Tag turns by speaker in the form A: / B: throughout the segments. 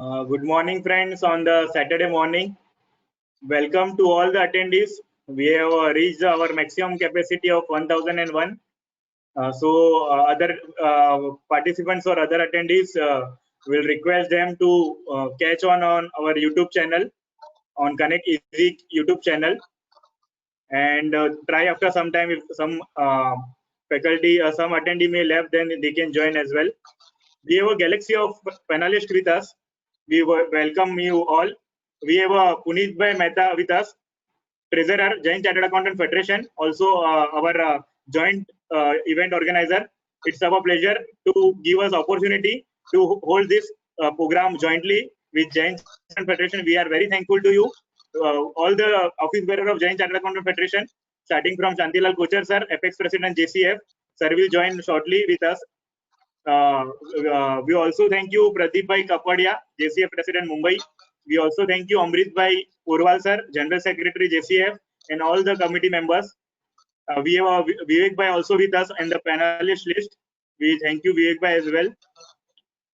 A: Good morning, friends, on the Saturday morning. Welcome to all the attendees. We have reached our maximum capacity of 1001. Other participants or other attendees will request them to catch on our YouTube channel, on Connect Easy YouTube channel, and try after some time if some faculty or some attendee may left, then they can join as well. We have a galaxy of panelists with us. We welcome you all. We have Puneet Bhai Mehta with us, Treasurer, Jain Chartered Accountant Federation, also our joint event organizer. It's our pleasure to give us opportunity to hold this program jointly with Jain Chartered Federation. We are very thankful to you, all the office bearer of Jain Chartered Accountant Federation, starting from Shantilal Kochar sir, Apex President JCF. Sir will join shortly with us. We also thank you Pradeep Bhai Kapadia, JCF President Mumbai. We also thank you Amrit Bhai Purwal sir, General Secretary JCF, and all the committee members. We have Vivek Bhai also with us in the panelist list. We thank you Vivek Bhai as well.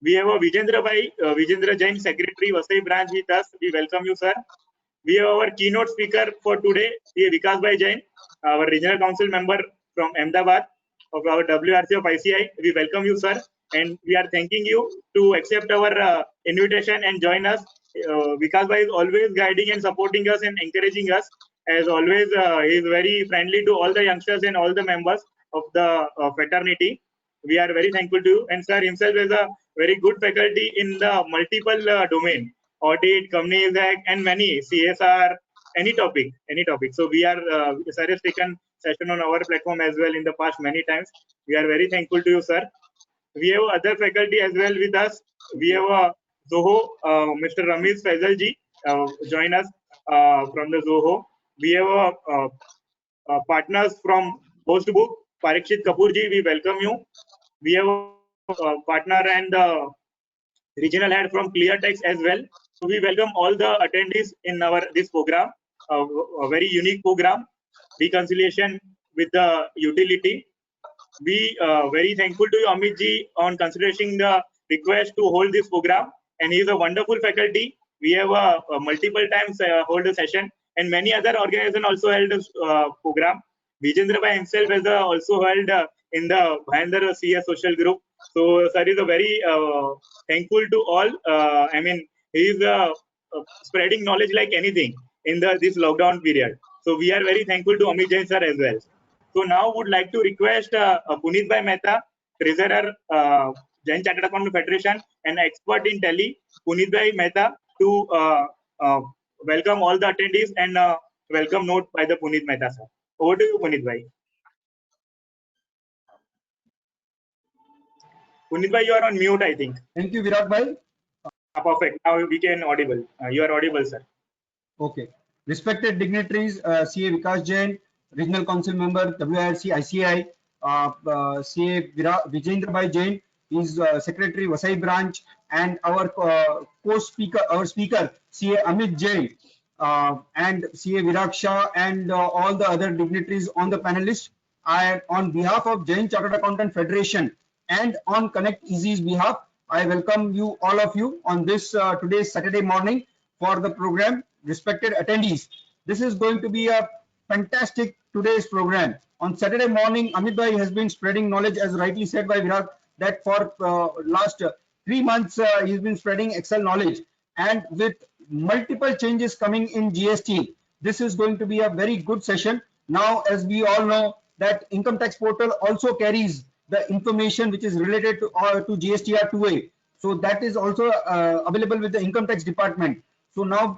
A: We have Vijendra Bhai, Vijendra Jain, Secretary Vasai branch with us. We welcome you, sir. We have our keynote speaker for today, Vikas Bhai Jain, our regional council member from Ahmedabad of our WRC of ICI. We welcome you, sir, and we are thanking you to accept our invitation and join us. Vikas Bhai is always guiding and supporting us and encouraging us. As always, he is very friendly to all the youngsters and all the members of the fraternity. We are very thankful to you. And sir himself is a very good faculty in the multiple domain, audit, companies act, and many CSR, any topic. So we are sir has taken session on our platform as well in the past many times. We are very thankful to you, sir. We have other faculty as well with us. We have Zoho, Mr. Ramesh Faisal ji, join us from the Zoho. We have partners from Hostbook, Parikshit Kapoor ji, we welcome you. We have a partner and regional head from ClearText as well. So we welcome all the attendees in this program, a very unique program, reconciliation with the utility. We very thankful to you, Amit ji, on considering the request to hold this program. And he is a wonderful faculty. We have multiple times hold a session, and many other organizations also held this program. Vijendra Bhai himself has also held in the Bhayandar CS social group. So sir is a very thankful to all. I mean, he is spreading knowledge like anything in this lockdown period. So we are very thankful to Amit Jain sir as well. So now would like to request Puneet Bhai Mehta, Treasurer, Jain Chartered Accountant Federation, and expert in Tele, Puneet Bhai Mehta, to welcome all the attendees and welcome note by the Puneet Mehta sir. Over to you, Puneet Bhai. Puneet Bhai, you are on mute, I think.
B: Thank you, Virat Bhai.
A: Perfect. Now we can audible. You are audible, sir.
B: Okay. Respected dignitaries, CA Vikas Jain, Regional Council Member, WIRC ICI, CA Vijendra Bhai Jain, is Secretary Vasai Branch, and our co-speaker, CA Amit Jain, and CA Virag Shah, and all the other dignitaries on the panelists. On behalf of Jain Chartered Accountant Federation and on Connect Easy's behalf, I welcome you, all of you, on this today's Saturday morning for the program. Respected attendees, this is going to be a fantastic today's program. On Saturday morning, Amit Bhai has been spreading knowledge, as rightly said by Virat, that for last 3 months he's been spreading Excel knowledge, and with multiple changes coming in GST, this is going to be a very good session. Now, as we all know, that income tax portal also carries the information which is related to GSTR 2A. So that is also available with the income tax department. So now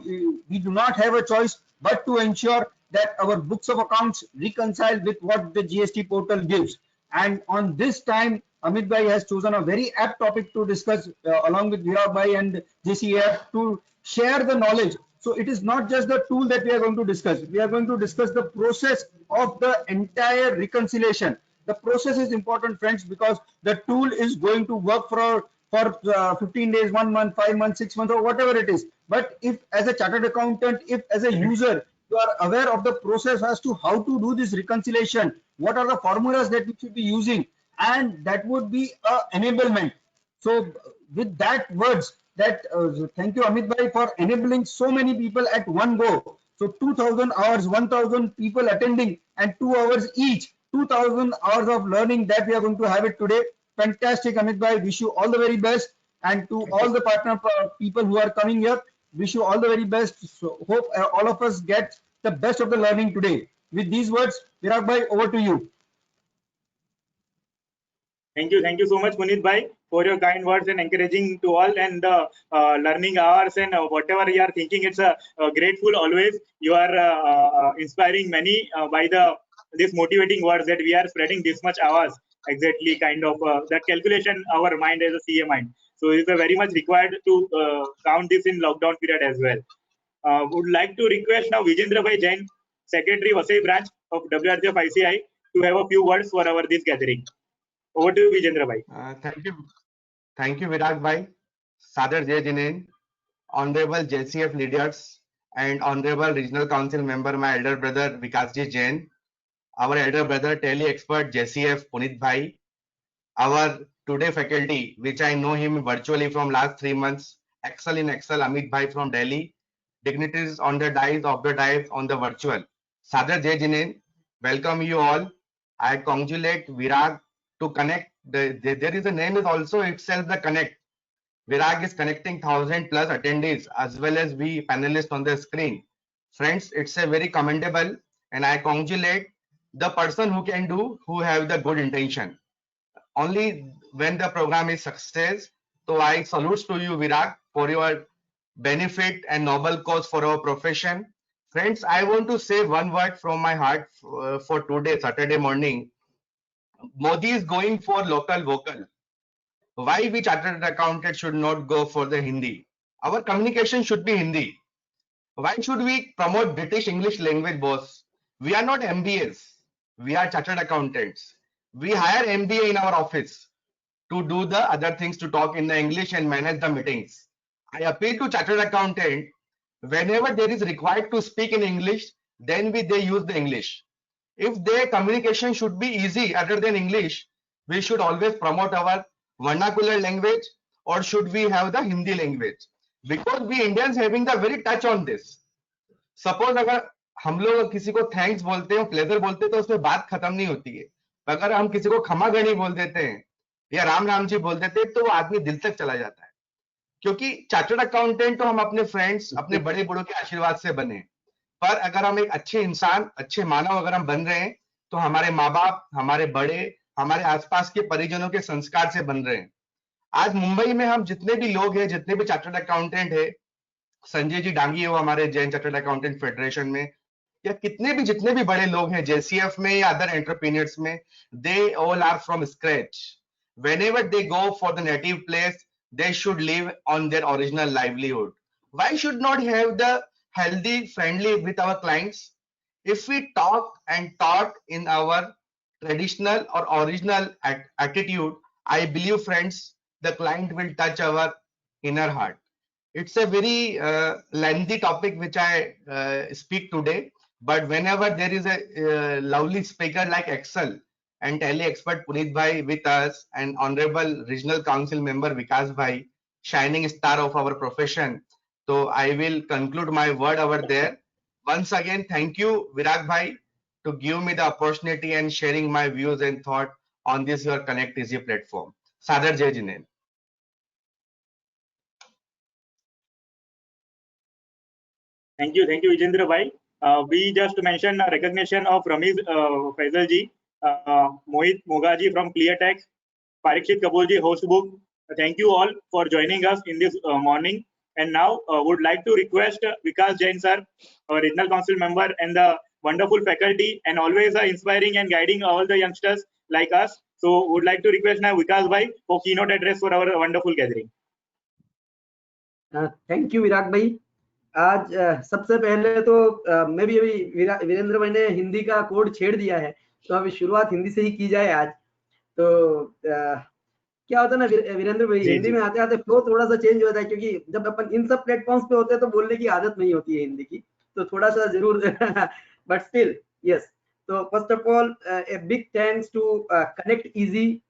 B: we do not have a choice but to ensure that our books of accounts reconcile with what the GST portal gives. And on this time, Amit Bhai has chosen a very apt topic to discuss along with Virat Bhai and JCF to share the knowledge. So it is not just the tool that we are going to discuss. We are going to discuss the process of the entire reconciliation. The process is important, friends, because the tool is going to work for 15 days, 1 month, 5 months, 6 months, or whatever it is. But if as a chartered accountant, if as a user, you are aware of the process as to how to do this reconciliation, what are the formulas that we should be using, and that would be an enablement. So with that words, that thank you Amit bhai for enabling so many people at one go. So 2000 hours, 1000 people attending and 2 hours each, 2000 hours of learning that we are going to have it today. Fantastic Amit bhai, wish you all the very best, and to all the partner people who are coming here, wish you all the very best. So hope all of us get the best of the learning today. With these words, Virag bhai, over to you.
A: Thank you so much, Puneet bhai, for your kind words and encouraging to all and the learning hours and whatever you are thinking. It's grateful always. You are inspiring many by this motivating words that we are spreading this much hours. Exactly, kind of that calculation our mind as a CA mind. So it's very much required to count this in lockdown period as well. Would like to request now Vijendra Bhai Jain, Secretary Vasai branch of WRC of ICI, to have a few words for our this gathering. Over to you, Vijendra Bhai.
C: Thank you, Virag Bhai, Sadar Jai Jinen, Honorable JCF leaders, and Honorable Regional Council member, my elder brother Vikasji Jain, our elder brother Tele expert JCF Puneet Bhai, our today faculty, which I know him virtually from last 3 months, Excel in Excel Amit Bhai from Delhi, dignitaries on the dais, of the dais on the virtual. Sadar Jai Jinen, welcome you all. I congratulate Virag to connect. There is a name is also itself the connect. Virag is connecting 1000 plus attendees as well as we panelists on the screen. Friends, it's a very commendable, and I congratulate the person who can do, who have the good intention. Only when the program is success. So I salute to you, Virag, for your benefit and noble cause for our profession. Friends, I want to say one word from my heart for today, Saturday morning. Modi is going for local vocal. Why we chartered accountant should not go for the Hindi? Our communication should be Hindi. Why should we promote British English language, boss? We are not MBAs. We are chartered accountants. We hire MBA in our office to do the other things, to talk in the English and manage the meetings. I appeal to chartered accountant, whenever there is required to speak in English, then they use the English. If their communication should be easy other than English, we should always promote our vernacular language, or should we have the Hindi language? Because we Indians having the very touch on this. Suppose अगर हम लोग किसी को thanks बोलते हैं, pleasure बोलते हैं, तो उसमें बात खत्म नहीं होती है. अगर हम किसी को क्षमा गणी बोल देते हैं या राम राम जी बोल देते हैं, तो वो आदमी दिल तक चला जाता है. क्योंकि चार्टर्ड अकाउंटेंट तो हम अपने फ्रेंड्स, अपने बड़े बड़ों के आशीर्वाद से बने, पर अगर हम एक अच्छे इंसान, अच्छे मानव अगर हम बन रहे हैं, तो हमारे माँ बाप, हमारे बड़े, हमारे आसपास के परिजनों के संस्कार से बन रहे हैं. आज मुंबई में हम जितने भी लोग हैं, जितने भी चार्टर्ड अकाउंटेंट है, संजय जी डांगी है वो हमारे जैन चार्टर्ड अकाउंटेंट फेडरेशन में, या कितने भी जितने भी बड़े लोग हैं जेसीएफ में या अदर एंटरप्रेन्योर्स में, they all are from scratch. Whenever they go for the native place, they should live on their original livelihood. Why should not have the healthy, friendly with our clients? If we talk and taught in our traditional or original attitude, I believe, friends, the client will touch our inner heart. It's a very lengthy topic which I speak today, but whenever there is a lovely speaker like Excel and Tele expert Puneet Bhai with us, and Honorable Regional Council member Vikas Bhai, shining star of our profession. So I will conclude my word over there. Once again, thank you, Virag Bhai, to give me the opportunity and sharing my views and thought on this your Connect Easy platform. Sadar Jai Jinen.
A: Thank you, Vijendra Bhai. We just mentioned recognition of Ramiz Faisal ji, Mohit Mogaji from ClearTech, Parikshit Kapoor ji, host book. Thank you all for joining us in this morning. And now would like to request Vikas Jain sir, our regional council member, and the wonderful faculty, and always inspiring and guiding all the youngsters like us. So would like to request now Vikas Bhai for keynote address for our wonderful gathering.
D: Thank you, Virag Bhai. आज सबसे पहले तो मैं भी अभी वीरेंद्र भाई ने हिंदी का कोड छेड़ दिया है, तो अभी शुरुआत हिंदी से ही की जाए आज. तो क्या होता है ना वीरेंद्र भाई, हिंदी में आते आते फ्लो थोड़ा सा चेंज होता है, क्योंकि जब अपन इन सब प्लेटफॉर्म्स पे होते हैं तो बोलने की आदत नहीं होती है हिंदी की, तो थोड़ा सा जरूर बट स्टिल यस. तो first of all a big thanks to Connect Easy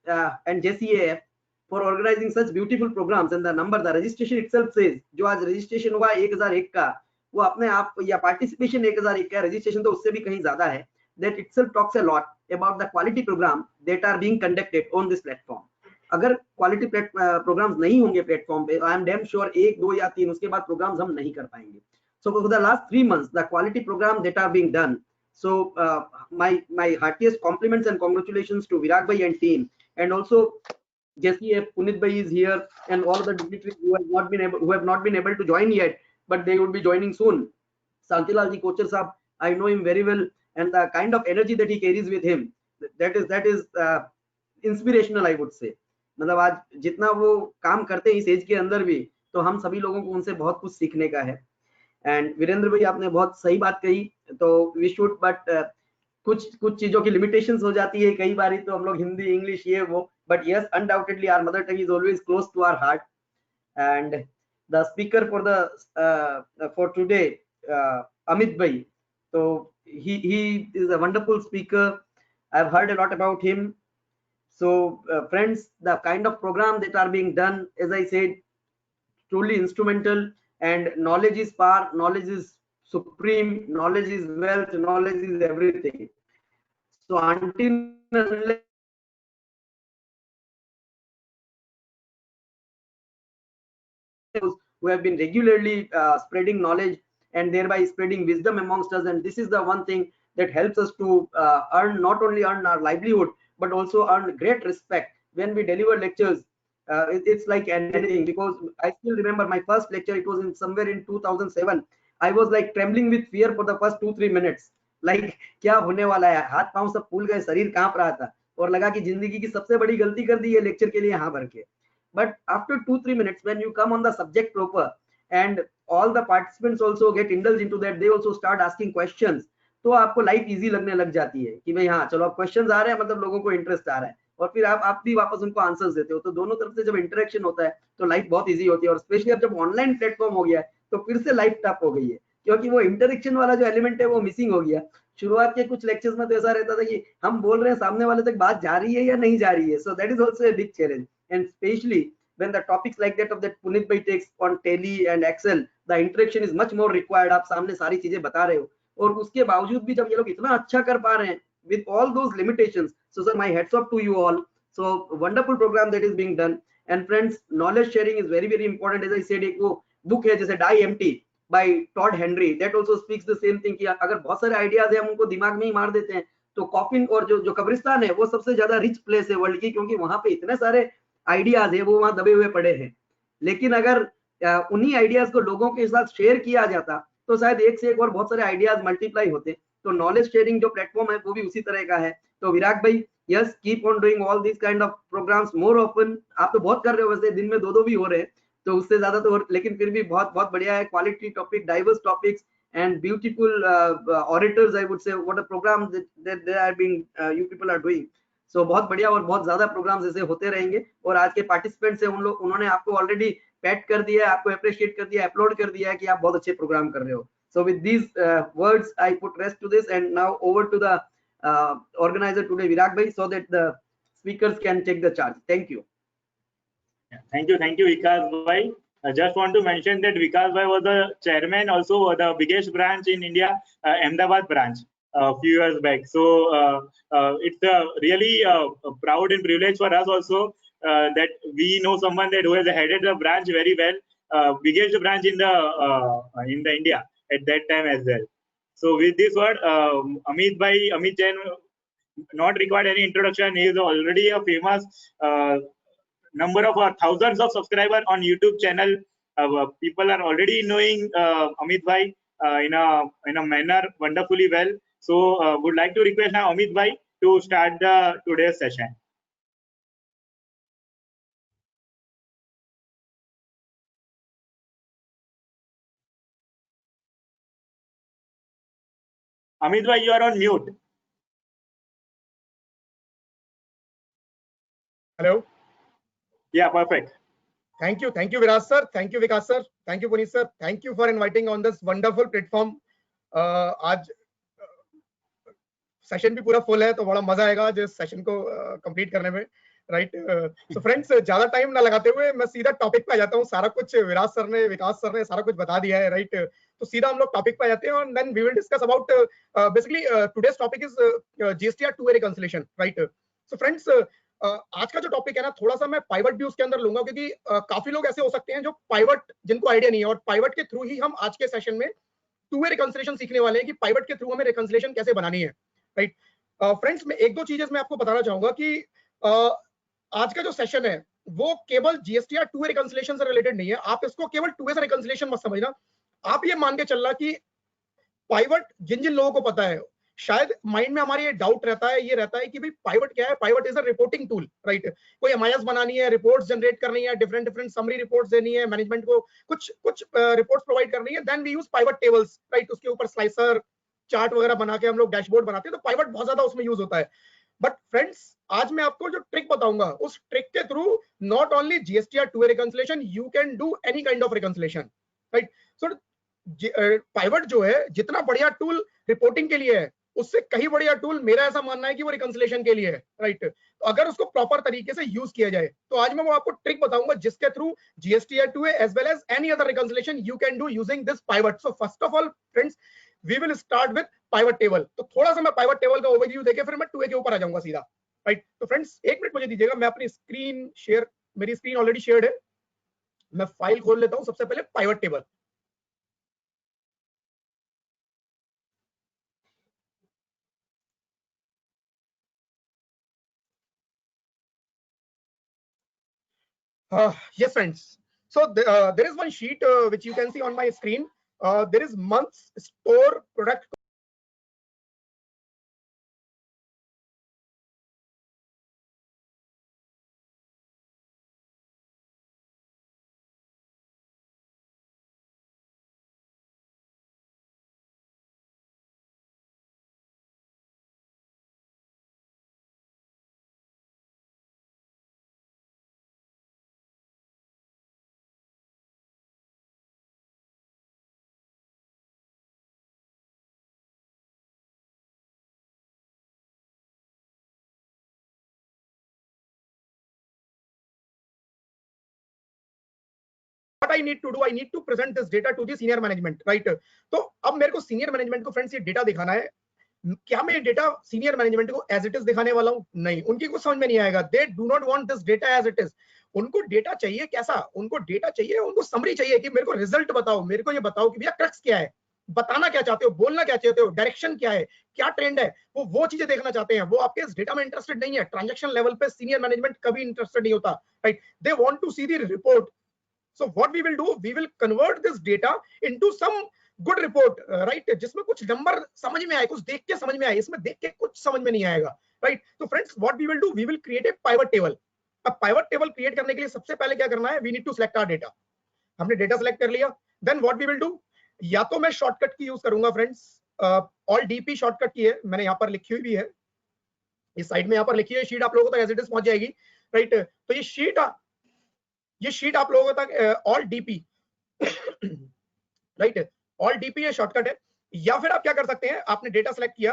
D: and JCAF for organizing such beautiful programs. And the number, the registration itself says, जो आज registration हुआ 1001 का, वो अपने आप, या participation 1001 का, registration तो उससे भी कहीं ज्यादा है. That itself talks a lot about the quality program that are being conducted on this platform. अगर क्वालिटी प्रोग्राम्स नहीं होंगे प्लेटफॉर्म पे, आई एम डैम श्योर 1, 2 या 3 उसके बाद प्रोग्राम्स हम नहीं कर पाएंगे. So for the last 3 months, the quality program that are being done. So my heartiest compliments and congratulations to Virag Bhai and team, and also JCF Punit Bhai is here, and all the dignitaries who have not been able to join yet, but they will be joining soon. Santilal ji Kochar Sahab, I know him very well, and the kind of energy that he carries with him, that is inspirational, I would say. मतलब आज जितना वो काम करते हैं इस as के अंदर भी, तो हम सभी लोगों को उनसे बहुत कुछ सीखने का है. एंड वीरेंद्र भाई आपने बहुत सही बात कही, तो वी शुड, बट कुछ चीजों की लिमिटेशंस हो जाती है कई बारी, तो हम लोग हिंदी इंग्लिश ये वो, but yes undoubtedly our mother tongue is always close to our heart. And the speaker for today, Amit bhai, तो he is a wonderful speaker. I've heard a lot about him. So friends, the kind of program that are being done, as I said, truly instrumental. And knowledge is power, knowledge is supreme, knowledge is wealth, knowledge is everything. So until unless who have been regularly spreading knowledge and thereby spreading wisdom amongst us, and this is the one thing that helps us to not only earn our livelihood, but also earn great respect when we deliver lectures. It's like anything, because I still remember my first lecture. It was in somewhere in 2007. I was like trembling with fear for the first 2-3 minutes. Like क्या होने वाला है, हाथ पांव सब फूल गए, शरीर कांप रहा था, और लगा कि जिंदगी की सबसे बड़ी गलती कर दी है लेक्चर के लिए यहाँ भर के. But after 2-3 minutes, when you come on the subject proper, and all the participants also get indulged into that, they also start asking questions, तो आपको लाइफ इजी लगने लग जाती है कि भाई हाँ चलो अब क्वेश्चंस आ रहे हैं, मतलब लोगों को इंटरेस्ट आ रहा है, और फिर आप भी वापस उनको आंसर्स देते हो. तो दोनों तरफ से जब इंटरेक्शन होता है तो लाइफ बहुत इजी होती है. और स्पेशली अब जब ऑनलाइन प्लेटफॉर्म हो गया है तो फिर से लाइफ टफ हो गई है, क्योंकि वो इंटरेक्शन वाला जो एलिमेंट है वो मिसिंग हो गया. शुरुआत के कुछ लेक्चर्स में तो ऐसा रहता था कि हम बोल रहे हैं, सामने वाले तक बात जा रही है या नहीं जा रही है. So that is also a big challenge. And specially when the topics like that of that Punit Bhai takes on Tally and Excel, the interaction is much more required. आप सामने सारी चीजें बता रहे हो, और उसके बावजूद भी जब ये लोग इतना अच्छा कर पा रहे हैं with all those limitations, so sir, my hats off to you all. So wonderful program that is being done. And friends, knowledge sharing is very very important. As I said, एक वो book है जैसे Die Empty by Todd Henry, that also speaks the same thing कि अगर बहुत सारे ideas है हम उनको दिमाग में ही मार देते हैं, तो कॉफिन और जो कब्रिस्तान है वो सबसे ज्यादा रिच प्लेस है वर्ल्ड की, क्योंकि वहां पे इतने सारे आइडियाज है वो वहां दबे हुए पड़े हैं. लेकिन अगर उन्हीं आइडियाज को लोगों के साथ शेयर किया जाता तो शायद एक से एक और बहुत सारे आइडियाज मल्टीप्लाई होते. तो नॉलेज शेयरिंग जो प्लेटफॉर्म है वो भी उसी तरह का है. तो Virag bhai, yes, keep on doing all this kind of programmes more often. आप तो बहुत कर रहे हो वैसे, दिन में 2-2 भी हो रहे हैं, तो उससे ज्यादा तो, लेकिन फिर भी बहुत बहुत बढ़िया है. Quality topic, diverse topics and beautiful orators, I would say. What a program that they are being you people are doing. So बहुत बढ़िया, और बहुत ज्यादा प्रोग्राम्स ऐसे होते रहेंगे. और आज के पार्टिसिपेंट्स हैं उन्होंने आपको ऑलरेडी पैट कर दिया है, आपको अप्रिशिएट कर दिया, अपलोड कर दिया है कि आप बहुत अच्छे प्रोग्राम कर रहे हो. So with these words, I put rest to this, and now over to the organizer today, Virag Bhai, so that the speakers can take the charge. Thank you.
A: Thank you, Vikas Bhai. I just want to mention that Vikas Bhai was the chairman also of the biggest branch in India, Ahmedabad branch, a few years back. So it's really proud and privilege for us also that we know someone that who has headed the branch very well, biggest branch in the India at that time as well. So with this word, Amit Jain, not required any introduction. He is already a famous number of thousands of subscribers on YouTube channel. People are already knowing Amit Bhai in a manner wonderfully well. So would like to request now Amit Bhai to start today's session. Amit Bhai, you are on mute.
E: Hello.
A: Yeah, perfect.
E: Thank you, Viraj sir. Thank you, Vikas sir. Thank you, Puneet sir. Thank you for inviting on this wonderful platform. आज session भी पूरा full है, तो बड़ा मजा आएगा जिस session को कंप्लीट करने में. राइट। सो फ्रेंड्स, ज्यादा टाइम ना लगाते हुए मैं सीधा टॉपिक पे आ जाता हूँ। सारा कुछ विराज सर ने, विकास सर ने सारा कुछ बता दिया है, राइट। तो सीधा हम लोग टॉपिक पे आ जाते हैं, और then we will discuss about basically today's topic is GSTR 2A reconciliation, right. So friends, आज का जो टॉपिक है ना, थोड़ा सा मैं पाइवट भी उसके अंदर लूंगा, क्योंकि काफी लोग ऐसे हो सकते हैं जो पाइवट, जिनको आइडिया नहीं है, और पाइवट के थ्रू ही हम आज के सेशन में 2A रिकंसिलिएशन सीखने वाले हैं कि पाइवट के थ्रू हमें रिकंसिलिएशन कैसे बनानी है, राइट। फ्रेंड्स, मैं एक दो चीजें मैं आपको बताना चाहूंगा कि आज का जो सेशन है वो केवल जीएसटीआर 2A रिकंसिलिएशन से रिलेटेड नहीं है। आप इसको केवल 2A से रिकंसिलिएशन मत समझना। आप ये मान के चलना कि पाइवट, जिन जिन लोगों को पता है, शायद माइंड में हमारे ये डाउट रहता है, ये रहता है कि भाई पाइवट क्या है। Pivot is a reporting tool, right. कोई एमआईएस बनानी है, रिपोर्ट्स जनरेट करनी है, डिफरेंट डिफरेंट समरी रिपोर्ट्स देनी है, मैनेजमेंट को कुछ कुछ रिपोर्ट्स प्रोवाइड करनी है, then we use pivot tables, right. उसके ऊपर स्लाइसर चार्ट वगैरह बना के हम लोग डैशबोर्ड बनाते हैं, तो पाइवट बहुत ज्यादा उसमें यूज होता है। बट फ्रेंड्स, आज मैं आपको जो ट्रिक बताऊंगा, उस ट्रिक के through not only GSTR 2A reconciliation, you can do any kind of reconciliation, right. So pivot जो है, जितना बढ़िया टूल रिपोर्टिंग के लिए है, उससे कहीं बढ़िया टूल मेरा ऐसा मानना है कि वो रिकंसिलिएशन के लिए है, राइट। तो अगर उसको प्रॉपर तरीके से यूज किया जाए, तो आज मैं वो आपको ट्रिक बताऊंगा जिसके through GSTR 2A as well as any other reconciliation you can do using this pivot. So first of all friends, we will start with pivot table. तो थोड़ा सा मैं पाइवट टेबल का ओवरव्यू देके फिर मैं 2A के ऊपर आ जाऊंगा सीधा, राइट। तो फ्रेंड्स, एक मिनट मुझे दीजिएगा, मैं अपनी स्क्रीन शेयर, मेरी स्क्रीन ऑलरेडी शेयर्ड है, मैं फाइल खोल लेता हूं। सबसे पहले pivot table. Yes, friends. So there is one sheet which you can see on my screen. There is months, store, product. What I need to do, I need to present this data to the senior management, right? तो अब मेरे को senior management को friends ये data दिखाना है। क्या मैं ये डेटा सीनियर मैनेजमेंट को एज इट इज दिखाने वाला हूँ? नहीं, उनकी कुछ समझ में नहीं आएगा। They do not want this data as it is. उनको डेटा चाहिए कैसा? उनको डेटा चाहिए, उनको समरी चाहिए कि मेरे को रिजल्ट बताओ, मेरे को ये बताओ कि भैया क्रक्स क्या है, बताना क्या चाहते हो, बोलना क्या चाहते हो, डायरेक्शन क्या है, क्या ट्रेंड है, वो चीजें देखना चाहते हैं। वो आपके इस डेटा में इंटरेस्टेड नहीं है। ट्रांजैक्शन लेवल पे सीनियर मैनेजमेंट कभी इंटरेस्टेड नहीं होता, right. They want to see the report. So what we will do, we will convert this data into some good report, right? जिसमें कुछ नंबर समझ में आए, कुछ देख के समझ में आए। इसमें देख के कुछ समझ में नहीं आएगा, right? तो friends, what we will do, we will create a pivot table. अब pivot table create करने के लिए सबसे पहले क्या करना है? We need to select our data. हमने डेटा सेलेक्ट कर लिया, then what we will do, या तो मैं शॉर्टकट की यूज करूंगा फ्रेंड्स। ऑल डीपी शॉर्टकट की है, मैंने यहाँ पर लिखी हुई भी है, इस साइड में यहाँ पर लिखी है। शीट आप लोगों तक एज इट इज पहुंच जाएगी, राइट। तो ये शीट आप लोगों तक all DP, right, all DP ये शॉर्टकट है। या फिर आप क्या कर सकते हैं, आपने डेटा सेलेक्ट किया,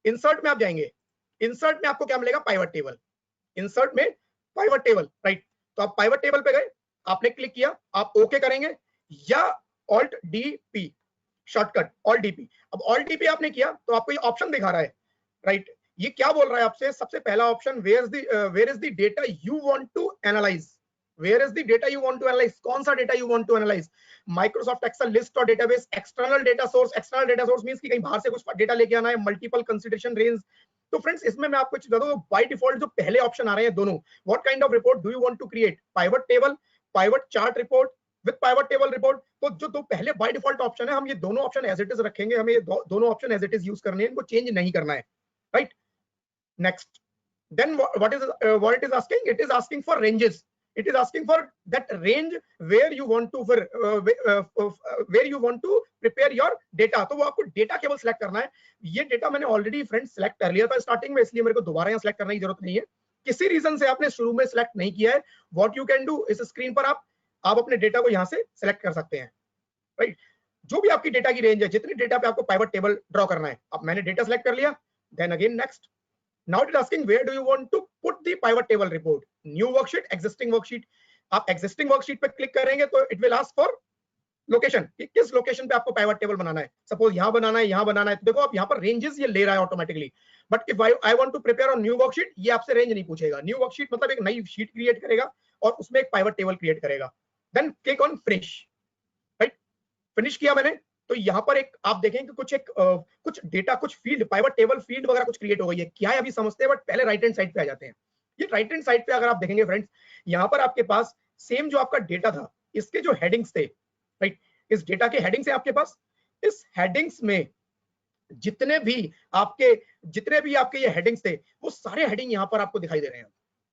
E: इंसर्ट में आप जाएंगे, इंसर्ट में आपको क्या मिलेगा? Pivot table. इंसर्ट में पाइवट टेबल, राइट। तो आप पाइवट टेबल पे गए, आपने क्लिक किया, आप ओके करेंगे, या alt DP shortcut, alt DP. अब ऑल्ट डीपी आपने किया तो आपको ये ऑप्शन दिखा रहा है, राइट। ये क्या बोल रहा है आपसे? सबसे पहला option, where is the data you want to analyse. Where is the data you want to analyze? कौन सा data you want to analyze? Microsoft Excel list और database, external data source. External data source means कि कहीं बाहर से कुछ डेटा लेके आना है, मल्टीपल कंसीडरेशन रेंज। तो फ्रेंड्स, इसमें मैं आपको बता दूं, बाय डिफॉल्ट जो पहले ऑप्शन आ रहे हैं दोनों, what kind of report do you want to create? Pivot table, pivot chart report with pivot table report. तो जो दो पहले बाय डिफॉल्ट ऑप्शन है, हम ये दोनों ऑप्शन एज इट इज रखेंगे। हमें दोनों option as it is use करने हैं, इनको चेंज नहीं करना है, right. Next, then what it is asking? It is asking for ranges. It is asking for that range where you want to where you want to prepare your data. तो वो आपको data केवल select करना है। ये data मैंने already friends select कर लिया था स्टार्टिंग में, इसलिए मेरे को दोबारा यहाँ सिलेक्ट करने की जरूरत नहीं है। किसी रीजन से आपने शुरू में सिलेक्ट नहीं किया है, व्हाट यू कैन डू, इस स्क्रीन पर आप अपने डेटा को यहाँ से सिलेक्ट कर सकते हैं, राइट। जो भी आपकी डेटा की रेंज है, जितनी डेटा पे आपको पाइवट टेबल ड्रॉ करना है। अब मैंने डेटा सिलेक्ट कर लिया, then again next. Now it is asking where do you want to put the pivot table report, new worksheet, existing worksheet. आप एग्जिस्टिंग वर्कशीट पे क्लिक करेंगे तो it will ask for location, कि किस location पे आपको पाइवट टेबल बनाना है। Suppose यहां बनाना है, यहां बनाना है, तो देखो आप यहां पर रेंजेस ये ले रहा है automatically. But if I want to prepare on new worksheet, ये आपसे रेंज नहीं पूछेगा। न्यू वर्कशीट मतलब एक नई शीट क्रिएट करेगा और उसमें एक पाइवट टेबल क्रिएट करेगा। Then click on finish, right, finish किया मैंने, तो यहाँ पर एक आप देखें कि कुछ डेटा, कुछ फील्ड, पाइवट टेबल फील्ड वगैरह कुछ क्रिएट हो गई है। क्या है अभी समझते हैं, बट पहले राइट हैंड साइड पे आ जाते हैं। ये राइट हैंड साइड पे अगर आप देखेंगे फ्रेंड्स, यहाँ पर आपके पास सेम जो आपका डेटा था, इसके जो हेडिंग्स थे, राइट, इस डेटा के हेडिंग्स है आपके पास। इस हेडिंग्स में जितने भी आपके ये हेडिंग्स थे, वो सारे हेडिंग यहाँ पर आपको दिखाई दे रहे हैं,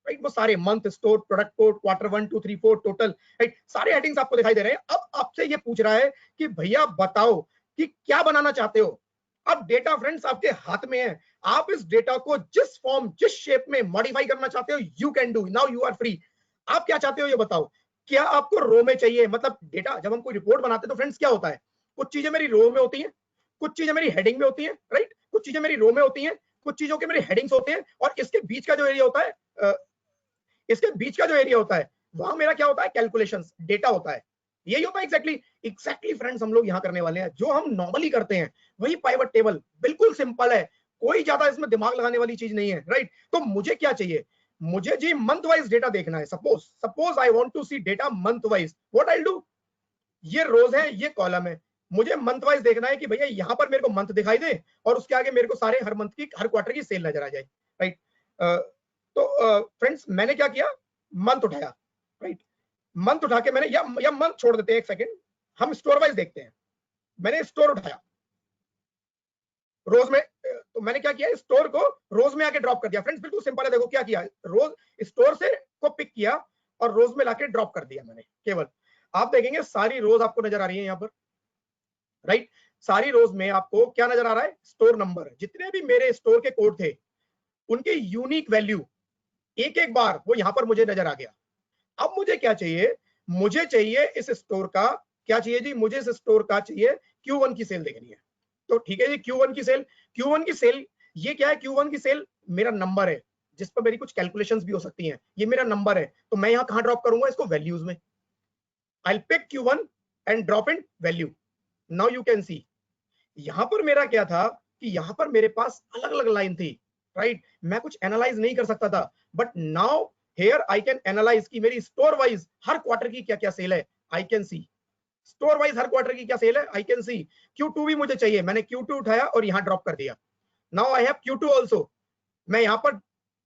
E: राइट। वो सारे month, store, product code, quarter 1 2 3 4 total, right, सारे हेडिंग्स आपको दिखाई दे रहे हैं। अब आपसे ये पूछ रहा है कि भैया बताओ कि क्या बनाना चाहते हो। अब डेटा फ्रेंड्स आपके हाथ में है, आप इस डेटा को जिस फॉर्म, जिस शेप में मॉडिफाई करना चाहते हो, you can do, now you are free. आप क्या चाहते हो ये बताओ। क्या आपको रो में चाहिए, मतलब डेटा जब हम कोई रिपोर्ट बनाते हैं तो फ्रेंड्स क्या होता है, कुछ चीजें मेरी रो में होती हैं, कुछ चीजें मेरी हेडिंग में होती हैं, राइट, कुछ चीजें मेरी रो में होती हैं, कुछ चीजों के मेरे हेडिंग्स होते हैं, और इसके बीच का जो एरिया होता है, इसके बीच का जो एरिया होता है, वहां मेरा क्या होता है, कैलकुलेशंस, डेटा होता है। यही होता है एग्जैक्टली फ्रेंड्स, हम लोग यहाँ करने वाले हैं जो हम नॉर्मली करते हैं, वही पाइवट टेबल, बिल्कुल सिंपल है, कोई ज्यादा इसमें दिमाग लगाने वाली चीज नहीं है, राइट। तो मुझे क्या चाहिए, मुझे जी मंथ वाइज डेटा देखना है। Suppose I want to see data month wise, what I do, ये रोज है, ये कॉलम है, मुझे मंथ वाइज देखना है कि भैया यहाँ पर मेरे को मंथ दिखाई दे और उसके आगे मेरे को सारे हर मंथ की, हर क्वार्टर की सेल नजर आ जाए, राइट। तो फ्रेंड्स मैंने क्या किया, मंथ उठाया, राइट, मंथ उठा के मैंने या मंथ छोड़ देते हैं, एक सेकेंड, हम स्टोर वाइज देखते हैं। मैंने स्टोर उठाया रोज में, तो मैंने क्या किया, स्टोर को रोज में आके ड्रॉप कर दिया। फ्रेंड्स बिल्कुल सिंपल है, देखो क्या किया, रोज स्टोर से को पिक किया और रोज में लाके ड्रॉप कर दिया मैंने। केवल आप देखेंगे सारी रोज आपको नजर आ रही है यहाँ पर, राइट। सारी रोज में आपको क्या नजर आ रहा है, स्टोर नंबर, जितने भी मेरे स्टोर के कोड थे उनके यूनिक वैल्यू एक एक बार वो यहां पर मुझे नजर आ गया। अब मुझे क्या चाहिए, मुझे चाहिए इस स्टोर का, क्या चाहिए जी, मुझे इस स्टोर का चाहिए Q1 की सेल देखनी है। तो ठीक है जी, Q1 की सेल, ये क्या है, Q1 की सेल मेरा नंबर है जिस पर मेरी कुछ कैलकुलेशंस भी हो सकती हैं, ये मेरा नंबर है। तो मैं यहां कहां ड्रॉप करूंगा इसको, वैल्यूज में। I will pick Q1 and drop in value. Now you can see, यहां पर मेरा क्या था कि यहां पर मेरे पास अलग अलग लाइन थी, राइट, मैं कुछ एनालाइज नहीं कर सकता था। But now here I can analyse कि मेरी स्टोर वाइज हर क्वार्टर की क्या क्या सेल है, I can see store wise her quarter की क्या सेल है, आई कैन सी। Q2 भी मुझे चाहिए, मैंने Q2 उठाया और यहां ड्रॉप कर दिया। Now I have Q2 also, मैं यहां पर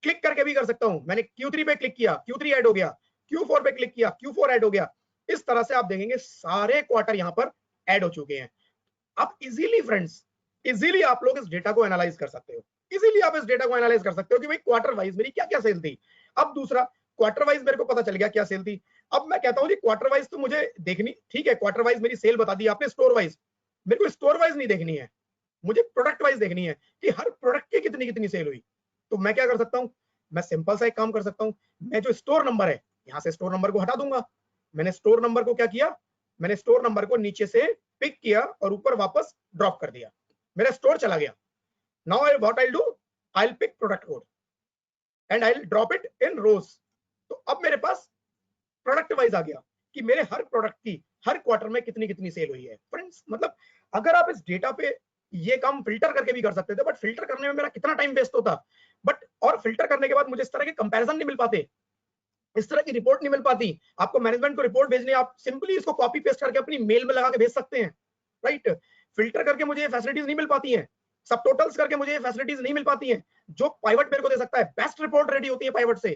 E: क्लिक करके भी कर सकता हूं। मैंने Q3 पे क्लिक किया, Q3 ऐड हो गया, Q4 पे क्लिक किया, Q4 ऐड हो गया। इस तरह से आप देखेंगे सारे क्वार्टर यहां पर ऐड हो चुके हैं। अब इजीली फ्रेंड्स, इजीली आप लोग इस डेटा को एनालाइज कर सकते हो, इजीली आप इस डेटा को एनालाइज कर सकते हो कि भाई क्वार्टर वाइज मेरी क्या क्या सेल थी। अब दूसरा, क्वार्टर वाइज मेरे को पता चल गया क्या सेल थी। अब मैं कहता हूं जी क्वार्टर वाइज तो मुझे देखनी, ठीक है, क्वार्टर वाइज मेरी सेल बता दी आपने, स्टोर वाइज मेरे को स्टोर वाइज नहीं देखनी है, मुझे प्रोडक्ट वाइज देखनी है कि हर प्रोडक्ट की कितनी कितनी सेल हुई। तो मैं क्या कर सकता हूं, मैं सिंपल सा एक काम कर सकता हूं, मैं जो स्टोर नंबर है यहां से स्टोर नंबर को हटा दूंगा। मैंने स्टोर नंबर को क्या किया, मैंने स्टोर नंबर को नीचे से पिक किया और ऊपर वापस ड्रॉप कर दिया, मेरा स्टोर चला गया। Now I what I do, I will pick product code and I will drop it in rows. तो अब मेरे पास प्रोडक्ट वाइज आ गया कि मेरे हर प्रोडक्ट की हर क्वार्टर में कितनी कितनी सेल हुई है। फ्रेंड्स मतलब अगर आप इस डेटा पे ये काम फिल्टर करके भी कर सकते थे, बट फिल्टर करने में मेरा कितना टाइम वेस्ट होता, बट और फिल्टर करने के बाद मुझे इस तरह के कंपैरिजन नहीं मिल पाते, इस तरह की रिपोर्ट नहीं मिल पाती। आपको मैनेजमेंट को रिपोर्ट भेजनी है, आप सिंपली इसको कॉपी पेस्ट करके अपनी मेल में लगा के भेज सकते हैं, राइट। फिल्टर करके मुझे ये फैसिलिटीज नहीं मिल पाती हैं, सब टोटल्स करके मुझे ये फैसिलिटीज नहीं मिल पाती हैं जो पाइवट मेरे को दे सकता है। बेस्ट रिपोर्ट रेडी होती है पाइवट से,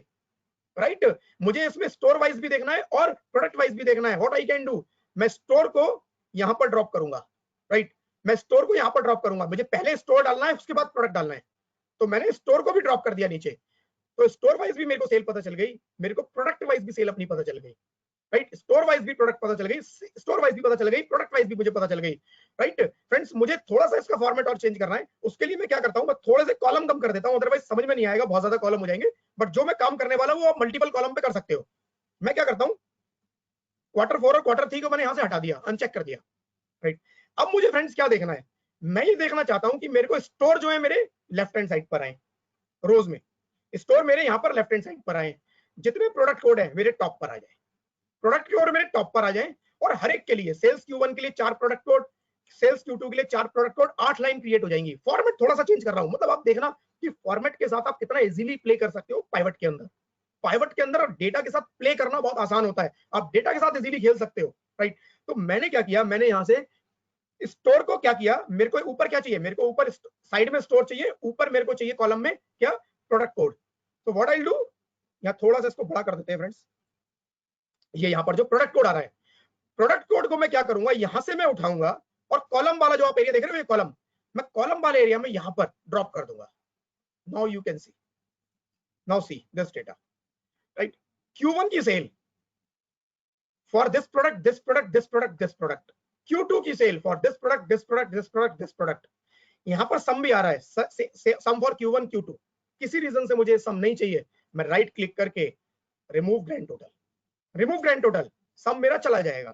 E: राइट। मुझे इसमें स्टोर वाइज भी देखना है और प्रोडक्ट वाइज भी देखना है। व्हाट आई कैन डू, मैं स्टोर को यहां पर ड्रॉप करूंगा, राइट, मैं स्टोर को यहां पर ड्रॉप करूंगा। मुझे पहले स्टोर डालना है, उसके बाद प्रोडक्ट डालना है, तो मैंने स्टोर को भी ड्रॉप कर दिया नीचे। तो स्टोर वाइज भी मेरे को सेल पता चल गई, मेरे को प्रोडक्ट वाइज भी सेल अपनी पता चल गई, राइट। स्टोर वाइज भी प्रोडक्ट पता चल गई, स्टोर वाइज भी पता चल गई, प्रोडक्ट वाइज भी मुझे पता चल गई, राइट। फ्रेंड्स मुझे थोड़ा सा इसका फॉर्मेट और चेंज करना है, उसके लिए मैं क्या करता हूं, मैं थोड़े से कॉलम कम कर देता हूं, अदरवाइज समझ में नहीं आएगा, बहुत ज्यादा कॉलम हो जाएंगे। बट जो मैं काम करने वाला हूं वो आप मल्टीपल कॉलम पे कर सकते हो। मैं क्या करता हूं, क्वार्टर 4 और क्वार्टर 3 को मैंने यहां से हटा दिया, अनचेक कर दिया, राइट। अब मुझे फ्रेंड्स क्या देखना है, मैं ये देखना चाहता हूं कि मेरे को स्टोर जो है मेरे लेफ्ट हैंड साइड पर आए रोज में, स्टोर मेरे यहाँ पर लेफ्ट हैंड साइड पर आए, जितने प्रोडक्ट कोड है मेरे टॉप पर आ जाए, प्रोडक्ट कोड मेरे टॉप पर आ जाए, और हर एक के लिए सेल्स Q1 के लिए 4 प्रोडक्ट कोड, सेल्स Q2 के लिए 4 प्रोडक्ट कोड, 8 लाइन क्रिएट हो जाएंगी। फॉर्मेट थोड़ा सा चेंज कर रहा हूं, मतलब आप देखना कि फॉर्मेट के साथ आप कितना इजीली प्ले कर सकते हो पाइवट के अंदर। पाइवट के अंदर डेटा के साथ प्ले करना बहुत आसान होता है, आप डेटा के साथ इजीली खेल सकते हो, राइट। तो मैंने क्या किया, मैंने यहाँ से स्टोर को क्या किया, मेरे को ऊपर क्या चाहिए, मेरे को ऊपर साइड में स्टोर चाहिए, ऊपर मेरे को चाहिए कॉलम में क्या, प्रोडक्ट कोड। तो व्हाट आई डू, यहाँ थोड़ा सा इसको बड़ा कर देते हैं फ्रेंड्स, ये यहाँ पर जो प्रोडक्ट कोड आ रहा है, प्रोडक्ट कोड को मैं क्या करूंगा, यहां से मैं उठाऊंगा और कॉलम वाला जो आप एरिया देख रहे हो ये कॉलम, मैं कॉलम वाले एरिया में यहां पर ड्रॉप कर दूंगा। Now you can see, now see this data, right. Q1 की sale for this product, this product, this product, this product. Q2 की sale for this product, this product, this product, this product. यहां पर सम भी आ रहा है, सम for Q1 Q2। किसी reason से मुझे सम नहीं चाहिए, मैं राइट क्लिक करके remove grand total, remove grand total, sum मेरा चला जाएगा,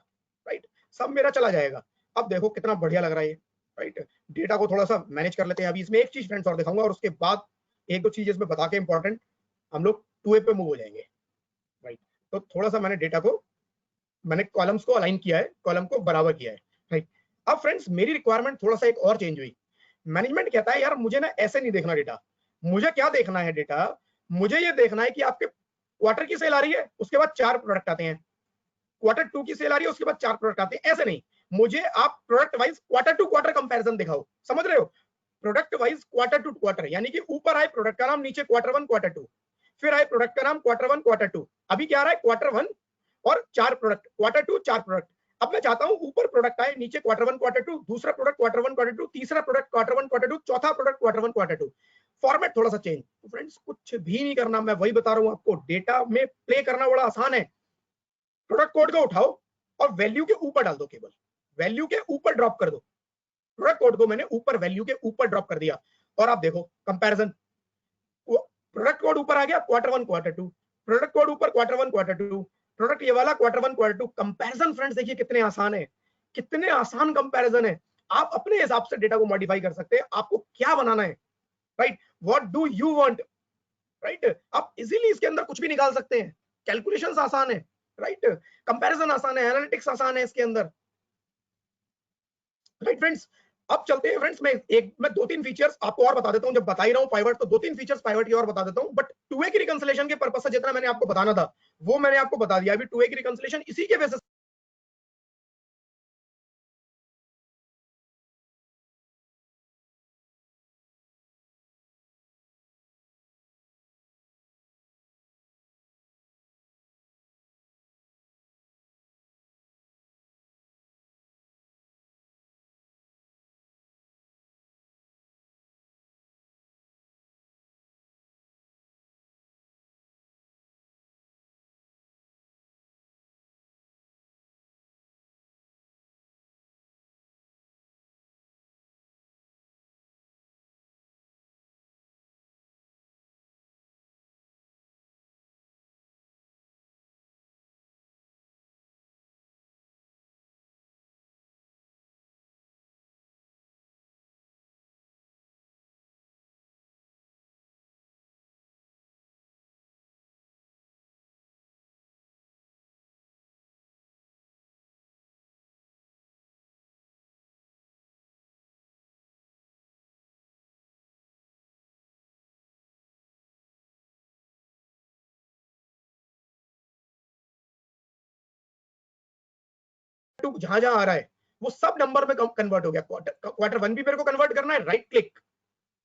E: राइट, सम मेरा चला जाएगा। अब देखो कितना बढ़िया लग रहा है ये, राइट। डेटा को थोड़ा सा मैनेज कर लेते हैं। अभी इसमें एक चीज फ्रेंड्स और दिखाऊंगा, और उसके बाद एक दो चीज इसमें बता के इंपॉर्टेंट हम लोग 2A पे मूव हो जाएंगे, राइट। तो थोड़ा सा मैंने डेटा को, मैंने कॉलम्स को अलाइन किया है, कॉलम को बराबर किया है, राइट। अब फ्रेंड्स मेरी रिक्वायरमेंट थोड़ा सा एक और चेंज हुई। मैनेजमेंट कहता है यार मुझे ना ऐसे नहीं देखना डेटा, मुझे क्या देखना है डेटा, मुझे ये देखना है कि आपके क्वार्टर की सेल आ रही है, उसके बाद 4 प्रोडक्ट आते हैं, क्वार्टर 2 की सेल आ रही है, उसके बाद 4 प्रोडक्ट आते हैं, ऐसे नहीं। मुझे आप product wise quarter to quarter comparison दिखाओ, समझ रहे हो, product wise quarter to quarter, यानी कि ऊपर आए प्रोडक्ट का नाम, नीचे क्वार्टर 1 क्वार्टर 2, फिर आए प्रोडक्ट का नाम क्वार्टर 1 क्वार्टर 2, अभी क्या आ रहा है क्वार्टर 1 और 4 प्रोडक्ट, क्वार्टर 2 4 प्रोडक्ट। अब मैं चाहता हूं ऊपर प्रोडक्ट आए, नीचे क्वार्टर 1 क्वार्टर 2, दूसरा प्रोडक्ट क्वार्टर 1 क्वार्टर 2, तीसरा प्रोडक्ट क्वार्टर 1 क्वार्टर 2, चौथा प्रोडक्ट क्वार्टर 1 क्वार्टर 2। फॉर्मेट थोड़ा सा चेंज। तो फ्रेंड्स कुछ भी नहीं करना, मैं वही बता रहा हूं आपको, डेटा में प्ले करना बड़ा आसान है। प्रोडक्ट कोड को उठाओ और वैल्यू के ऊपर डाल दो, केवल वैल्यू के ऊपर ड्रॉप कर दो। प्रोडक्ट कोड को मैंने ऊपर वैल्यू के ऊपर ड्रॉप कर दिया, और आप देखो कंपैरिजन, प्रोडक्ट कोड ऊपर आ गया क्वार्टर 1 क्वार्टर 2, प्रोडक्ट कोड ऊपर क्वार्टर 1 क्वार्टर 2, प्रोडक्ट ये वाला क्वार्टर 1 क्वार्टर 2। कंपैरिजन फ्रेंड्स देखिए कितने आसान है, कितने आसान कंपैरिजन है। आप अपने हिसाब से डेटा को मॉडिफाई कर सकते हैं, आपको क्या बनाना है, right, what do you want, right. आप इजीली इसके अंदर कुछ भी निकाल सकते हैं, कैलकुलेशंस आसान है, राइट, कंपैरिजन आसान है, एनालिटिक्स आसान है इसके अंदर, राइट फ्रेंड्स। अब चलते हैं फ्रेंड्स, मैं 2-3 फीचर्स आपको और बता देता हूं, जब बता ही रहा हूं पाइवट, तो 2-3 फीचर्स पाइवट की और बता देता हूं। बट 2A की रिकंसिलिएशन के पर्पस से जितना मैंने आपको बताना था वो मैंने आपको बता दिया। अभी 2A की रिकंसिलिएशन इसी के बेसिस जहां जहां आ रहा है वो सब नंबर में कन्वर्ट हो गया। क्वार्टर 1 भी मेरे को कन्वर्ट करना है, right click,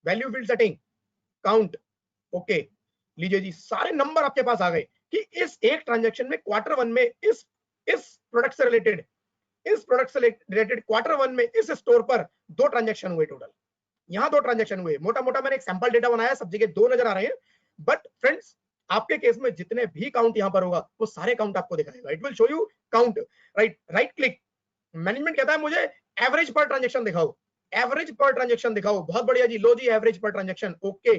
E: value field setting, count, okay, लीजिए जी सारे नंबर आपके पास आ गए कि इस एक ट्रांजैक्शन में क्वार्टर 1 में इस प्रोडक्ट से रिलेटेड, इस प्रोडक्ट से रिलेटेड क्वार्टर 1 में इस स्टोर पर 2 ट्रांजैक्शन हुए टोटल, यहां 2 ट्रांजैक्शन हुए। मोटा मोटा मैंने एक सैंपल डेटा बनाया, सब जगह 2 नजर आ रहे हैं, बट फ्रेंड्स आपके केस में जितने भी काउंट यहां पर होगा वो सारे काउंट आपको दिखाएगा, it will show you count, right. Right click, management कहता है मुझे एवरेज पर ट्रांजैक्शन दिखाओ, एवरेज पर ट्रांजैक्शन दिखाओ, बहुत बढ़िया जी, लो जी एवरेज पर ट्रांजैक्शन, ओके,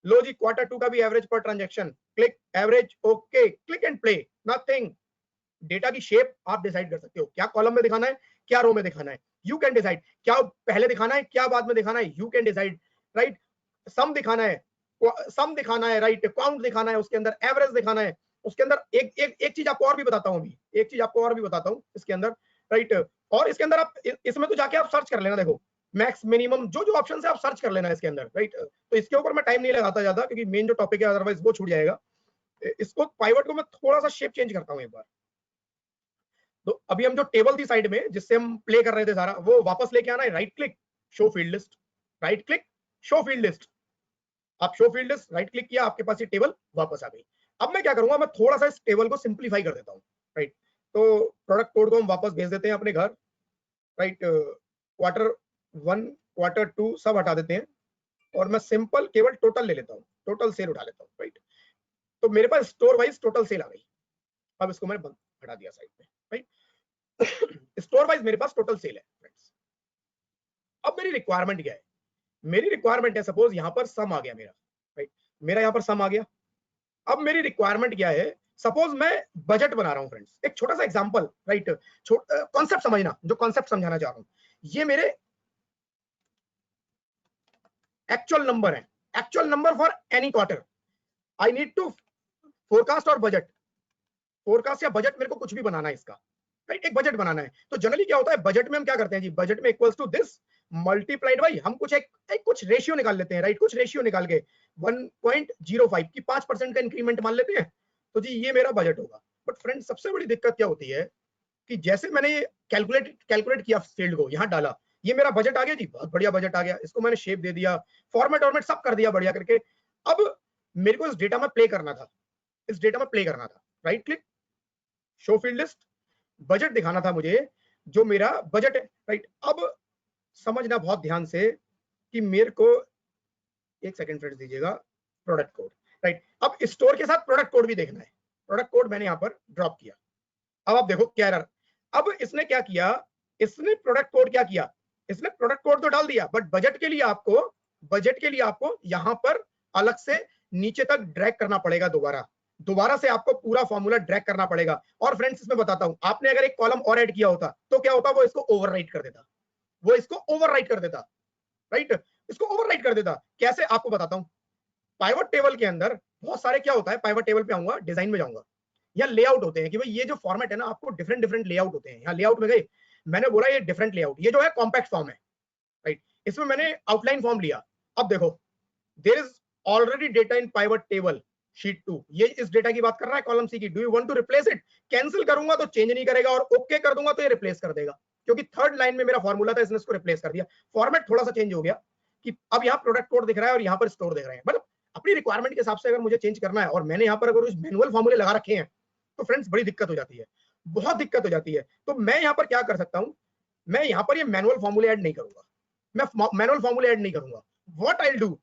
E: लो जी क्वार्टर 2 का भी एवरेज पर transaction, click average, okay, click and play, nothing. Data की शेप आप डिसाइड कर सकते हो, क्या कॉलम में दिखाना है, क्या रो में दिखाना है, यू कैन डिसाइड, क्या पहले दिखाना है, क्या बाद में दिखाना है, यू कैन डिसाइड, राइट। सम दिखाना है, सम दिखाना है, राइट, काउंट दिखाना है, उसके अंदर एवरेज दिखाना है, उसके अंदर एक चीज आपको और भी बताता हूँ अभी, एक चीज आपको और भी बताता हूँ इसके अंदर, राइट। और इसके अंदर आप इसमें तो जाके आप सर्च कर लेना, देखो मैक्स मिनिमम जो जो ऑप्शन है आप सर्च कर लेना इसके अंदर, राइट। तो इसके ऊपर मैं टाइम नहीं लगाता ज्यादा, क्योंकि मेन जो टॉपिक है अदरवाइज वो छूट जाएगा। इसको पाइवट को मैं थोड़ा सा शेप चेंज करता हूँ एक बार। तो अभी हम जो टेबल थी साइड में जिससे हम प्ले कर रहे थे सारा, वो वापस लेके आना है, right click show field list, right click show field list. आप show field list right click किया, आपके पास ये टेबल वापस आ गई। अब मैं क्या करूंगा, मैं थोड़ा सा इस टेबल को सिंप्लीफाई कर देता हूँ, राइट। तो प्रोडक्ट कोड को हम वापस भेज देते हैं अपने घर, राइट। क्वार्टर 1 क्वार्टर 2 सब हटा देते हैं, और मैं सिंपल केवल टोटल ले लेता हूँ, टोटल सेल उठा लेता हूँ, राइट। तो मेरे पास स्टोर वाइज टोटल सेल आ गई। अब इसको मैंने हटा दिया साइड में, राइट। स्टोर वाइज मेरे पास टोटल सेल है फ्रेंड्स। अब मेरी रिक्वायरमेंट क्या है, मेरी रिक्वायरमेंट है सपोज यहां पर सम आ गया मेरा, राइट, मेरा यहां पर सम आ गया। अब मेरी रिक्वायरमेंट क्या है, सपोज मैं बजट बना रहा हूं फ्रेंड्स, एक छोटा सा एग्जांपल, राइट, कॉन्सेप्ट समझना, जो कॉन्सेप्ट समझाना चाह रहा हूं, ये मेरे एक्चुअल नंबर है, actual number for any quarter. I need to forecast और बजट, फोरकास्ट या बजट मेरे को कुछ भी बनाना है इसका, राइट, एक बजट बनाना है। तो जनरली क्या होता है बजट में हम क्या करते हैं जी, बजट में equals to this multiplied by, हम कुछ एक कुछ रेशियो निकाल लेते हैं, राइट, कुछ रेशियो निकाल के 1.05 की 5% का इंक्रीमेंट मान लेते हैं, तो जी ये मेरा बजट होगा। बट फ्रेंड सबसे बड़ी दिक्कत क्या होती है कि जैसे मैंने ये कैलकुलेट किया फील्ड को, यहाँ डाला, ये मेरा बजट आ गया जी, बहुत बढ़िया बजट आ गया, इसको मैंने शेप दे दिया, फॉर्मेट सब कर दिया बढ़िया करके। अब मेरे को इस डेटा में प्ले करना था, इस डेटा में प्ले करना था, right click show field list, budget दिखाना था मुझे, जो मेरा बजट है, राइट। अब समझना बहुत ध्यान से कि मेरे को, एक सेकंड फ्रेंड्स दीजिएगा, प्रोडक्ट कोड, राइट। अब स्टोर के साथ प्रोडक्ट कोड भी देखना है, प्रोडक्ट कोड मैंने यहां पर ड्रॉप किया। अब आप देखो क्या एरर, अब इसने क्या किया, इसने प्रोडक्ट कोड क्या किया, इसने प्रोडक्ट कोड तो डाल दिया, बट बजट के लिए आपको यहां पर अलग से नीचे तक ड्रैग करना पड़ेगा, दोबारा से आपको पूरा फॉर्मूला ड्रैग करना पड़ेगा। और फ्रेंड्स इसमें बताता हूं, आपने अगर एक कॉलम और ऐड किया होता तो क्या होता, वो इसको ओवरराइट कर देता, राइट, इसको ओवरराइट कर देता। कैसे आपको बताता हूं, पाइवट टेबल के अंदर बहुत सारे क्या होता है, पाइवट टेबल पे आऊंगा, डिजाइन में जाऊंगा, या लेआउट होते हैं कि भाई ये जो फॉर्मेट है ना, आपको डिफरेंट लेआउट होते हैं। यहाँ लेआउट में गए, मैंने बोला ये डिफरेंट लेआउट, ये जो है कॉम्पैक्ट फॉर्म है, राइट, इसमें मैंने आउटलाइन फॉर्म लिया। अब देखो there is already data in pivot table sheet 2, ये इस डेटा की बात कर रहा है, कॉलम सी की। Do you want to replace it, cancel करूंगा तो चेंज नहीं करेगा, और ओके कर दूंगा तो ये रिप्लेस कर देगा, क्योंकि थर्ड लाइन में मेरा फॉर्मूला था, इसने इसको रिप्लेस कर दिया। फॉर्मेट थोड़ा सा चेंज हो गया कि अब यहाँ प्रोडक्ट कोड दिख रहा है और यहाँ पर स्टोर दिख रहे हैं, मतलब अपनी रिक्वायरमेंट के हिसाब से अगर मुझे चेंज करना है, और मैंने यहाँ पर अगर मैनुअल फॉर्मूले लगा रखे हैं, तो फ्रेंड्स बड़ी दिक्कत हो जाती है, बहुत दिक्कत हो जाती है। तो मैं यहाँ पर क्या कर सकता हूँ, मैं यहाँ पर ये मैनुअल फॉर्मूले ऐड नहीं करूंगा, मैं मैनुअल फॉर्मूले ऐड नहीं करूंगा। What I will do,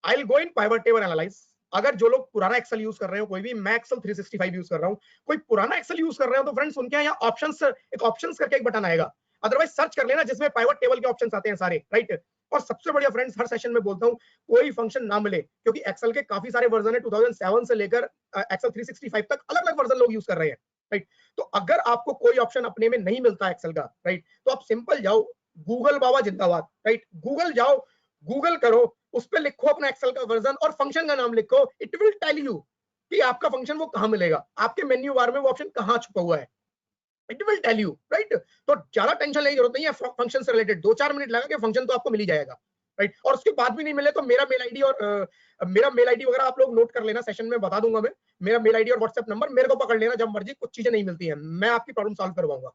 E: I will go in pivot table analyse. अगर जो लोग पुराना एक्सेल यूज कर रहे हो, कोई भी, मैं एक्सेल 365 यूज कर रहा हूँ, कोई पुराना एक्सेल यूज कर रहे हो, तो फ्रेंड्स उनके यहाँ ऑप्शंस, एक ऑप्शंस करके एक बटन आएगा, अदरवाइज सर्च कर लेना जिसमें पाइवट टेबल के ऑप्शंस आते हैं सारे, राइट। और सबसे बढ़िया फ्रेंड्स, हर सेशन में बोलता हूँ, कोई फंक्शन ना मिले, क्योंकि एक्सेल के काफी सारे वर्जन है, 2007 से लेकर एक्सेल 365 तक अलग अलग वर्जन लोग यूज कर रहे हैं, राइट। तो अगर आपको कोई ऑप्शन अपने में नहीं मिलता एक्सेल का, राइट, तो आप सिंपल जाओ, गूगल बाबा जिंदाबाद, राइट, गूगल जाओ, गूगल करो, उस पर लिखो अपना एक्सेल का वर्जन और फंक्शन का नाम लिखो, इट विल टेल यू कि आपका फंक्शन वो कहां मिलेगा, आपके मेन्यू बार में वो ऑप्शन कहां छुपा हुआ है, it will tell you, right. तो ज्यादा टेंशन लेने की जरूरत नहीं है फंक्शन से रिलेटेड, 2-4 मिनट लगा के फंक्शन तो आपको मिल ही जाएगा, राइट। और उसके बाद भी नहीं मिले तो मेरा मेल आईडी और मेरा मेल आईडी वगैरह आप लोग नोट कर लेना, सेशन में बता दूंगा मैं, मेरा मेल आईडी और व्हाट्सएप नंबर, मेरे को पकड़ लेना जब मर्जी, कुछ चीजें नहीं मिलती है, मैं आपकी प्रॉब्लम सॉल्व करवाऊंगा,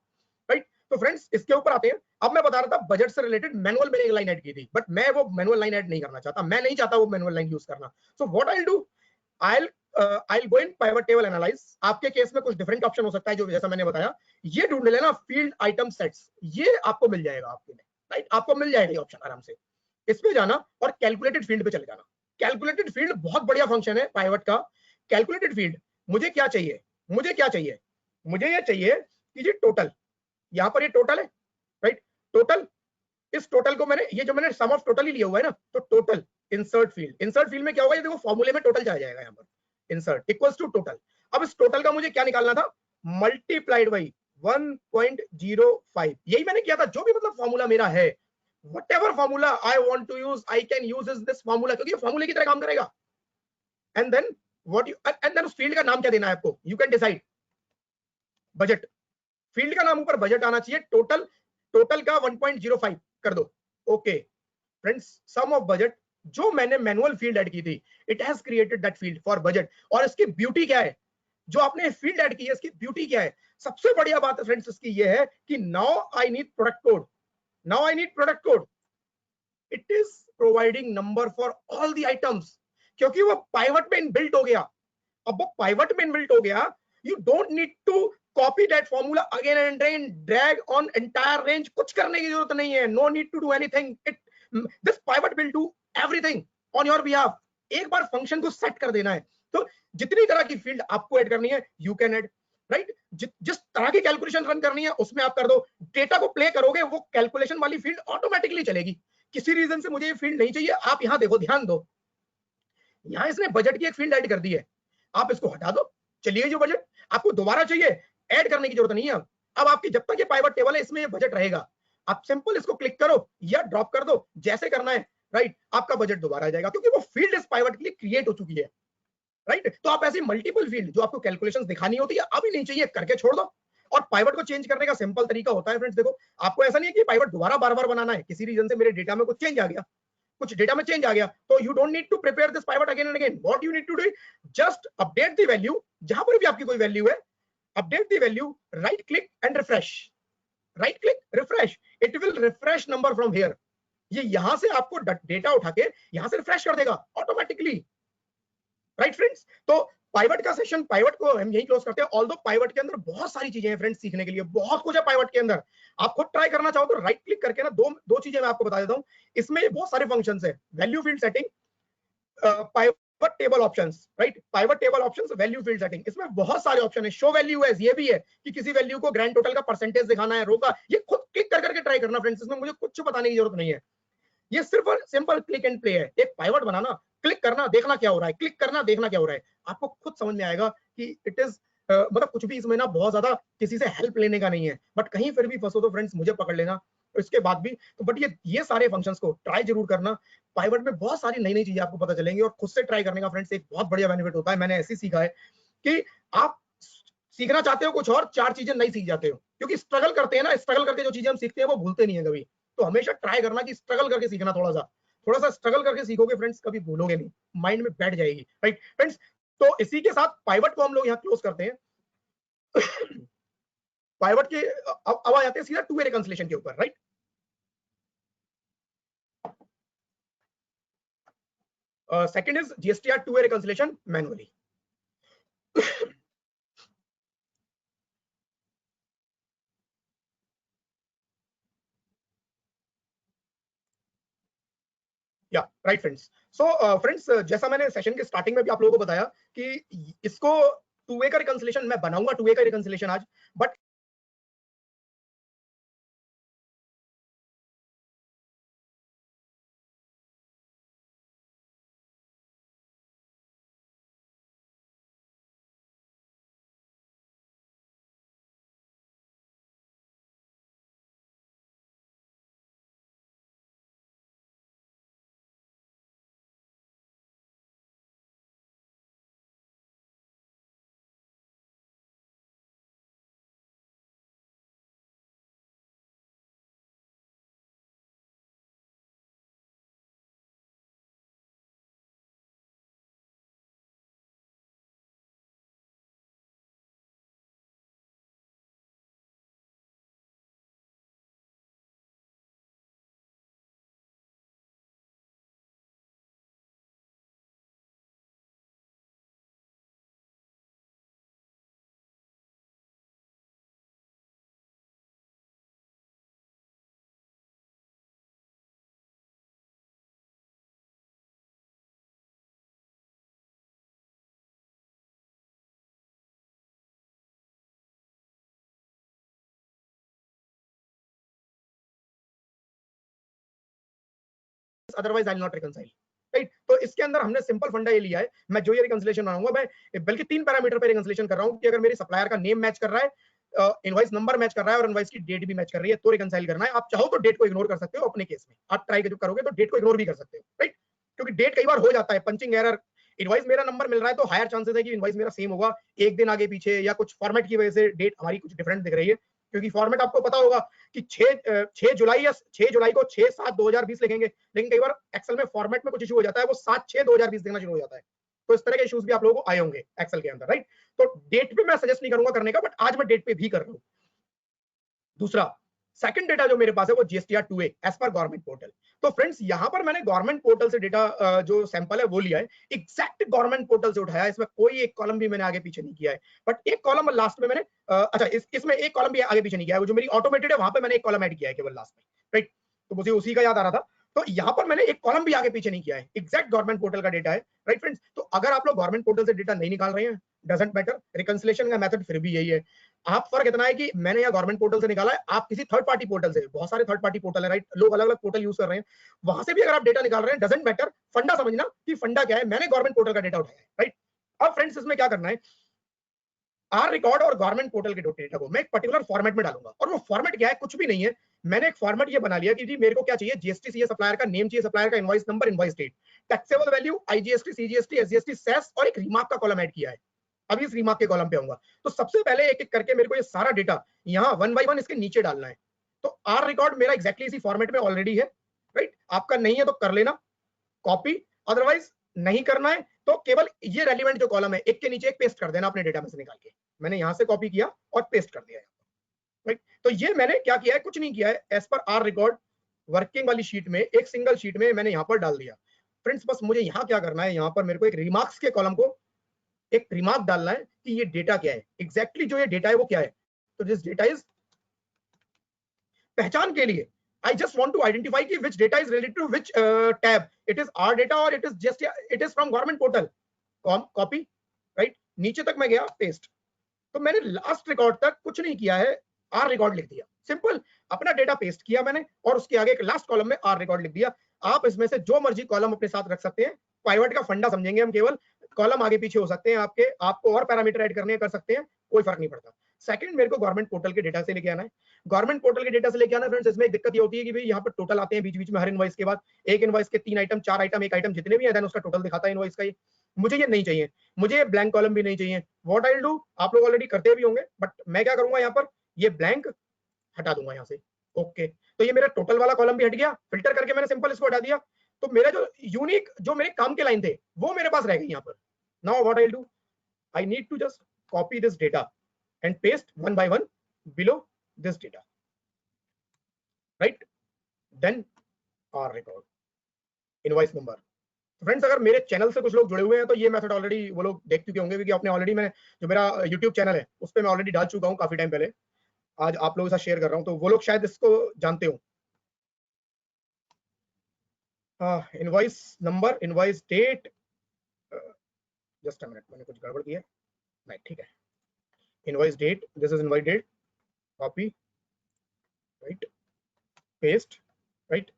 E: राइट। तो फ्रेंड्स इसके ऊपर आते हैं। अब मैं बता रहा था बजट से रिलेटेड मैनुअल मैंने एक लाइन ऐड की थी, बट मैं वो मैनुअल लाइन ऐड नहीं करना चाहता, मैं नहीं चाहता वो मैनुअल लाइन यूज करना। So what I will do, I'll go in pivot table analyze। आपके केस में कुछ डिफरेंट ऑप्शन हो सकता है, जो जैसा मैंने बताया, ये ढूंढ लेना फील्ड आइटम सेट्स, ये आपको मिल जाएगा आपके में, राइट, आपको मिल जाएगा ये ऑप्शन आराम से। इस पे जाना और कैलकुलेटेड फील्ड पे चले जाना। कैलकुलेटेड फील्ड बहुत बढ़िया फंक्शन है पाइवट का। कैलकुलेटेड फील्ड मुझे क्या चाहिए, मुझे ये चाहिए कि ये टोटल, यहाँ पर ये टोटल है, राइट, टोटल, इस टोटल को मैंने, ये जो मैंने सम ऑफ टोटल ही लिया हुआ है ना, तो टोटल इंसर्ट फील्ड में क्या होगा, ये देखो फॉर्मूले में टोटल चला जाएगा, यहाँ पर इंसर्ट इक्वल्स टू टोटल। अब इस टोटल का मुझे क्या निकालना था, मल्टीप्लाइड बाई 1.05, यही मैंने किया था, जो भी मतलब फॉर्मूला मेरा है whatever formula I want to use, I can use this formula, क्योंकि ये फॉर्मूले की तरह काम करेगा. And then उस फील्ड का नाम क्या देना है आपको, you can decide. Budget, field का नाम ऊपर बजट आना चाहिए. टोटल का 1.05 कर दो. Okay friends, sum of budget जो मैंने मैनुअल फील्ड ऐड की थी, it has created that field for budget. और इसकी ब्यूटी क्या है, जो आपने फील्ड ऐड की है इसकी ब्यूटी क्या है? सबसे बढ़िया बात है फ्रेंड्स इसकी ये है कि now I need product code. It is providing number for all the items, क्योंकि वो पाइवट में इनबिल्ट हो गया. अब वो पाइवट में इनबिल्ट हो गया, you don't need to copy that formula again and again, drag on entire range, कुछ करने की जरूरत नहीं है. No need to do anything. This pivot will do everything on your behalf. एक बार फंक्शन को सेट कर देना है, तो जितनी तरह की फील्ड आपको ऐड करनी है यू कैन ऐड, राइट. जिस तरह की कैलकुलेशन रन करनी है उसमें आप कर दो. डेटा को प्ले करोगे, वो कैलकुलेशन वाली फील्ड ऑटोमेटिकली चलेगी. किसी रीजन से मुझे ये फील्ड नहीं चाहिए, आप यहां देखो, ध्यान दो, यहां इसने बजट की एक फील्ड ऐड कर दी है. आप इसको हटा दो, चलिए जो बजट आपको दोबारा चाहिए, ऐड करने की जरूरत नहीं है. अब आपकी जब तक ये पाइवट टेबल है इसमें ये बजट रहेगा. आप सिंपल इसको क्लिक करो या ड्रॉप कर दो, जैसे करना है, राइट. आपका बजट दोबारा आ जाएगा, क्योंकि वो फील्ड इस पाइवट के लिए क्रिएट हो चुकी है, राइट. तो आप ऐसी मल्टीपल फील्ड जो आपको कैलकुलेशंस दिखानी होती है, अभी नहीं चाहिए, करके छोड़ दो. और पाइवट को चेंज करने का सिंपल तरीका होता है फ्रेंड्स, देखो, आपको ऐसा नहीं है कि पाइवट दोबारा बार बार बनाना है. किसी रीजन से मेरे डेटा में कुछ चेंज आ गया, तो you don't need to prepare this pivot again and again. What you need to do, just update the value. जहां पर भी आपकी कोई वैल्यू है, update the value, right click and refresh. It will refresh number from here. ये यहां से आपको डेटा उठा के यहां से रिफ्रेश कर देगा ऑटोमेटिकली, राइट फ्रेंड्स. तो पाइवट का सेशन, पाइवट को हम यही क्लोज करते हैं. ऑल्दो पाइवट के अंदर बहुत सारी चीजें हैं फ्रेंड्स, सीखने के लिए बहुत कुछ है पाइवट के अंदर. आप खुद ट्राई करना चाहो तो राइट क्लिक करके ना दो चीजें मैं आपको बता देता हूं. इसमें बहुत सारे फंक्शंस है. Value field setting, pivot table options, right. Pivot table options, value field setting, इसमें बहुत सारे ऑप्शन है. शो वैल्यू है, ये भी है कि किसी वैल्यू को ग्रैंड टोटल का परसेंटेज दिखाना है, रो का. ये खुद क्लिक कर करके ट्राई करना फ्रेंड्स, इसमें मुझे कुछ बताने की जरूरत नहीं है. ये सिर्फ सिंपल क्लिक एंड प्ले है. एक पाइवट बनाना, क्लिक करना, देखना क्या हो रहा है, क्लिक करना, देखना क्या हो रहा है. आपको खुद समझ में आएगा कि इट इज मतलब कुछ भी इसमें ना बहुत ज्यादा किसी से हेल्प लेने का नहीं है. बट कहीं फिर भी फंसो तो फ्रेंड्स मुझे पकड़ लेना. इसके बाद भी तो बट ये सारे फंक्शंस को ट्राई जरूर करना. पाइवट में बहुत सारी नई नई चीजें आपको पता चलेंगी, और खुद से ट्राई करने का फ्रेंड्स एक बहुत बढ़िया बेनिफिट होता है. मैंने ऐसे सीखा है कि आप सीखना चाहते हो कुछ और, 4 चीजें नहीं सीख जाते हो, क्योंकि स्ट्रगल करते हैं ना, स्ट्रगल करके जो चीजें हम सीखते हैं वो भूलते नहीं है कभी. तो हमेशा ट्राई करना कि स्ट्रगल करके सीखना, थोड़ा सा स्ट्रगल करके सीखोगे फ्रेंड्स, कभी भूलोगे नहीं, माइंड में बैठ जाएगी, राइट फ्रेंड्स. तो इसी के साथ पाइवट को हम लोग यहाँ क्लोज करते हैं. पाइवट के अब आ जाते हैं सीधा टू वे रिकंसिलिएशन के ऊपर, right. Second is GSTR two way reconciliation manually. या राइट फ्रेंड्स. सो फ्रेंड्स, जैसा मैंने सेशन के स्टार्टिंग में भी आप लोगों को बताया कि इसको टू वे का रिकंसिलिएशन मैं बनाऊंगा, टू वे का रिकंसिलिएशन आज. But otherwise I'll not reconcile, right. तो इसके अंदर हमने सिंपल फंडा ये लिया है. मैं जो ये रिकंसिलिएशन बनाऊंगा, मैं बल्कि 3 पैरामीटर पे रिकंसिलिएशन कर रहा हूं कि अगर मेरी सप्लायर का नेम मैच कर रहा है इनवॉइस नंबर मैच कर रहा है और इनवॉइस की डेट भी मैच कर रही है तो रिकंसाइल करना है। आप चाहो तो डेट को इग्नोर कर सकते हो अपने केस में, आप ट्राई करोगे तो डेट को इग्नोर भी कर सकते हो, राइट, क्योंकि डेट कई बार हो जाता है पंचिंग एरर। इनवॉइस मेरा नंबर मिल रहा है तो हायर चांसेस है कि इनवॉइस मेरा सेम होगा, एक दिन आगे पीछे या कुछ फॉर्मेट की वजह से डेट हमारी कुछ डिफरेंट दिख रही है, क्योंकि फॉर्मेट आपको पता होगा कि 6 जुलाई या 6 जुलाई को 6/7/2020 लिखेंगे, लेकिन कई बार एक्सेल में फॉर्मेट में कुछ इशू हो जाता है, वो 7/6/2020 दिखना शुरू हो जाता है। तो इस तरह के इश्यूज भी आप लोगों को आए होंगे एक्सेल के अंदर, राइट। तो डेट पे मैं सजेस्ट नहीं करूंगा करने का, बट आज मैं डेट पे भी कर रहा हूं। दूसरा सेकंड डेटा जो मेरे पास है वो GSTR 2A as per government portal. तो फ्रेंड्स यहां पर मैंने गवर्नमेंट पोर्टल से डेटा जो सैंपल है वो लिया है, एग्जैक्ट गवर्नमेंट पोर्टल से उठाया है, इसमें कोई एक कॉलम भी मैंने आगे पीछे नहीं किया है, बट एक कॉलम लास्ट में मैंने अच्छा इसमें एक कॉलम भी आगे पीछे नहीं किया है, वो जो मेरी ऑटोमेटेड है वहां पे मैंने एक कॉलम ऐड किया है केवल लास्ट में, राइट। तो मुझे उसी का याद आ रहा था, तो यहाँ पर मैंने एक कॉलम भी आगे पीछे नहीं किया है, एग्जैक्ट गवर्नमेंट पोर्टल का डेटा है, राइट फ्रेंड्स। तो अगर आप लोग गवर्नमेंट पोर्टल से डेटा नहीं निकाल रहे हैं, डजंट मैटर, रिकंसिलेशन का मेथड फिर भी यही है। आप फर्क इतना है कि मैंने यहाँ गवर्नमेंट पोर्टल से निकाला है, आप किसी थर्ड पार्टी पोर्टल से, बहुत सारे थर्ड पार्टी पोर्टल है, राइट, लोग अलग अलग पोर्टल यूज कर रहे हैं, वहां से भी अगर आप डेटा निकाल रहे हैं, डजंट मैटर, फंडा समझना कि फंडा क्या है, मैंने गवर्नमेंट पोर्टल का डेटा उठाया है, राइट। अब फ्रेंड्स इसमें क्या करना है, आर रिकॉर्ड और गवर्नमेंट पोर्टल के डेटा को मैं एक पर्टिकुलर फॉर्मेट में डालूंगा, और वो फॉर्मेट क्या है, कुछ भी नहीं है, मैंने एक फॉर्मेट ये बना लिया कि जी मेरे को क्या चाहिए, जीएसटी सीए सप्लायर का नेम चाहिए, सप्लायर का invoice number, invoice date, taxable value, IGST, CGST, SGST, cess और एक रिमार्क का कॉलम ऐड किया है। अभी इस रिमार्क के कॉलम पे आऊंगा, तो सबसे पहले एक एक करके मेरे को ये सारा डेटा यहाँ 1 बाय 1 इसके नीचे डालना है। तो आर रिकॉर्ड मेरा एग्जैक्टली इसी फॉर्मेट में ऑलरेडी है, राइट, आपका नहीं है तो कर लेना कॉपी, अदरवाइज नहीं करना है तो केवल ये रेलिवेंट जो कॉलम है एक के नीचे एक पेस्ट कर देना अपने डेटा में से निकाल के। मैंने यहां से कॉपी किया और पेस्ट कर दिया, राइट। तो ये मैंने क्या किया है, कुछ नहीं किया है, as per our record working वाली शीट में, एक सिंगल शीट में मैंने यहाँ पर डाल दिया। फ्रेंड्स बस मुझे यहाँ क्या करना है, यहाँ पर मेरे को एक रिमार्क्स के कॉलम को एक रिमार्क डालना है कि ये डेटा क्या है, एग्जैक्टली जो ये डेटा है वो क्या है। तो दिस डेटा इज, पहचान के लिए I just want to identify कि which data is related to which tab. It is our data or it is from government portal. Copy, right? नीचे तक मैं गया, पेस्ट। तो मैंने लास्ट रिकॉर्ड तक कुछ नहीं किया है, आर रिकॉर्ड लिख दिया, सिंपल, अपना डेटा पेस्ट किया मैंने और उसके आगे एक लास्ट कॉलम में आर रिकॉर्ड लिख दिया। आप इसमें से जो मर्जी कॉलम अपने साथ रख सकते हैं, पाइवट का फंडा समझेंगे हम, केवल कॉलम आगे पीछे हो सकते हैं आपके, आपको और पैरामीटर ऐड करने कर सकते हैं, कोई फर्क नहीं पड़ता। सेकंड मेरे को गवर्नमेंट पोर्टल के डेटा से लेके आना है, गवर्नमेंट पोर्टल के डेटा से लेके आना फ्रेंड्स। इसमें एक दिक्कत ये होती है कि भाई यहाँ पर टोटल आते हैं बीच बीच में, हर इनवॉइस के बाद एक इनवॉइस के 3 आइटम 4 आइटम, एक आइटम जितने भी है, देन उसका टोटल दिखाता है इनवॉइस का। ये मुझे ये नहीं चाहिए, मुझे ब्लैंक कॉलम भी नहीं चाहिए। व्हाट आई विल डू, आप लोग ऑलरेडी करते भी होंगे, बट मैं क्या करूंगा, यहाँ पर ये ब्लैंक हटा दूंगा यहाँ से। ओके, तो ये मेरा टोटल वाला कॉलम भी हट गया, फिल्टर करके मैंने सिंपल इसको हटा दिया। तो मेरा जो यूनिक, जो मेरे काम के लाइन थे वो मेरे पास रह गई यहाँ पर। Now what I will do, I need to just copy this data and paste 1 by 1 below this data, right? Then our record, invoice number. Friends अगर मेरे चैनल से कुछ लोग जुड़े हुए हैं तो ये मेथड ऑलरेडी वो लोग देख चुके होंगे, क्योंकि आपने ऑलरेडी, मैं जो मेरा यूट्यूब चैनल है उस पर मैं ऑलरेडी डाल चुका हूँ काफी टाइम पहले, आज आप लोगों के साथ शेयर कर रहा हूँ, तो वो लोग शायद इसको जानते हो। Invoice number, invoice date, just a minute, मैंने कुछ गड़बड़ किया, नहीं ठीक है, invoice date, this is invoice date, copy, right, paste, right,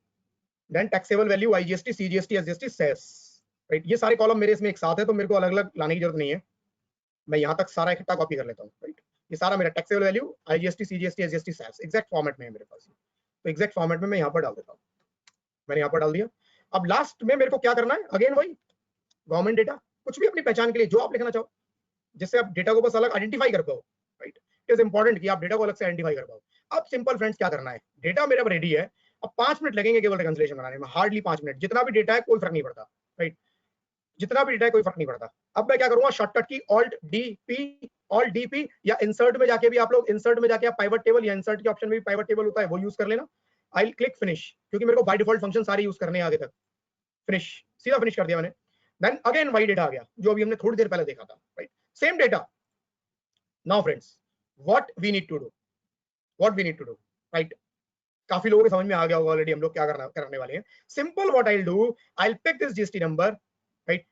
E: then taxable value, IGST, CGST, SGST, cess, right, ये सारे कॉलम मेरे इसमें एक साथ है, तो मेरे को अलग अलग लाने की जरूरत नहीं है, मैं यहाँ तक सारा इकट्ठा कॉपी कर लेता हूँ, राइट। ये सारा मेरा taxable value, IGST, CGST, SGST, cess exact format में है मेरे पास, तो एग्जैक्ट फॉर्मेट में मैं यहाँ पर डाल देता हूँ, मैंने यहाँ पर डाल दिया। अब लास्ट में मेरे को क्या करना है, अगेन वही गवर्नमेंट डेटा, कुछ भी अपनी पहचान के लिए जो आप लिखना चाहो, जिससे आप डेटा को बस अलग आइडेंटिफाई कर पाओ, राइट। इट इज इंपॉर्टेंट कि आप डेटा को अलग से आइडेंटिफाई कर पाओ। अब सिंपल फ्रेंड्स क्या करना है, डेटा मेरा रेडी है, अब 5 मिनट लगेंगे केवल रिकंसिलिएशन बनाने में, हार्डली 5 मिनट, जितना भी डेटा है कोई फर्क नहीं पड़ता, राइट, जितना भी डेटा है कोई फर्क नहीं पड़ता। अब मैं क्या करूंगा, शॉर्टकट की ऑल्ट डीपी या इंसर्ट में जाके भी, आप लोग इंसर्ट में जाके आप पाइवट टेबल या इंसर्ट के ऑप्शन में भी पाइवट टेबल होता है, वो यूज कर लेना। आई विल क्लिक फिनिश, क्योंकि मेरे को बाय डिफॉल्ट फंक्शन सारे यूज करने हैं आगे तक, फिनिश, सीधा फिनिश कर दिया मैंने। देन अगेन वही डेटा आ गया जो अभी हमने थोड़ी देर पहले देखा था, right, same data. Now friends what we need to do, right, काफी लोगों के समझ में आ गया होगा ऑलरेडी हम लोग क्या करने वाले हैं। Simple, what I will do, I will pick this GST number, right,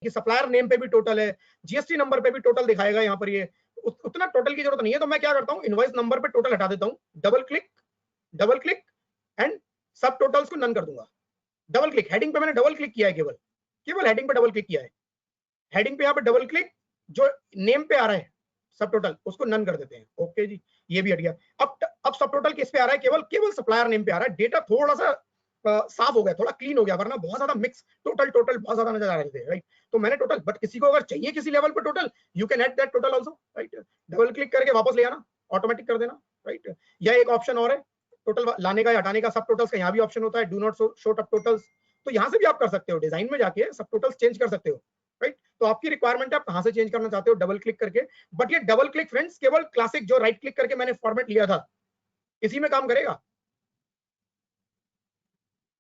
E: कि सप्लायर नेम पे भी टोटल है, जीएसटी नंबर पे भी टोटल दिखाएगा यहाँ पर, ये उतना टोटल की जरूरत नहीं है। तो मैं क्या करता हूँ, इनवॉइस नंबर पे टोटल हटा देता हूँ, डबल क्लिक एंड सब टोटल्स को नन कर दूंगा। डबल क्लिक, हेडिंग पे मैंने डबल क्लिक किया है, केवल हेडिंग पे डबल क्लिक किया है। हेडिंग पे यहाँ पे डबल क्लिक, जो नेम पे आ रहा है सब टोटल उसको नन कर देते हैं। ओके जी, ये भी हट गया। अब सब टोटल किस पे आ रहा है, केवल सप्लायर नेम पे आ रहा है। डेटा थोड़ा सा साफ हो गया, थोड़ा क्लीन हो गया, वरना बहुत ज्यादा मिक्स टोटल बहुत ज्यादा नजर आ रहे थे, राइट। तो मैंने टोटल, बट किसी को अगर चाहिए किसी लेवल पे total, you can add that total also, right. Double click करके वापस ले आना, ऑटोमेटिक कर देना, राइट। या एक ऑप्शन और है टोटल लाने का या हटाने का, सब टोटल्स का यहाँ भी ऑप्शन होता है, डू नॉट शो सब टोटल्स। तो यहाँ से भी आप कर सकते हो, डिजाइन में जाके सब टोटल्स चेंज कर सकते हो, राइट। तो आपकी रिक्वायरमेंट है, आप कहां से चेंज करना चाहते हो, डबल क्लिक करके। बट ये डबल क्लिक फ्रेंड्स केवल क्लासिक जो राइट क्लिक करके मैंने फॉर्मेट लिया था इसी में काम करेगा,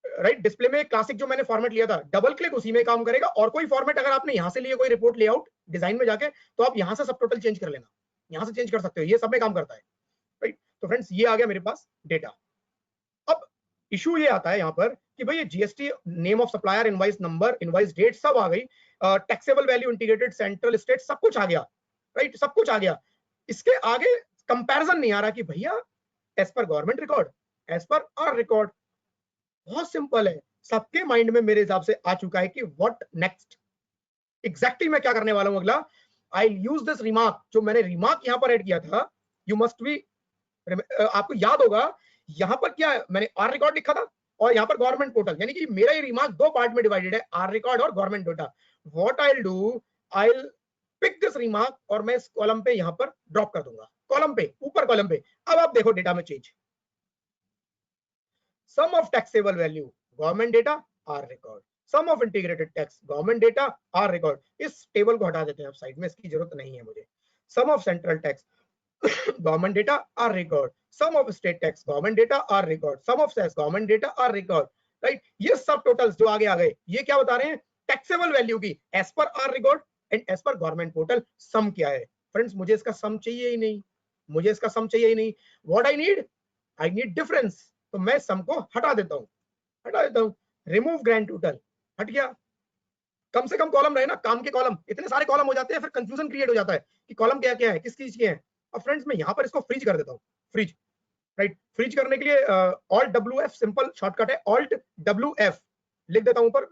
E: राइट। डिस्प्ले में क्लासिक जो मैंने फॉर्मेट लिया था, डबल क्लिक उसी में काम करेगा। और कोई फॉर्मेट अगर आपने यहां से लिए, कोई रिपोर्ट लेआउट डिजाइन में जाके, तो आप यहां से सब टोटल चेंज कर लेना, यहां से चेंज कर सकते हो, ये सब में काम करता है, राइट। तो फ्रेंड्स ये आ गया मेरे पास डेटा। अब इशू ये आता है यहाँ पर कि भाई ये GST, name of supplier, invoice number, invoice date सब आ गई, taxable value, integrated, central, state, सब कुछ आ गया, राइट, सब कुछ आ गया। इसके आगे कंपैरिजन नहीं आ रहा कि भैया as per government record, as per our record. बहुत सिंपल है, सबके माइंड में मेरे हिसाब से आ चुका है कि व्हाट नेक्स्ट, एग्जैक्टली मैं क्या करने वाला हूं अगला। आई यूज दिस रिमार्क, जो मैंने रिमार्क यहां पर ऐड किया था, यू मस्ट बी, आपको याद होगा यहां पर क्या मैंने आर रिकॉर्ड लिखा था और यहां पर गवर्नमेंट पोर्टल, यानी कि मेरा ये रिमार्क दो पार्ट में डिवाइडेड है, आर रिकॉर्ड और government data. What I will do, I will pick this remark और मैं इस कॉलम पे यहां पर ड्रॉप कर दूंगा, कॉलम पे, ऊपर कॉलम पे। अब आप देखो डेटा में change, sum of taxable value, government data, our record, sum of integrated tax, government data, our record. इस टेबल को हटा देते हैं आप साइड में, इसकी जरूरत नहीं है मुझे। Sum of central tax, government data are record, sum of state tax, government data are record, sum of cess, government data are record, right। ये सब टोटल्स जो आगे आ गए, ये क्या बता रहे हैं, टैक्सेबल वैल्यू की as per our record and as per government portal sum क्या है। फ्रेंड्स मुझे इसका सम चाहिए ही नहीं, मुझे इसका सम चाहिए ही नहीं। What I need difference. तो मैं सम को हटा देता हूं, रिमूव ग्रैंड टोटल, हट गया। कम से कम कॉलम रहे ना, काम के कॉलम, इतने सारे कॉलम हो जाते हैं फिर कंफ्यूजन क्रिएट हो जाता है कि कॉलम क्या क्या है, किस चीज के हैं। अब फ्रेंड्स मैं यहां पर इसको फ्रीज कर देता हूं, फ्रीज, राइट। फ्रीज करने के लिए ऑल्ट WF सिंपल शॉर्टकट है, ऑल्ट WF लिख देता हूं ऊपर,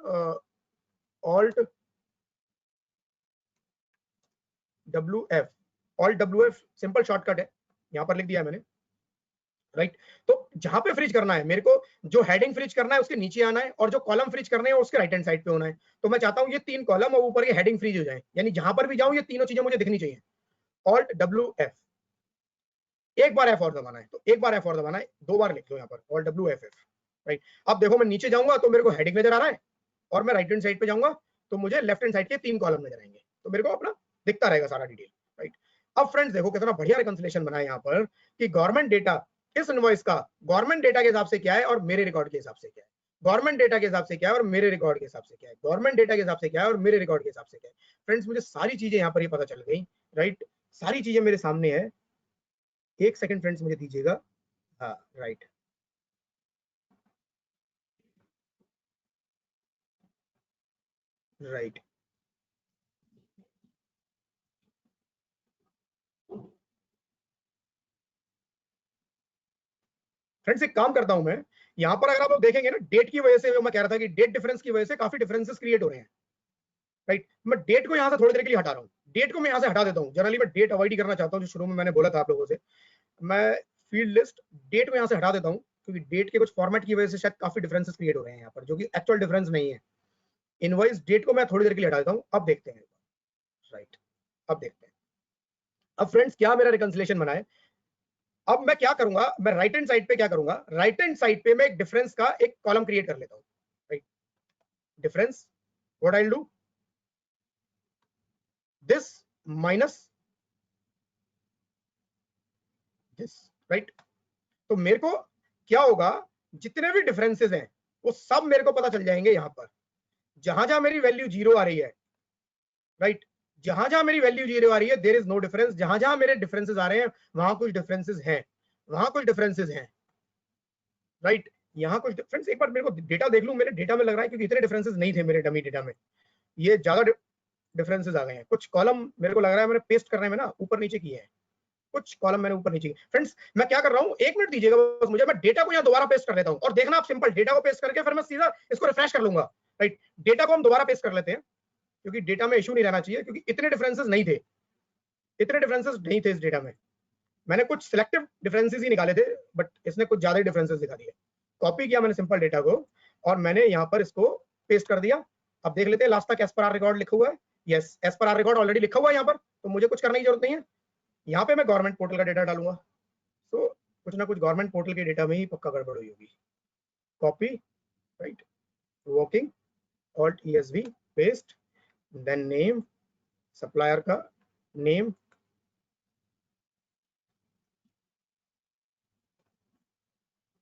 E: ऑल्ट WF सिंपल शॉर्टकट है, यहां पर लिख दिया है मैंने, राइट। तो जहां पे फ्रीज करना है मेरे को, जो हेडिंग फ्रीज करना है उसके नीचे आना है और जो कॉलम फ्रीज करने हैं उसके राइट हैंड साइड पे होना है। तो मैं चाहता हूं ये तीन कॉलम और ऊपर ये हेडिंग फ्रीज हो जाए, यानी जहां पर भी जाऊं ये तीनों चीजें मुझे दिखनी चाहिए। ऑल्ट WF, एक बार F और दबाना है, तो एक बार F और दबाना है, दो बार लिख लो यहाँ पर ऑल्ट WFF, राइट। अब देखो मैं नीचे जाऊंगा तो मेरे को हेडिंग नजर आ रहा है और मैं राइट हैंड साइड पे जाऊंगा तो मुझे लेफ्ट हैंड साइड के तीन कॉलम नजर आएंगे, तो मेरे को अपना दिखता रहेगा सारा डिटेल, राइट। अब फ्रेंड्स देखो कितना बढ़िया रिकंसिलिएशन बना है यहाँ पर कि गवर्नमेंट डेटा, इस इनवॉइस का गवर्नमेंट डेटा के हिसाब से क्या है और मेरे रिकॉर्ड के हिसाब से क्या है, गवर्नमेंट डेटा के हिसाब से क्या है और मेरे रिकॉर्ड के हिसाब से क्या है, गवर्नमेंट डेटा के हिसाब से क्या है और मेरे रिकॉर्ड के हिसाब से क्या है। फ्रेंड्स मुझे सारी चीजें यहाँ पर ही पता चल गई, राइट। सारी चीजें मेरे सामने है। एक सेकंड फ्रेंड्स मुझे दीजिएगा, हाँ राइट। राइट, फ्रेंड्स एक काम करता हूं मैं, यहां पर अगर आप लोग देखेंगे ना, डेट की वजह से, मैं कह रहा था कि डेट डिफरेंस की वजह से काफी डिफरेंसेस क्रिएट हो रहे हैं, राइट। मैं डेट को यहां से थोड़ी देर के लिए हटा रहा हूं, डेट को मैं यहां से हटा देता हूं। जनरली मैं डेट अवॉइड ही करना चाहता हूं, जो शुरू में मैंने बोला था आप लोगों से। मैं फील्ड लिस्ट डेट को यहां से हटा देता हूं क्योंकि डेट के कुछ फॉर्मेट की वजह से शायद काफी डिफरेंसेस क्रिएट हो रहे हैं यहाँ पर, जो कि एक्चुअल डिफरेंस नहीं है। इनवॉइस डेट को मैं थोड़ी देर के लिए हटा देता हूं, अब देखते हैं, राइट। अब देखते हैं, अब फ्रेंड्स क्या मेरा रिकंसिलिएशन बना है। अब मैं क्या करूंगा, मैं राइट हैंड साइड पे क्या करूंगा, राइट हैंड साइड पे मैं एक डिफरेंस का एक कॉलम क्रिएट कर लेता हूं, right. Difference, what I will do, this minus this, right. तो मेरे को क्या होगा, जितने भी डिफरेंसेस हैं वो सब मेरे को पता चल जाएंगे यहां पर, जहां जहां मेरी वैल्यू 0 आ रही है, राइट। जहां जहां मेरी वैल्यू 0 आ रही है देयर इज नो डिफरेंस, जहां जहां मेरे डिफरेंसेस आ रहे हैं वहां कुछ डिफरेंसेस हैं, वहां कुछ डिफरेंसेस हैं, राइट। यहाँ कुछ डिफरेंस, एक बार मेरे को डेटा देख लूं, मेरे डेटा में लग रहा है क्योंकि इतने डिफरेंसेस नहीं थे मेरे डमी डेटा में, ये ज्यादा डिफरेंसेस आ गए हैं। कुछ कॉलम मेरे को लग रहा है मैंने पेस्ट करने में ना ऊपर नीचे किए हैं, कुछ कॉलम मैंने ऊपर नीचे किए। फ्रेंड्स मैं क्या कर रहा हूँ, 1 मिनट दीजिएगा बस मुझे, मैं डेटा को यहाँ दोबारा पेस्ट कर लेता हूँ और देखना आप सिंपल डेटा को पेस्ट करके फिर मैं सीधा इसको रिफ्रेश कर लूंगा। राइट, डेटा को हम दोबारा पेस्ट कर लेते हैं क्योंकि डेटा में इशू नहीं रहना चाहिए, क्योंकि इतने डिफरेंसेस नहीं थे, इतने डिफरेंसेस नहीं थे इस डेटा में। मैंने कुछ सिलेक्टिव डिफरेंसेस ही निकाले थे बट इसने कुछ ज्यादा डिफरेंसेस दिखा दिए। कॉपी किया मैंने सिंपल डेटा को और मैंने यहाँ पर इसको पेस्ट कर दिया। अब देख लेते हैं लास्ट तक एज पर आर रिकॉर्ड लिखा हुआ है। Yes, as per our record already लिखा हुआ है यहाँ पर, तो मुझे कुछ करने की जरूरत नहीं है। यहाँ पे मैं गवर्नमेंट पोर्टल का डेटा डालूंगा, तो कुछ ना कुछ गवर्नमेंट पोर्टल के डेटा में ही पक्का गड़बड़ हुई होगी। Copy, right, working, alt ESV, paste, then name, supplier का name,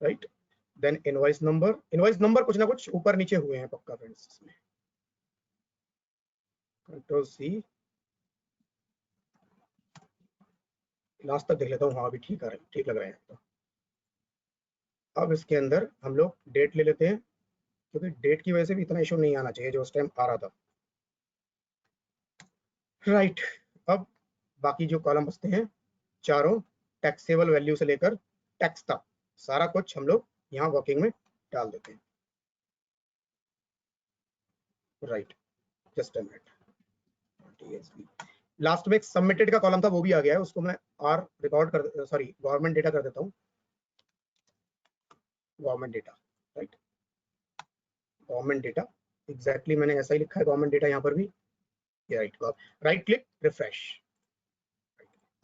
E: right, then invoice number. Invoice number कुछ ना कुछ ऊपर नीचे हुए हैं पक्का फ्रेंड्स इसमें। कंट्रोल C, लास्ट तक देख लेता हूँ। हाँ अभी ठीक लग रहे हैं। तो अब इसके अंदर हम लोग डेट ले लेते हैं क्योंकि डेट की वजह से भी इतना इशू नहीं आना चाहिए जो उस टाइम आ रहा था। राइट, अब बाकी जो कॉलम बचते हैं चारों, टैक्सेबल वैल्यू से लेकर टैक्स तक सारा कुछ हम लोग यहाँ वर्किंग में डाल देते हैं। Right, just a minute. Last में एक सबमिटेड का कॉलम था वो भी आ गया है, उसको मैं आर रिकॉर्ड कर, सॉरी गवर्नमेंट डेटा कर देता हूँ। Government data, right, government data exactly मैंने ऐसा ही लिखा है गवर्नमेंट डेटा यहाँ पर भी। Right, right click, refresh.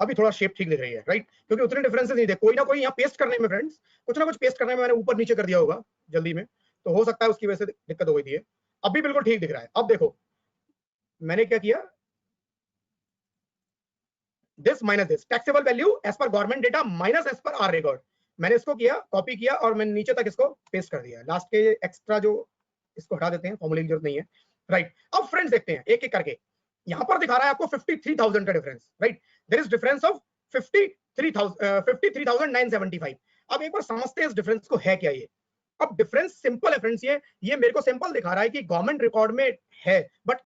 E: अभी थोड़ा शेप ठीक दिख रही है, राइट, क्योंकि उतने डिफरेंसेस नहीं थे। कोई ना कोई यहाँ पेस्ट करने में फ्रेंड्स, कुछ ना कुछ पेस्ट करने में मैंने ऊपर नीचे कर दिया होगा जल्दी में, तो हो सकता है उसकी वजह से दिक्कत हो गई थी। अभी बिल्कुल ठीक दिख रहा है। अब देखो मैंने क्या किया, this minus this, taxable value as per government data minus as per our record, मैंने इसको किया, कॉपी किया और मैंने नीचे तक इसको पेस्ट कर दिया। लास्ट के एक्स्ट्रा जो, इसको हटा देते हैं, फॉर्मूले की जरूरत नहीं है। राइट, अब फ्रेंड्स देखते हैं एक एक करके। यहाँ पर दिखा रहा है आपको 53,000 का difference, right, there is difference of 53,975। अब एक बार समझते हैं इस डिफरेंस को है क्या ये। अब डिफरेंस सिंपल है फ्रेंड्स, ये मेरे को सिंपल दिखा रहा है कि गवर्नमेंट रिकॉर्ड में है बट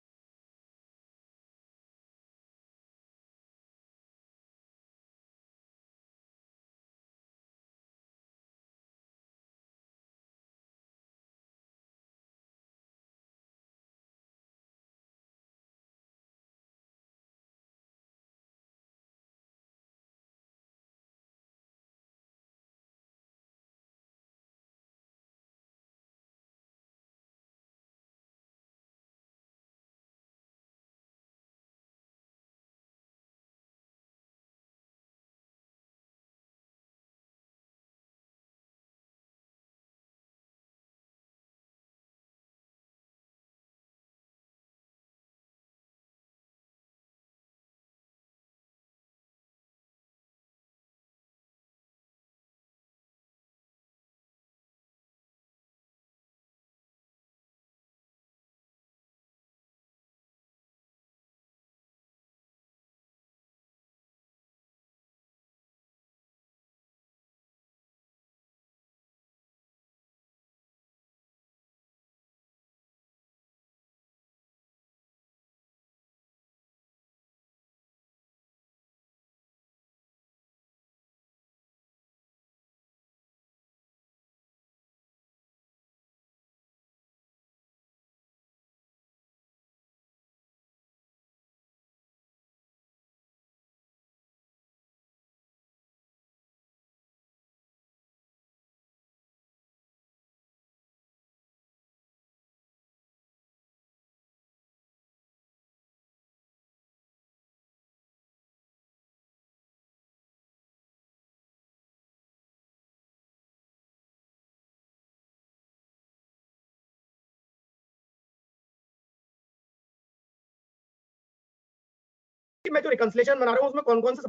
E: मैं जो रिकंसिलिएशन बना रहा हूँ उसमें कौन कौन से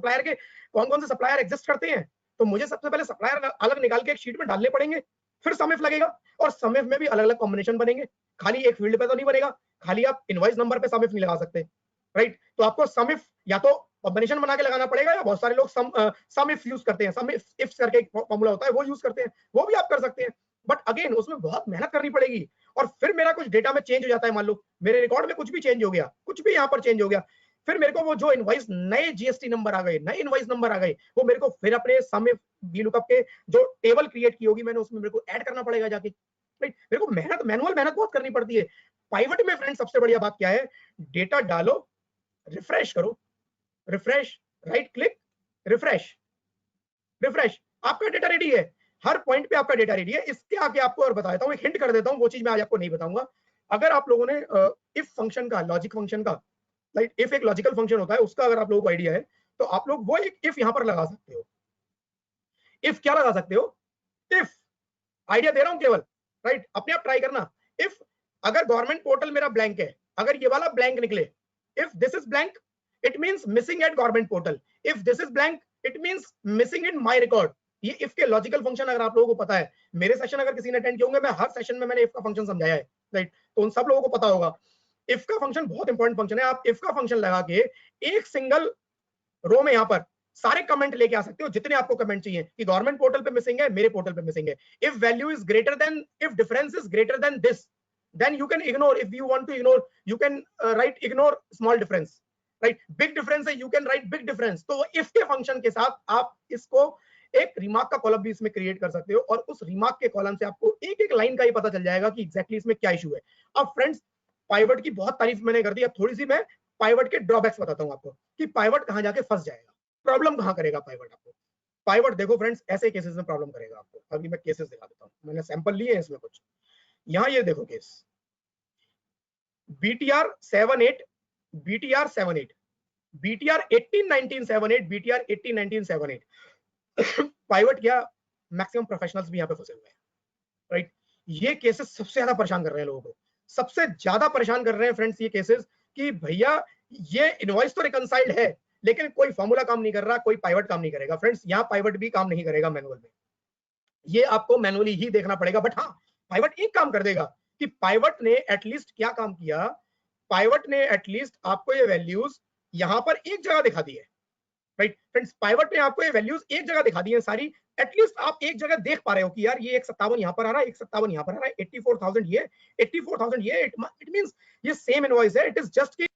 E: सप्लायर एग्जिस्ट करते हैं, तो मुझे सबसे पहले सप्लायर अलग निकाल के एक शीट में डालने पड़ेंगे, फिर सम इफ लगेगा और सम इफ में भी अलग अलग कॉम्बिनेशन बनेंगे। खाली एक फील्ड पे तो नहीं बनेगा, खाली आप इनवॉइस नंबर पे सम इफ नहीं लगा सकते, राइट। तो आपको सम इफ या तो कॉम्बिनेशन बना के लगाना पड़ेगा, या बहुत सारे लोग सम इफ यूज करते हैं, सम इफ करके एक फॉर्मूला होता है वो यूज करते हैं, वो भी आप कर सकते हैं। बट अगेन उसमें बहुत मेहनत करनी पड़ेगी और फिर मेरा कुछ डेटा में चेंज हो जाता है, मान लो मेरे रिकॉर्ड में कुछ भी चेंज हो गया, कुछ भी यहाँ पर चेंज हो गया, फिर मेरे को वो जो इनवॉइस नए जीएसटी नंबर आ गए, नए इनवॉइस नंबर आ गए, वो मेरे को फिर अपने समय VLOOKUP के जो टेबल क्रिएट की होगी मैंने, उसमें मेरे को ऐड करना पड़ेगा जाके, राइट। मेरे को मैनुअल मेहनत बहुत करनी पड़ती है। पाइवट में फ्रेंड सबसे बढ़िया बात क्या है, डेटा डालो, रिफ्रेश करो, refresh, right click, refresh, refresh, आपका डेटा रेडी है, हर पॉइंट पे आपका डेटा रेडी है। इसके आगे आपको और बताता हूं, एक हिंट कर देता हूं, वो चीज मैं आज आपको नहीं बताऊंगा। अगर आप लोगों ने इफ फंक्शन का, लॉजिक फंक्शन का, लाइक इफ एक लॉजिकल फंक्शन होता है, उसका अगर आप लोगों को आइडिया है तो आप लोग वो एक इफ यहां पर लगा सकते हो। इफ क्या लगा सकते हो, इफ, आइडिया दे रहा हूं केवल, राइट, अपने आप ट्राई करना। इफ अगर गवर्नमेंट पोर्टल मेरा ब्लैंक है, अगर ये वाला ब्लैंक निकले, if this is blank it means missing eight government portal, if this is blank it means missing in my record. ये इफ के लॉजिकल फंक्शन अगर आप लोगों को पता है, मेरे सेशन अगर किसी ने अटेंड किए होंगे, मैं हर सेशन में मैंने इफ का फंक्शन समझाया है, राइट, तो उन सब लोगों को पता होगा। इफ का फंक्शन बहुत इंपॉर्टेंट फंक्शन है। आप इफ का फंक्शन लगा के एक सिंगल रो में यहां पर सारे कमेंट लेके आ सकते हो, जितने आपको कमेंट चाहिए, कि गवर्नमेंट पोर्टल पे मिसिंग है, मेरे पोर्टल पे मिसिंग है। If value is greater than, if difference is greater than this, then you can ignore. If you want to ignore, you can write ignore small difference, right? Big difference है, you can write big difference. तो if के function के साथ आप इसको एक remark का column भी इसमें क्रिएट कर सकते हो, और उस रिमार्क के कॉलम से आपको एक एक लाइन का ही पता चल जाएगा कि एग्जैक्टली इसमें क्या इशू है। अब फ्रेंड्स, पाइवट की बहुत तारीफ मैंने कर दी, अब थोड़ी सी मैं पाइवट के ड्रॉबैक्स बताता हूं आपको, कि पाइवट कहां जाके फंस जाएगा, प्रॉब्लम कहां करेगा पाइवट आपको। पाइवट देखो फ्रेंड्स, ऐसे केसेस में प्रॉब्लम करेगा आपको। अभी मैं केसेस दिखा देता हूं, मैंने सैंपल लिए हैं इसमें कुछ। यहाँ ये देखो case BTR 78, BTR 78, BTR 18 19 78, BTR 18 19 78। Pivot क्या, मैक्सिमम प्रोफेशनल्स भी यहाँ पे फंसे हुए हैं, राइट। ये केसेस सबसे ज्यादा परेशान कर रहे हैं लोगों को, सबसे ज्यादा परेशान कर रहे हैं फ्रेंड्स ये केसेस, कि भैया ये इनवॉइस तो रिकंसाइल्ड है, लेकिन कोई फॉर्मूला काम नहीं कर रहा, कोई पाइवट काम नहीं करेगा। फ्रेंड्स, यहाँ पाइवट भी काम नहीं करेगा मैनुअल में, ये आपको मैनुअली ही देखना पड़ेगा। बट हाँ, पाइवट एक काम कर देगा, कि पाइवट ने एटलीस्ट क्या काम किया, पाइवट ने एटलीस्ट आपको ये वैल्यूज यहां पर एक जगह दिखा दी है, राइट फ्रेंड्स। पाइवट ने आपको ये वैल्यूज एक जगह दिखा दी है सारी, एटलीस्ट आप एक जगह देख पा रहे हो कि यार ये 157 यहां पर आ रहा है, 157 यहां पर आ रहा है, 84,000 ये, 84,000 ये, इट मींस ये सेम इनवॉइस है, इट इज जस्ट कि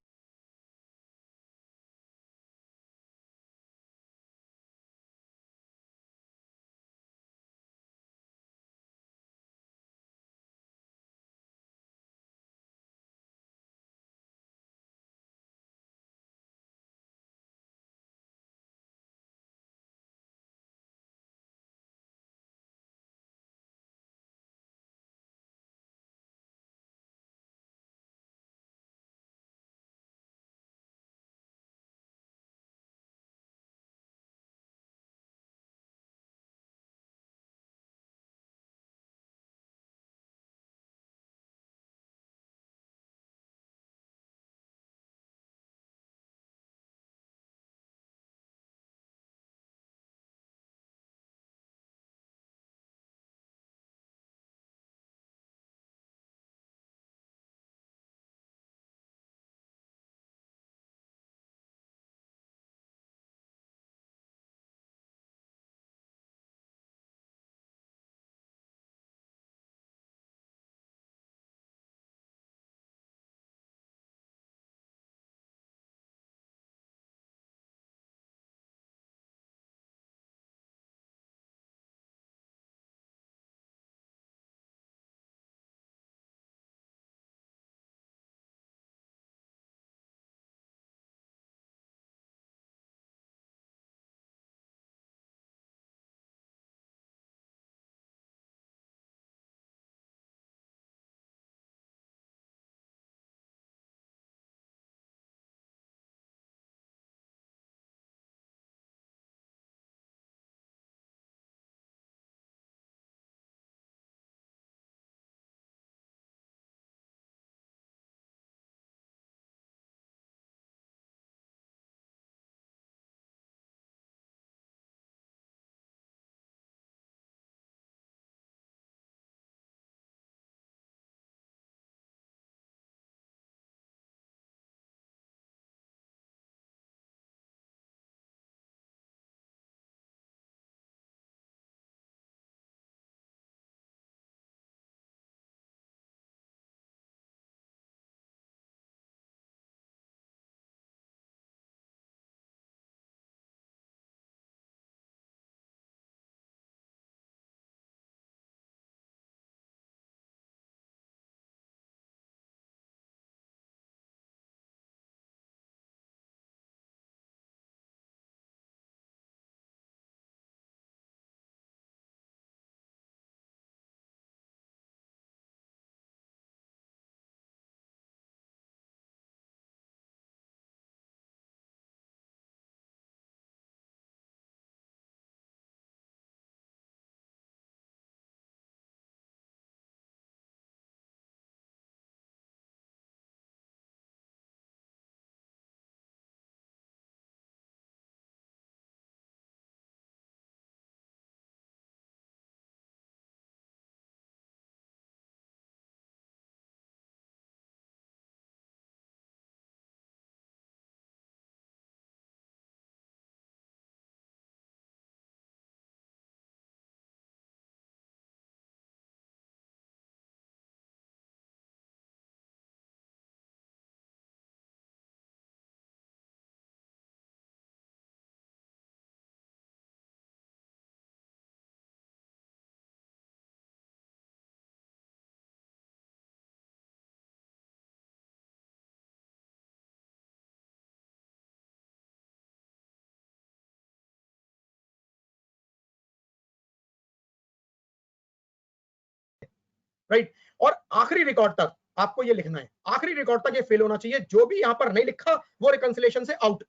E: राइट। और आखिरी रिकॉर्ड तक आपको ये लिखना है, आखिरी रिकॉर्ड तक ये फिल होना चाहिए। जो भी यहाँ पर नहीं लिखा वो रिकंसिलिएशन से आउट।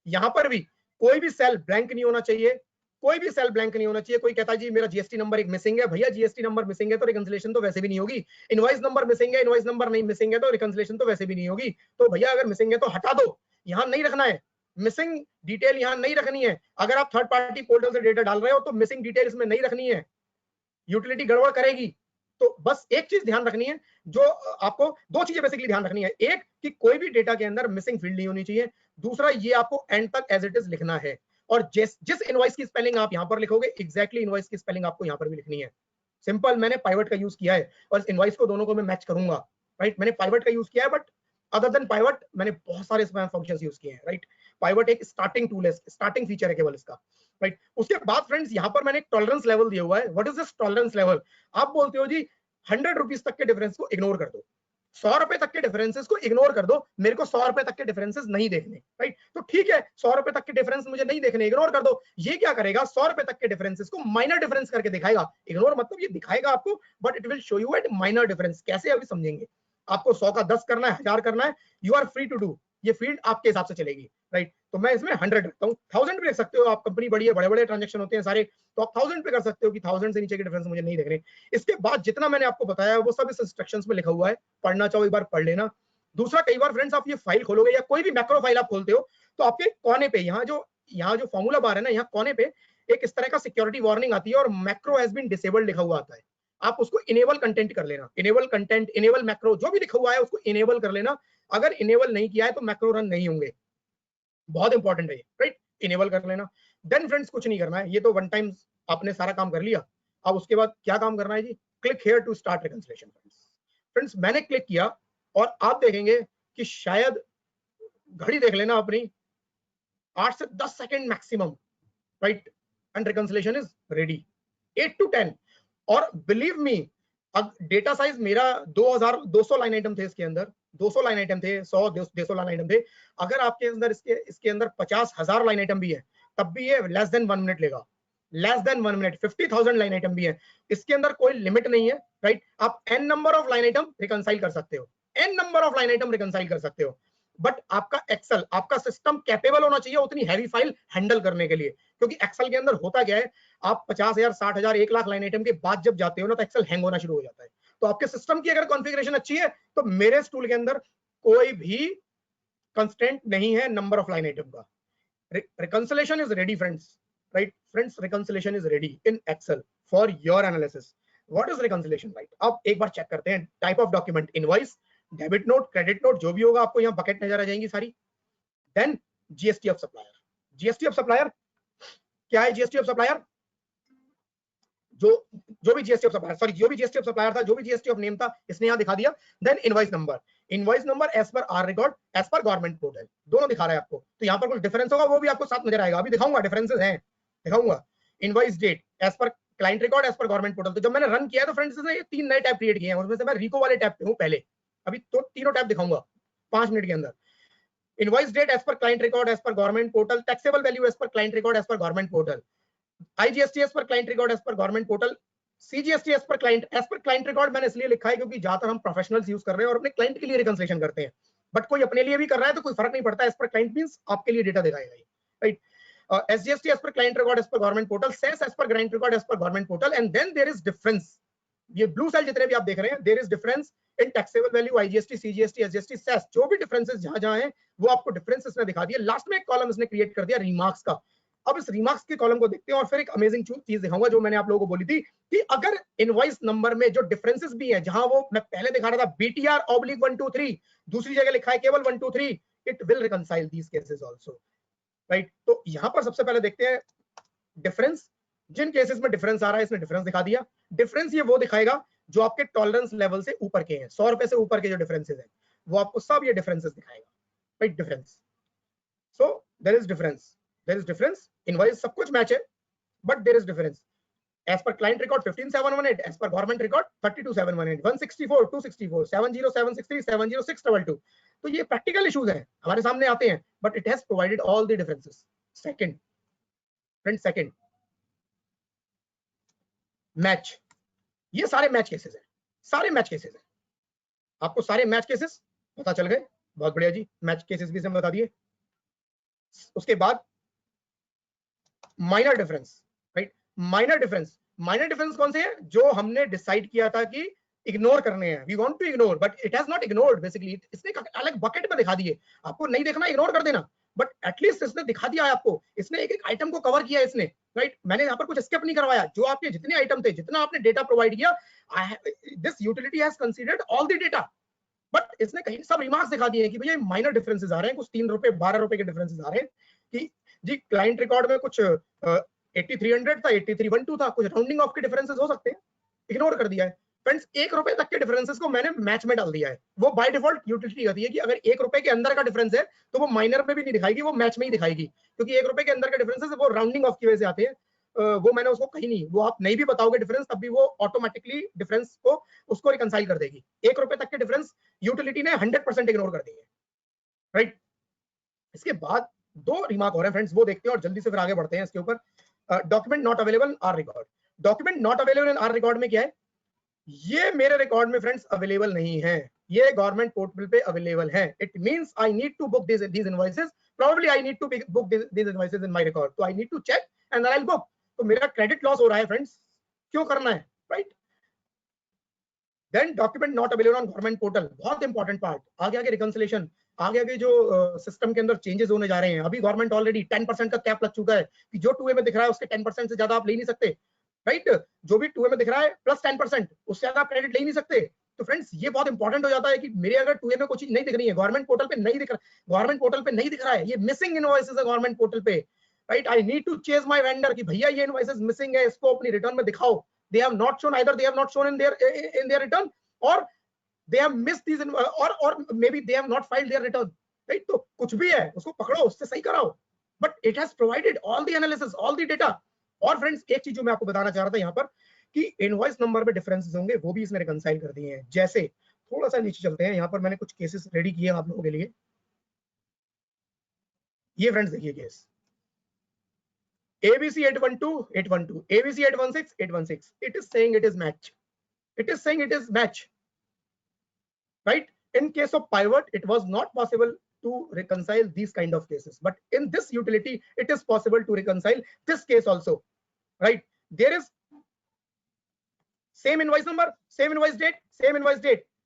E: यहाँ पर भी कोई भी सेल ब्लैंक नहीं होना चाहिए, कोई भी सेल ब्लैंक नहीं होना चाहिए। कोई कहता है जी मेरा जीएसटी नंबर एक मिसिंग है, भैया जीएसटी नंबर मिसिंग है तो रिकंसिलिएशन तो वैसे भी नहीं होगी। इनवॉइस नंबर मिसिंग है, इनवॉइस नंबर नहीं मिसिंग है तो रिकंसिलिएशन तो वैसे भी नहीं होगी। तो भैया अगर मिसिंग है तो हटा दो, यहाँ नहीं रखना है, मिसिंग डिटेल यहाँ नहीं रखनी है। अगर आप थर्ड पार्टी पोर्टल से डेटा डाल रहे हो तो मिसिंग डिटेल इसमें नहीं रखनी है, यूटिलिटी गड़बड़ करेगी। तो बस एक चीज ध्यान रखनी है, जो आपको दो चीजें बेसिकली ध्यान रखनी है। एक कि कोई भी डेटा के अंदर मिसिंग फील्ड नहीं होनी चाहिए। दूसरा ये आपको एंड तक एज इट इज लिखना है। और जिस इनवॉइस की स्पेलिंग आप यहाँ पर लिखोगे एग्जैक्टली इनवॉइस की स्पेलिंग आपको यहाँ पर भी लिखनी है। सिंपल, मैंने पाइवट का यूज किया है और इनवॉइस को दोनों को मैं मैच करूंगा, राइट। मैंने पाइवट का यूज किया है, बट अदर देन पाइवट मैंने बहुत सारे स्पैम फंक्शंस यूज किए हैं, राइट। पाइवट एक स्टार्टिंग टूल है, स्टार्टिंग फीचर है केवल इसका, राइट। उसके बाद फ्रेंड्स यहाँ पर मैंने एक टॉलरेंस लेवल दिया हुआ है। What is this tolerance level? आप बोलते हो जी 100 रुपीज तक के डिफरेंस को इग्नोर कर दो, 100 रुपए तक के डिफरेंसेस को इग्नोर कर दो, मेरे को 100 रुपए तक के डिफरेंसेस नहीं देखने, राइट। तो ठीक है, 100 रुपए तक के डिफरेंस मुझे नहीं देखने, इग्नोर कर दो। ये क्या करेगा, 100 रुपए तक के डिफरेंसेस को माइनर डिफरेंस करके दिखाएगा। इग्नोर मतलब ये दिखाएगा आपको, but it will show you at minor difference. कैसे अभी समझेंगे। आपको 100 का 10 करना है, 1000 करना है, you are free to do. ये फील्ड आपके हिसाब से चलेगी, राइट। तो मैं इसमें 100 रखता हूँ। 1000 भी रख सकते हो आप, कंपनी बड़ी है, बड़े बड़े ट्रांजेक्शन होते हैं सारे, तो आप 1000 पे कर सकते हो कि 1000 से नीचे के डिफरेंस मुझे नहीं देखने। इसके बाद जितना मैंने आपको बताया वो सब इस इंस्ट्रक्शंस में लिखा हुआ है, पढ़ना चाहो एक बार पढ़ लेना। दूसरा, कई बार फ्रेंड्स आप ये फाइल खोलोगे या कोई भी मैक्रो फाइल आप खोलते हो तो आपके कोने पे यहाँ जो फॉर्मूला बार है ना, यहाँ कोने पे एक इस तरह का सिक्योरिटी वार्निंग आती है और मैक्रो हैज बीन डिसेबल्ड लिखा हुआ आता है। आप उसको इनेबल कंटेंट कर लेना, इनेबल कंटेंट, इनेबल मैक्रो, जो भी लिखा हुआ है उसको इनेबल कर लेना। अगर इनेबल नहीं किया है तो मैक्रो रन नहीं होंगे, बहुत इंपॉर्टेंट है, राइट। इनेबल कर लेना। देन फ्रेंड्स कुछ नहीं करना है, ये तो वन टाइम आपने सारा काम कर लिया। अब उसके बाद क्या काम करना है जी, click here to start reconciliation. Friends मैंने क्लिक किया और आप देखेंगे कि शायद घड़ी देख लेना अपनी, 8 से 10 second maximum, right, and reconciliation is ready, 8 to 10। और बिलीव मी, अब डेटा साइज मेरा 2200 लाइन आइटम थे इसके अंदर, 200 लाइन आइटम थे, 100-150 लाइन आइटम थे। अगर आपके अंदर इसके अंदर 50,000 लाइन आइटम भी है तब भी ये लेस देन 1 मिनट लेगा, less than 1 minute. 50,000 line item भी है, इसके अंदर कोई लिमिट नहीं है, राइट। आप n number of line item reconcile कर सकते हो, n number of line item reconcile कर सकते हो। बट आपका एक्सेल, आपका सिस्टम कैपेबल होना चाहिए उतनी हैवी फाइल हैंडल करने के लिए, क्योंकि एक्सेल के अंदर होता क्या है, आप 50,000, 60,000, 1 लाख लाइन आइटम के बाद जब जाते हो ना तो एक्सेल हैंग होना शुरू हो जाता है। तो आपके सिस्टम की अगर कॉन्फ़िगरेशन अच्छी है तो मेरे टूल के अंदर कोई भी कंस्ट्रेंट नहीं है नंबर ऑफ लाइन आइटम का। Reconciliation is ready friends, right friends, reconciliation is ready in Excel for your analysis. What is reconciliation, right. अब एक बार चेक करते हैं, type of document, invoice, debit note, credit note, जो भी होगा आपको यहाँ बकेट नजर आ जाएंगी सारी। Then GST of supplier, GST of supplier क्या है, जीएसटी ऑफ सप्लायर जो भी जीएसटी ऑफ सप्लायर, सॉरी जो भी जीएसटी ऑफ सप्लायर था, जो भी जीएसटी ऑफ नेम था, इसने यहाँ दिखा दिया। Then invoice number, invoice number as per our record, as per government portal, दोनों दिखा रहा है आपको। तो यहाँ पर कुछ डिफरेंस होगा वो भी आपको साथ नजर आएगा, अभी दिखाऊंगा, डिफरेंसेस हैं, दिखाऊंगा। Invoice date as per client record, as per government portal. तो जब मैंने रन किया तो फ्रेंड्स इसने 3 नए टैब क्रिएट किए हैं, उसमें से मैं रिको वाले टैब पे हूँ पहले, अभी तो तीनों टैब दिखाऊंगा 5 मिनट के अंदर। Invoice date as per client record, as per government portal, taxable value as per client record, as per government portal, IGST as per client record, as per government portal, CGST as per client record मैंने इसलिए लिखा है क्योंकि ज्यादातर हम professionals use कर रहे हैं और अपने क्लाइंट के लिए रिकंसिलिएशन करते हैं, बट कोई अपने लिए भी कर रहा है तो कोई फर्क नहीं पड़ता। एज पर क्लाइंट मींस आपके लिए डेटा दिखाएगा, right. SGST as per client record, as per government portal, cess as per client record, as per government portal. And then there is difference, ये ब्लू सेल जितने भी आप देख रहे हैं, there is difference in taxable value, IGST, CGST, SGST, cess, जो भी differences जहां हैं वो आपको डिफरेंसेस ने दिखा दिया। लास्ट में एक कॉलम इसने क्रिएट कर दिया रिमार्क्स का। अब इस रिमार्क्स के कॉलम को देखते हैं और फिर एक अमेजिंग चीज दिखाऊंगा जो मैंने आप लोगों को बोली थी कि अगर इनवॉइस नंबर में जो डिफरेंसेस भी है, जहां वो मैं पहले दिखा रहा था BTR/123, दूसरी जगह लिखा है केवल 123, it will reconcile these cases also, right. तो यहां पर सबसे पहले देखते हैं डिफरेंस, जिन केसेस में डिफरेंस आ रहा है इसने डिफरेंस दिखा दिया। डिफरेंस ये वो दिखाएगा जो आपके टॉलरेंस लेवल से ऊपर के हैं, 100 रुपए से ऊपर के जो डिफरेंसेस हैं वो आपको सब ये डिफरेंसेस दिखाएगा, right. Difference, so there is difference, there is difference, invoice सब कुछ मैच है but there is difference. As per client record 15,718, as per government record 32,718, 164, 264, 70763, 70622। तो ये प्रैक्टिकल इश्यूज हैं, हमारे सामने आते हैं, but it has provided all the differences. Second friend, second match, ये सारे मैच केसेस हैं, सारे मैच केसेस है, आपको सारे मैच केसेस पता चल गए, बहुत बढ़िया जी, मैच केसेस भी बता दिए। उसके बाद minor difference, right, minor difference कौन से है, जो हमने डिसाइड किया था कि इग्नोर करने हैं, we want to ignore but it has not ignored, basically इसने अलग बकेट में दिखा दिए, आपको नहीं देखना इग्नोर कर देना, बट एटलीस्ट इसने दिखा दिया है आपको, इसने एक एक आइटम को कवर किया है इसने, राइट, मैंने यहाँ पर कुछ स्किप नहीं करवाया, जो आपके जितने आइटम थे, जितना आपने डेटा प्रोवाइड किया, this utility has considered all the data, but इसने कहीं सब रिमार्क्स दिखा दिए हैं कि भैया माइनर डिफरेंसेस आ रहे हैं, कुछ 3 रुपए 12 रुपए के डिफरेंसेस आ रहे हैं, कि जी क्लाइंट रिकॉर्ड में कुछ 8300 था, 8312 था, कुछ राउंडिंग ऑफ के डिफरेंसेस हो सकते हैं, इग्नोर कर दिया है। फ्रेंड्स, 1 रुपए तक के डिफरेंसेस को मैंने मैच में डाल दिया है, वो बाय डिफॉल्ट यूटिलिटी कहती है कि अगर 1 रुपए के अंदर का डिफरेंस है तो वो माइनर में भी नहीं दिखाएगी, वो मैच में ही दिखाएगी, क्योंकि 1 रुपए के अंदर के डिफरेंसेस वो राउंडिंग ऑफ की वजह से आते हैं, वो मैंने उसको कहीं नहीं, वो आप नहीं भी बताओगे डिफरेंस, तब भी वो ऑटोमेटिकली डिफरेंस को उसको रिकंसाइल कर देगी। 1 रुपए तक के डिफरेंस यूटिलिटी ने 100% इग्नोर कर दिए, राइट। इसके बाद 2 रिमार्क और हैं फ्रेंड्स, वो देखते हैं और जल्दी से फिर आगे बढ़ते हैं इसके ऊपर। Document not available in are record, document not available in are record में क्या है, ये मेरे रिकॉर्ड में फ्रेंड्स अवेलेबल नहीं है, ये गवर्नमेंट पोर्टल पे अवेलेबल है, it means I need to book these invoices, probably I need to book these invoices in my record, so I need to check and then I'll book, तो मेरा credit loss हो रहा है friends, क्यों करना है, right. Then document not available on government portal, बहुत important part, आगे आगे रिकंसिलेशन, आगे आगे जो सिस्टम के अंदर चेंजेस होने जा रहे हैं, अभी गवर्नमेंट ऑलरेडी 10% का कैप लग चुका है कि जो 2A में दिख रहा है उसके 10% से ज्यादा आप ले नहीं सकते, राइट, जो भी 2A में दिख रहा है प्लस 10%, उससे ज्यादा आप क्रेडिट ले ही नहीं सकते। तो फ्रेंड्स, ये बहुत इंपॉर्टेंट हो जाता है कि मेरे अगर 2A में कोई चीज नहीं दिख रही है, गवर्नमेंट पोर्टल पे नहीं दिख रहा, गवर्नमेंट पोर्टल पे नहीं दिख रहा है, ये मिसिंग इनवॉइसेस है गवर्नमेंट पोर्टल पे, right, I need to chase my vendor कि भैया ये इनवॉइसेस मिसिंग है, इसको अपनी रिटर्न में दिखाओ, they have not shown, either they have not shown in their return और they have missed these or maybe they have not filed their return, right, तो कुछ भी है उसको पकड़ो, उससे सही कराओ, but it has provided all the analysis, all the data। और फ्रेंड्स, एक चीज जो मैं आपको बताना चाह रहा था यहाँ पर कि इनवॉइस नंबर में डिफरेंसेस होंगे, वो भी इसने रिकंसाइल कर दिए हैं। जैसे थोड़ा सा नीचे चलते हैं, यहाँ पर मैंने कुछ केसेस रेडी किए आप लोगों के लिए, ये फ्रेंड्स देखिए case ABC 812 ABC 816 it is saying it is match, it is saying it is match, right? In case of pivot, it was not possible to reconcile these kind of cases, but in this utility it is possible to reconcile this case also, right? There is same invoice number, same invoice date,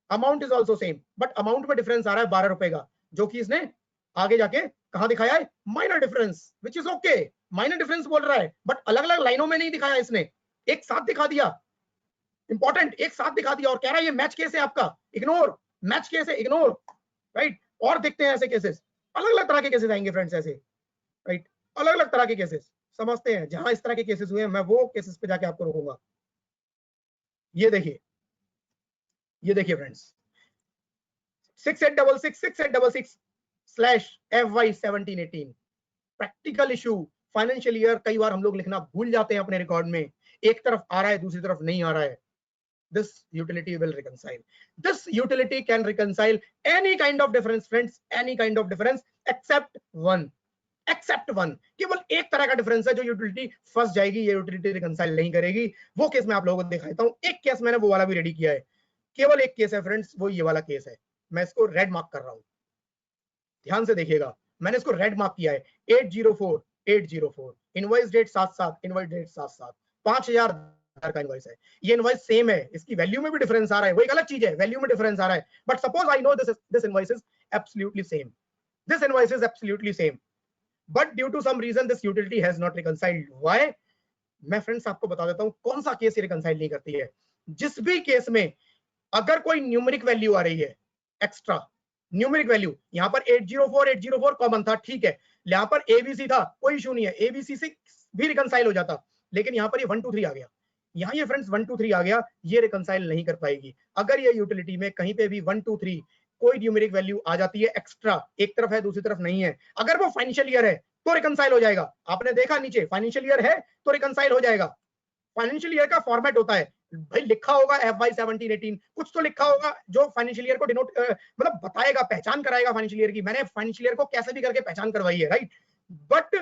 E: amount is also same, but amount में difference आ रहा है 12 रुपए का, जो कि इसने आगे जाके कहां दिखाया है, minor difference, which is okay, minor difference बोल रहा है, but अलग अलग लाइनों में नहीं दिखाया इसने, एक साथ दिखा दिया, इंपॉर्टेंट, एक साथ दिखा दिया और कह रहा है ये मैच केस है आपका, इग्नोर, मैच केस है, इग्नोर, राइट। और देखते हैं ऐसे केसेस, अलग अलग तरह के केसेस आएंगे फ्रेंड्स ऐसे, राइट, अलग अलग तरह के केसेस समझते हैं, जहां इस तरह के केसेस हुए हैं मैं वो केसेस पे जाके आपको रोकूंगा। ये देखिए friends, 6866/FY1718 practical issue, financial year, कई बार हम लोग लिखना भूल जाते हैं अपने रिकॉर्ड में, एक तरफ आ रहा है दूसरी तरफ नहीं आ रहा है। This utility will reconcile. This utility can reconcile any kind of difference, friends, any kind of difference except one. Except one. केवल एक तरह का डिफरेंस है जो यूटिलिटी फंस जाएगी, ये यूटिलिटी रिकंसाइल नहीं करेगी। वो केस मैं आप लोगों को दिखाता हूँ, एक केस मैंने वो वाला भी रेडी किया है, केवल एक केस है फ्रेंड्स, वो ये वाला केस है, मैं इसको रेड मार्क कर रहा हूँ, ध्यान से देखिएगा, मैंने इसको रेड मार्क किया है, 804 इनवॉइस डेट 77, इनवॉइस डेट 77, 5000 का इनवॉइस है, ये इनवॉइस सेम है, इसकी वैल्यू में भी डिफरेंस आ रहा है, वो एक अलग चीज है, वैल्यू में डिफरेंस आ रहा है, but suppose I know this invoice is absolutely same, this invoice is absolutely same, but due to some reason this utility has not reconciled. Why? मैं फ्रेंड्स आपको बता देता हूं कौन सा केस ये रिकंसाइल नहीं करती है। जिस भी केस में अगर कोई न्यूमेरिक वैल्यू आ रही है, एक्स्ट्रा न्यूमेरिक वैल्यू, यहाँ पर 804 कॉमन था, ठीक है, यहाँ पर एबीसी था, कोई इशू नहीं है, एबीसी से भी रिकंसाइल हो जाता, लेकिन यहाँ पर ये 1 2 3 आ गया, यहाँ ये फ्रेंड्स 1 2 3 आ गया, ये रिकंसाइल नहीं कर पाएगी। अगर ये यूटिलिटी में कहीं पे भी 1 2 3 कोई न्यूमेरिक वैल्यू आ जाती है एक्स्ट्रा, एक तरफ है दूसरी तरफ नहीं है, अगर वो फाइनेंशियल ईयर है तो रिकंसाइल हो जाएगा। आपने देखा नीचे फाइनेंशियल ईयर है तो रिकंसाइल हो जाएगा। फाइनेंशियल ईयर का फॉर्मेट होता है भाई, लिखा होगा FY1718, कुछ तो लिखा होगा जो फाइनेंशियल ईयर को डिनोट मतलब बताएगा, पहचान कराएगा फाइनेंशियल ईयर की। मैंने फाइनेंशियल ईयर को कैसे भी करके पहचान करवाई है, राइट। बट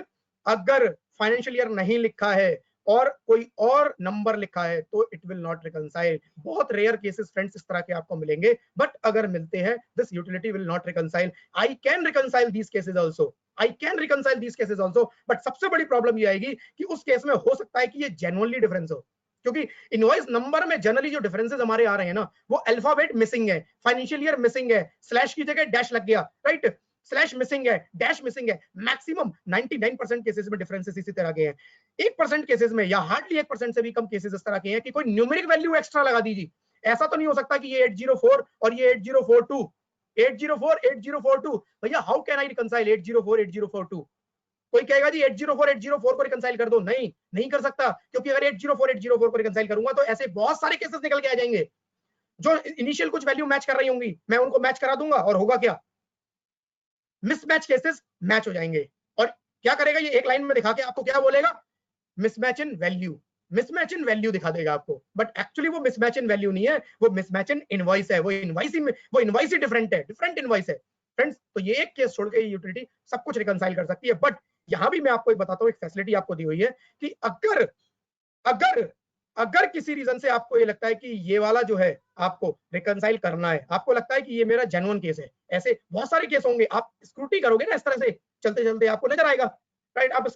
E: अगर फाइनेंशियल ईयर नहीं लिखा है और कोई और नंबर लिखा है तो इट विल नॉट रिकंसाइल। बहुत रेयर केसेस फ्रेंड्स इस तरह के आपको मिलेंगे, बट अगर मिलते हैं this utility will not reconcile. I can reconcile these cases also, I can reconcile these cases also, but सबसे बड़ी प्रॉब्लम ये आएगी कि उस केस में हो सकता है कि ये जेन्युइनली डिफरेंस हो, क्योंकि इनवॉइस नंबर में जनरली जो डिफरेंसेस हमारे आ रहे हैं ना, वो अल्फाबेट मिसिंग है, फाइनेंशियल ईयर मिसिंग है, स्लैश की जगह डैश लग गया, राइट, स्लैश मिसिंग है, डैश मिसिंग है। मैक्सिमम 99% केसेस में डिफरेंसेस इसी तरह के हैं। 1% केसेस में या हार्डली 1% से भी कम केसेस इस तरह के हैं कि कोई न्यूमेरिक वैल्यू एक्स्ट्रा लगा दीजिए। ऐसा तो नहीं हो सकता कि ये 804 और ये 8042, 804 8042, भैया हाउ कैन आई रिकंसाइल 804 8042? कोई कहेगा जी 804 804 को रिकंसाइल कर दो, नहीं, नहीं कर सकता, क्योंकि अगर 804 804 को रिकंसाइल करूंगा तो ऐसे बहुत सारे केसेस निकल के आ जाएंगे जो इनिशियल कुछ वैल्यू मैच कर रही होंगी, मैं उनको मैच करा दूंगा और होगा क्या, मिसमैच केसेस मैच हो जाएंगे। और क्या करेगा ये, एक लाइन में दिखा के आपको क्या बोलेगा, मिसमैच इन वैल्यू, मिसमैच इन वैल्यू दिखा देगा आपको, बट एक्चुअली वो मिसमैच इन वैल्यू नहीं है, वो मिसमैच इन इनवॉइस है, वो इनवॉइस ही डिफरेंट है, डिफरेंट इनवॉइस है फ्रेंड्स। तो ये एक केस छोड़ के ये यूटिलिटी सब कुछ रिकंसाइल कर सकती है। बट यहां भी मैं आपको एक बताता हूं, एक फैसिलिटी आपको दी हुई है कि अगर अगर अगर किसी रीजन से आपको ये लगता है कि ये वाला जो है आपको रिकंसाइल करना है, आपको लगता है कि ये मेरा जेन्युइन केस है, ऐसे बहुत सारे केस होंगे, आप स्क्रूटी करोगे ना इस तरह से चलते चलते आपको नजर आएगा, राइट, आप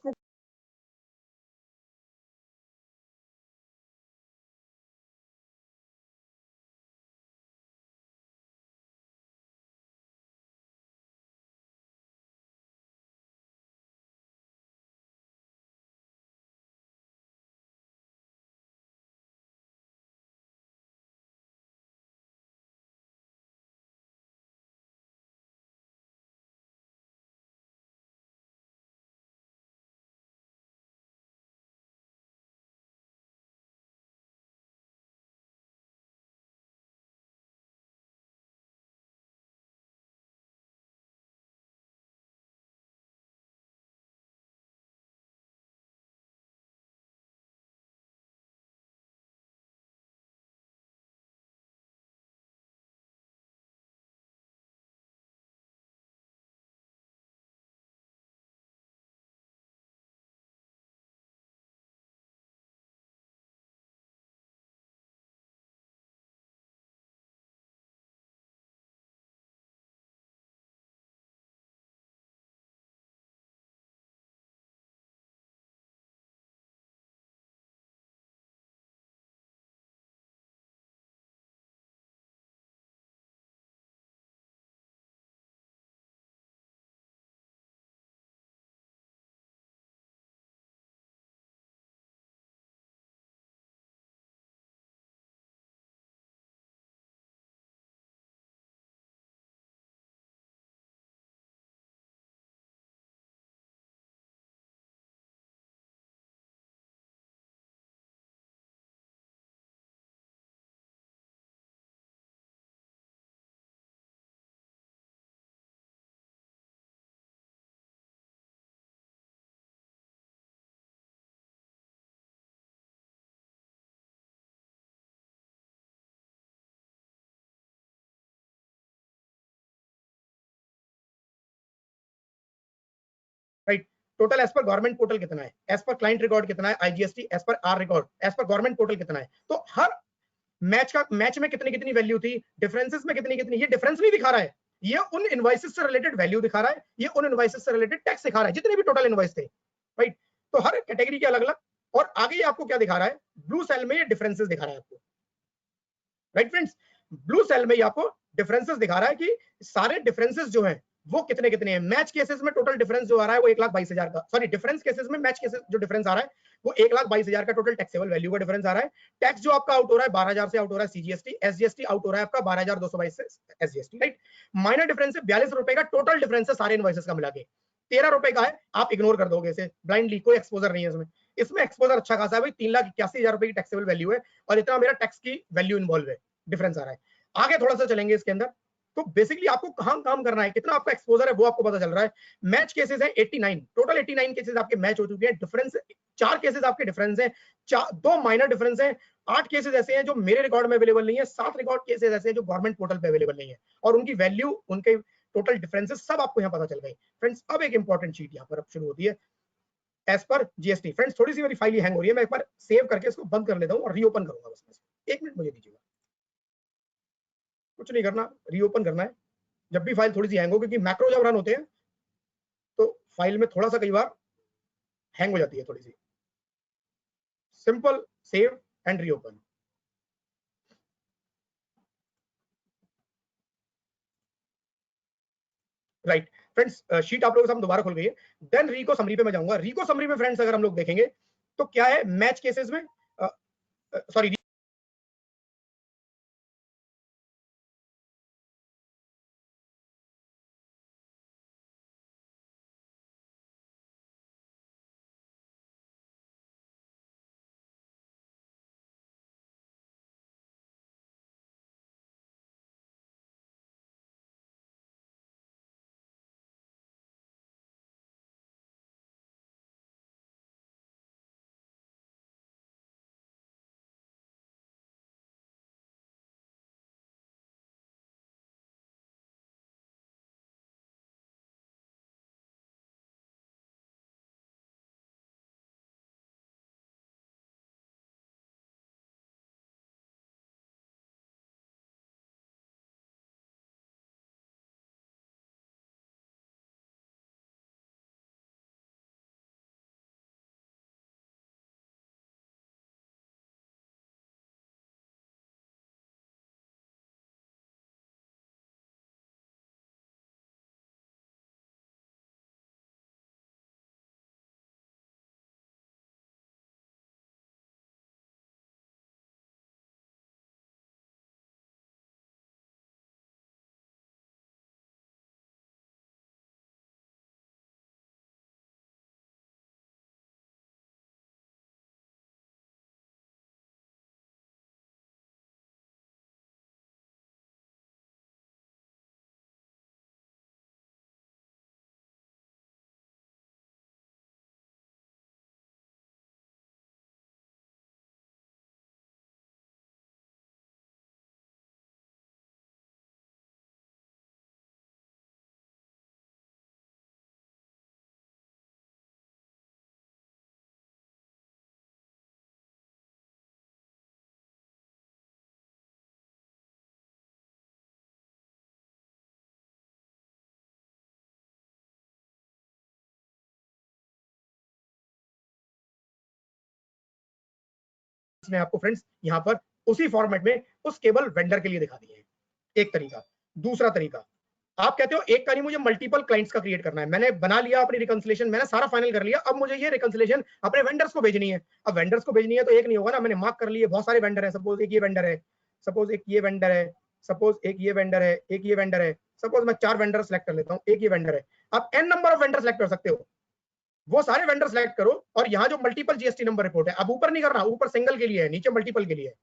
E: right, total as per government portal कितना है, एज पर क्लाइंट रिकॉर्ड कितना है, IGST as per our record, as per government portal कितना है। तो हर मैच में कितनी कितनी वैल्यू थी, डिफरेंसेस में कितनी कितनी, ये डिफरेंस नहीं दिखा रहा है, ये उन इनवॉइसेस से रिलेटेड वैल्यू दिखा रहा है, ये उन इनवॉइसेस से रिलेटेड टैक्स दिखा रहा है, जितने भी टोटल इनवॉइस थे, राइट। तो हर कैटेगरी के अलग अलग, और आगे ये आपको क्या दिखा रहा है, ब्लू सेल में ये डिफरेंसेस दिखा रहा है आपको, राइट फ्रेंड्स, ब्लू सेल में ये आपको डिफरेंसेस दिखा रहा है कि सारे डिफरेंसेस जो हैं वो कितने कितने हैं। मैच केसेस में टोटल डिफरेंस जो आ रहा है वो 1,22,000 का, सॉरी डिफरेंस केसेस में मैच केसेस जो डिफरेंस आ रहा है वो 1,22,000 का टोटल टैक्सेबल वैल्यू का डिफरेंस आ रहा है। टैक्स जो आपका आउट हो रहा है 12,000 से आउट हो रहा है सीजीएसटी, एसजीएसटी आउट हो रहा है आपका 12,222 से एसजीएसटी, राइट। माइनर डिफरेंस है 42 रुपए का, टोटल डिफरेंस है सारे इनवॉइसेस का मिला के 13 रुपए का है, आप इग्नोर कर दोगे इसे ब्लाइंडली, कोई एक्सपोजर नहीं है इसमें। इसमें एक्सपोजर अच्छा खासा है भाई, 3,81,000 रुपए की टैक्सेबल वैल्यू है और इतना मेरा टैक्स की वैल्यू इन्वॉल्व है, डिफरेंस आ रहा है। आगे थोड़ा सा चलेंगे इसके अंदर, तो बेसिकली आपको कहां काम करना है, कितना आपका एक्सपोजर है वो आपको पता चल रहा है। मैच केसेस है 89, टोटल 89 केसेस आपके मैच हो चुके हैं, डिफरेंस 4 केसेस आपके डिफरेंस है, 2 माइनर डिफरेंस है, 8 केसेस ऐसे हैं जो मेरे रिकॉर्ड में अवेलेबल नहीं है, 7 रिकॉर्ड केसेस ऐसे हैं जो गवर्नमेंट पोर्टल पे अवेलेबल नहीं है, और उनकी वैल्यू, उनके टोटल डिफरेंसेस सब आपको यहाँ पता चल गए। फ्रेंड्स अब एक इंपॉर्टेंट चीज यहाँ पर शुरू होती है, एज पर जीएसटी। फ्रेंड्स थोड़ी सी मेरी फाइल हैंग हो रही है, मैं एक बार सेव करके इसको बंद कर लेता हूँ और रीओपन करूंगा। बस 1 मिनट मुझे दीजिएगा, कुछ नहीं करना, रीओपन करना है जब भी फाइल थोड़ी सी हैंग हो, क्योंकि मैक्रो जब रन होते हैं तो फाइल में थोड़ा सा कई बार हैंग हो जाती है थोड़ी सी। Simple save and reopen. Right friends, sheet आप लोगों के सामने दोबारा खुल गई है। देन रीको समरी पे मैं जाऊंगा। रीको समरी में फ्रेंड्स अगर हम लोग देखेंगे तो क्या है, मैच केसेस में सॉरी ने आपको फ्रेंड्स यहाँ पर उसी फॉर्मेट में उस केवल वेंडर के लिए दिखा दिए हैं, एक तरीका। दूसरा तरीका, आप कहते हो एक का नहीं, मुझे मल्टीपल क्लाइंट्स का क्रिएट करना है। मैंने बना लिया अपनी रिकंसिलेशन, मैंने सारा फाइनल कर लिया, अब मुझे ये रिकंसिलेशन अपने वेंडर्स को भेजनी है। अब वेंडर्स को भेजनी है तो एक नहीं होगा ना, मैंने मार्क कर लिए, बहुत सारे वेंडर है, सपोज एक ये वेंडर है, सपोज एक ये वेंडर है, सपोज एक ये वेंडर है, एक ये वेंडर है, सपोज मैं 4 वेंडर सेलेक्ट कर लेता हूँ, एक ये वेंडर है। आप n number of vendor select कर सकते हो, वो सारे वेंडर सेलेक्ट करो और यहाँ जो मल्टीपल जीएसटी नंबर रिपोर्ट है, अब ऊपर नहीं करना, ऊपर सिंगल के लिए है, नीचे मल्टीपल के लिए है।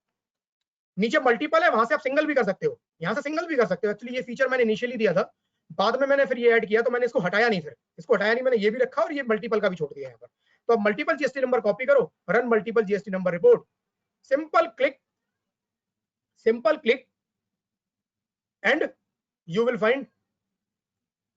E: नीचे मल्टीपल है, वहां से आप सिंगल भी कर सकते हो, यहाँ से सिंगल भी कर सकते हो। एक्चुअली ये फीचर मैंने इनिशियली दिया था, बाद में मैंने फिर ये ऐड किया, तो मैंने इसको हटाया नहीं, फिर इसको हटाया नहीं, मैंने ये भी रखा और ये मल्टीपल का भी छोड़ दिया यहाँ पर। तो अब मल्टीपल जीएसटी नंबर कॉपी करो, run multiple GST number report, simple click and you will find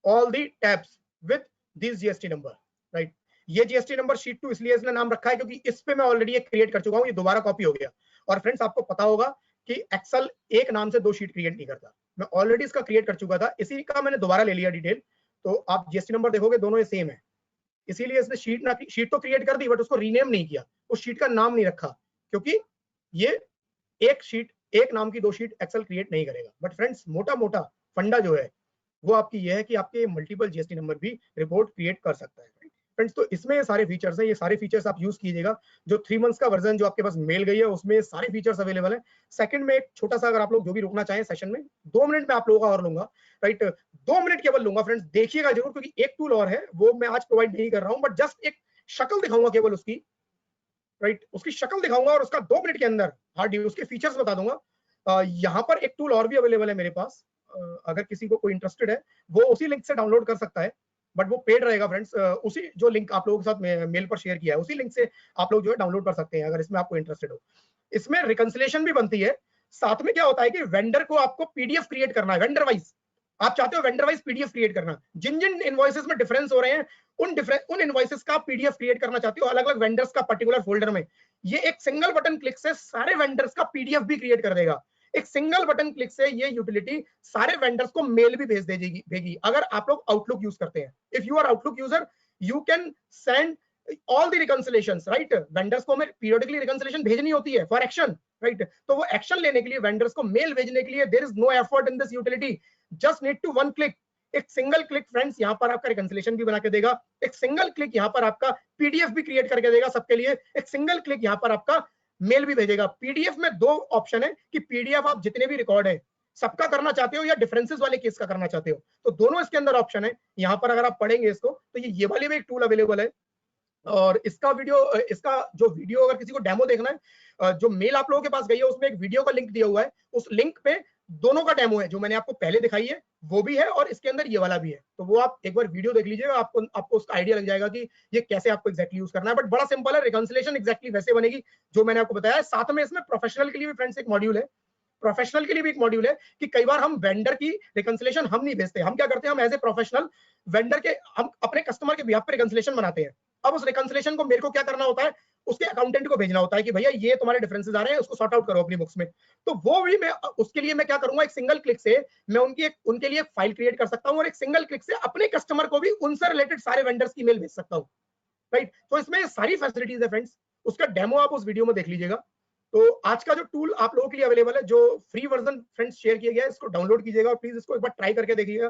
E: all the tabs with this GST number. Right, ये जीएसटी नंबर शीट 2 इसलिए इसने नाम रखा है क्योंकि इस पे मैं ऑलरेडी एक क्रिएट कर चुका हूँ, ये दोबारा कॉपी हो गया। और फ्रेंड्स आपको पता होगा कि एक्सेल एक नाम से 2 शीट क्रिएट नहीं करता, मैं ऑलरेडी इसका क्रिएट कर चुका था, इसी का मैंने दोबारा ले लिया डिटेल। तो आप जीएसटी नंबर देखोगे दोनों ये सेम है, इसीलिए इसने शीट तो क्रिएट कर दी बट उसको रीनेम नहीं किया, उस शीट का नाम नहीं रखा, क्योंकि ये एक नाम की 2 शीट एक्सेल क्रिएट नहीं करेगा। बट फ्रेंड्स मोटा मोटा फंडा जो है वो आपकी ये है कि आपके मल्टीपल जीएसटी नंबर भी रिपोर्ट क्रिएट कर सकता है। फ्रेंड्स तो इसमें ये सारे फीचर्स हैं, ये सारे फीचर्स आप यूज कीजिएगा। जो 3 मंथ्स का वर्जन जो आपके पास मेल गई है उसमें सारे फीचर्स अवेलेबल है। सेकंड में एक छोटा सा, अगर आप लोग जो भी रुकना चाहें सेशन में, 2 मिनट में आप लोगों का और लूंगा। राइट, 2 मिनट केवल लूंगा फ्रेंड्स, देखिएगा जरूर, क्योंकि एक टूल और है वो मैं आज प्रोवाइड नहीं कर रहा हूँ, बट जस्ट एक शक्ल दिखाऊंगा केवल उसकी। राइट, उसकी शक्ल दिखाऊंगा और उसका 2 मिनट के अंदर हार्ड उसके फीचर्स बता दूंगा। यहाँ पर एक टूल और भी अवेलेबल है मेरे पास, अगर किसी को कोई इंटरेस्टेड है वो उसी लिंक से डाउनलोड कर सकता है, बट वो पेड रहेगा फ्रेंड्स। उसी जो लिंक आप लोगों के साथ मेल पर शेयर किया है उसी लिंक से आप लोग जो है डाउनलोड कर सकते हैं, अगर इसमें आपको इंटरेस्टेड हो। इसमें रिकंसिलेशन भी बनती है, साथ में क्या होता है कि वेंडर को आपको पीडीएफ क्रिएट करना है, वेंडर वाइज आप चाहते हो वेंडर वाइज पीडीएफ क्रिएट करना, जिन जिन इनवॉइसेस में डिफरेंस हो रहे हैं उन इनवॉइसेस का पीडीएफ क्रिएट करना चाहते हो अलग अलग वेंडर्स का पर्टिकुलर फोल्डर में, ये एक सिंगल बटन क्लिक से सारे वेंडर्स का पीडीएफ भी क्रिएट कर देगा। एक सिंगल बटन क्लिक से ये यूटिलिटी सारे वेंडर्स को मेल भी भेजेगी अगर आप लोग आउटलुक यूज करते हैं। If you are Outlook user, you can send all the reconciliations, right. Vendors को हमें पीरियडिकली रिकंसिलेशन भेजनी होती है फॉर एक्शन, राइट। तो वो एक्शन लेने के लिए, वेंडर्स को मेल भेजने के लिए, there is no effort in this utility, just need to one click. एक सिंगल क्लिक फ्रेंड्स यहाँ पर आपका रिकंसिलेशन भी बना के देगा, एक सिंगल क्लिक यहाँ पर आपका पीडीएफ भी क्रिएट करके देगा सबके लिए, एक सिंगल क्लिक यहाँ पर आपका मेल भी भेजेगा। पीडीएफ में दो ऑप्शन है कि पीडीएफ आप जितने भी रिकॉर्ड है सबका करना चाहते हो या डिफरेंसेस वाले केस का करना चाहते हो, तो दोनों इसके अंदर ऑप्शन है। यहाँ पर अगर आप पढ़ेंगे इसको तो ये वाले में एक टूल अवेलेबल है, और इसका जो वीडियो अगर किसी को डेमो देखना है, जो मेल आप लोगों के पास गई है उसमें एक वीडियो का लिंक दिया हुआ है, उस लिंक पे दोनों का डेमो है, जो मैंने आपको पहले दिखाई है वो भी है और इसके अंदर ये वाला भी है। तो वो आप एक बार वीडियो देख लीजिएगा, आपको उसका आइडिया लग जाएगा कि ये कैसे आपको एक्जैक्टली यूज करना है। बट बड़ा सिंपल है, रिकंसिलेशन एक्जैक्टली वैसे बनेगी जो मैंने आपको बताया। साथ में इसमें प्रोफेशनल के लिए भी फ्रेंड्स एक मॉड्यूल है, प्रोफेशनल के लिए भी एक मॉड्यूल है कि कई बार हम वेंडर की रिकंसिलेशन हम नहीं भेजते, हम क्या करते हैं, हम एज ए प्रोफेशनल वेंडर के हम अपने कस्टमर के बिहाफ पे रिकंसिलेशन बनाते हैं। अब उस रिकंसिलेशन को मेरे को क्या करना होता है, उसके अकाउंटेंट को भेजना होता है कि भैया ये तुम्हारे डिफरेंसेस आ रहे हैं, उसको सॉर्ट आउट करो अपनी बुक्स में। तो वो भी मैं उसके लिए मैं क्या करूंगा, एक सिंगल क्लिक से मैं उनके लिए एक फाइल क्रिएट कर सकता हूं और एक सिंगल क्लिक से अपने कस्टमर को भी उनसे रिलेटेड सारे वेंडर्स की मेल भेज सकता हूं, राइट। तो इसमें सारी फैसिलिटीज है फ्रेंड्स, उसका डेमो आप उस वीडियो में देख लीजिएगा। तो आज का जो टूल आप लोगों के लिए अवेलेबल है, जो फ्री वर्जन फ्रेंड्स शेयर किया गया है, इसको डाउनलोड कीजिएगा और प्लीज इसको एक बार ट्राई करके देखिएगा।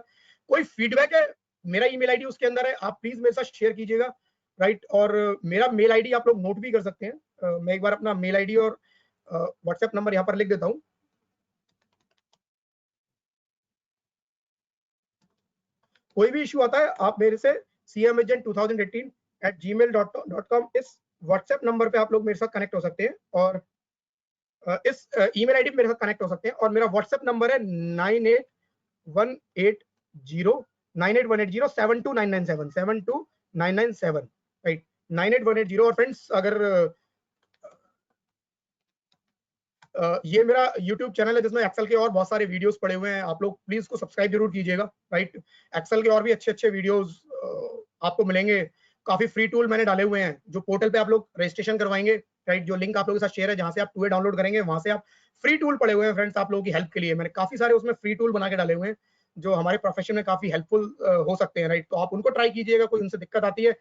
E: कोई फीडबैक है, मेरा ईमेल आईडी उसके अंदर है, आप प्लीज मेरे साथ शेयर कीजिएगा, राइट। और मेरा मेल आईडी आप लोग नोट भी कर सकते हैं। मैं एक बार अपना मेल आईडी और व्हाट्सएप नंबर यहाँ पर लिख देता हूँ। कोई भी इश्यू आता है आप मेरे से cmagent2018@gmail.com इस व्हाट्सएप नंबर पे आप लोग मेरे साथ कनेक्ट हो सकते हैं और इस ईमेल आईडी पे मेरे साथ कनेक्ट हो सकते हैं। और मेरा व्हाट्सएप नंबर है 9818072997 राइट, 9818072997, और फ्रेंड्स अगर ये मेरा YouTube चैनल है जिसमें एक्सेल के और बहुत सारे वीडियोस पड़े हुए हैं, आप लोग प्लीज को सब्सक्राइब जरूर कीजिएगा, राइट। एक्सेल के और भी अच्छे अच्छे वीडियोस आपको मिलेंगे। काफी फ्री टूल मैंने डाले हुए हैं, जो पोर्टल पे आप लोग रजिस्ट्रेशन करवाएंगे, राइट, जो लिंक आप लोगों के साथ शेयर है, जहां से आप टूल डाउनलोड करेंगे वहां से आप फ्री टूल पड़े हुए हैं फ्रेंड्स आप लोगों की हेल्प के लिए। मैंने काफी सारे उसमें फ्री टूल बना के डाले हुए हैं जो हमारे प्रोफेशन में काफी हेल्पफुल हो सकते हैं, राइट। तो आप उनको ट्राई कीजिएगा, कोई उनसे दिक्कत आती है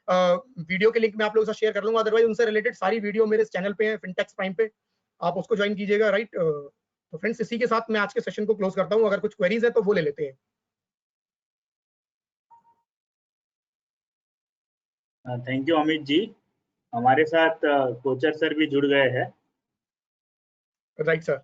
E: वीडियो के लिंक मैं आप लोगों के साथ शेयर कर लूंगा, अदरवाइज उनसे रिलेटेड सारी वीडियो मेरे चैनल पे है फिनटेक्स प्राइम पे, आप उसको ज्वाइन कीजिएगा, राइट। तो फ्रेंड्स इसी के साथ मैं आज के सेशन को क्लोज करता हूं, अगर कुछ क्वेरीज है तो वो ले लेते हैं।
A: थैंक यू अमित जी, हमारे साथ कोचर सर भी जुड़ गए हैं।
E: Right sir.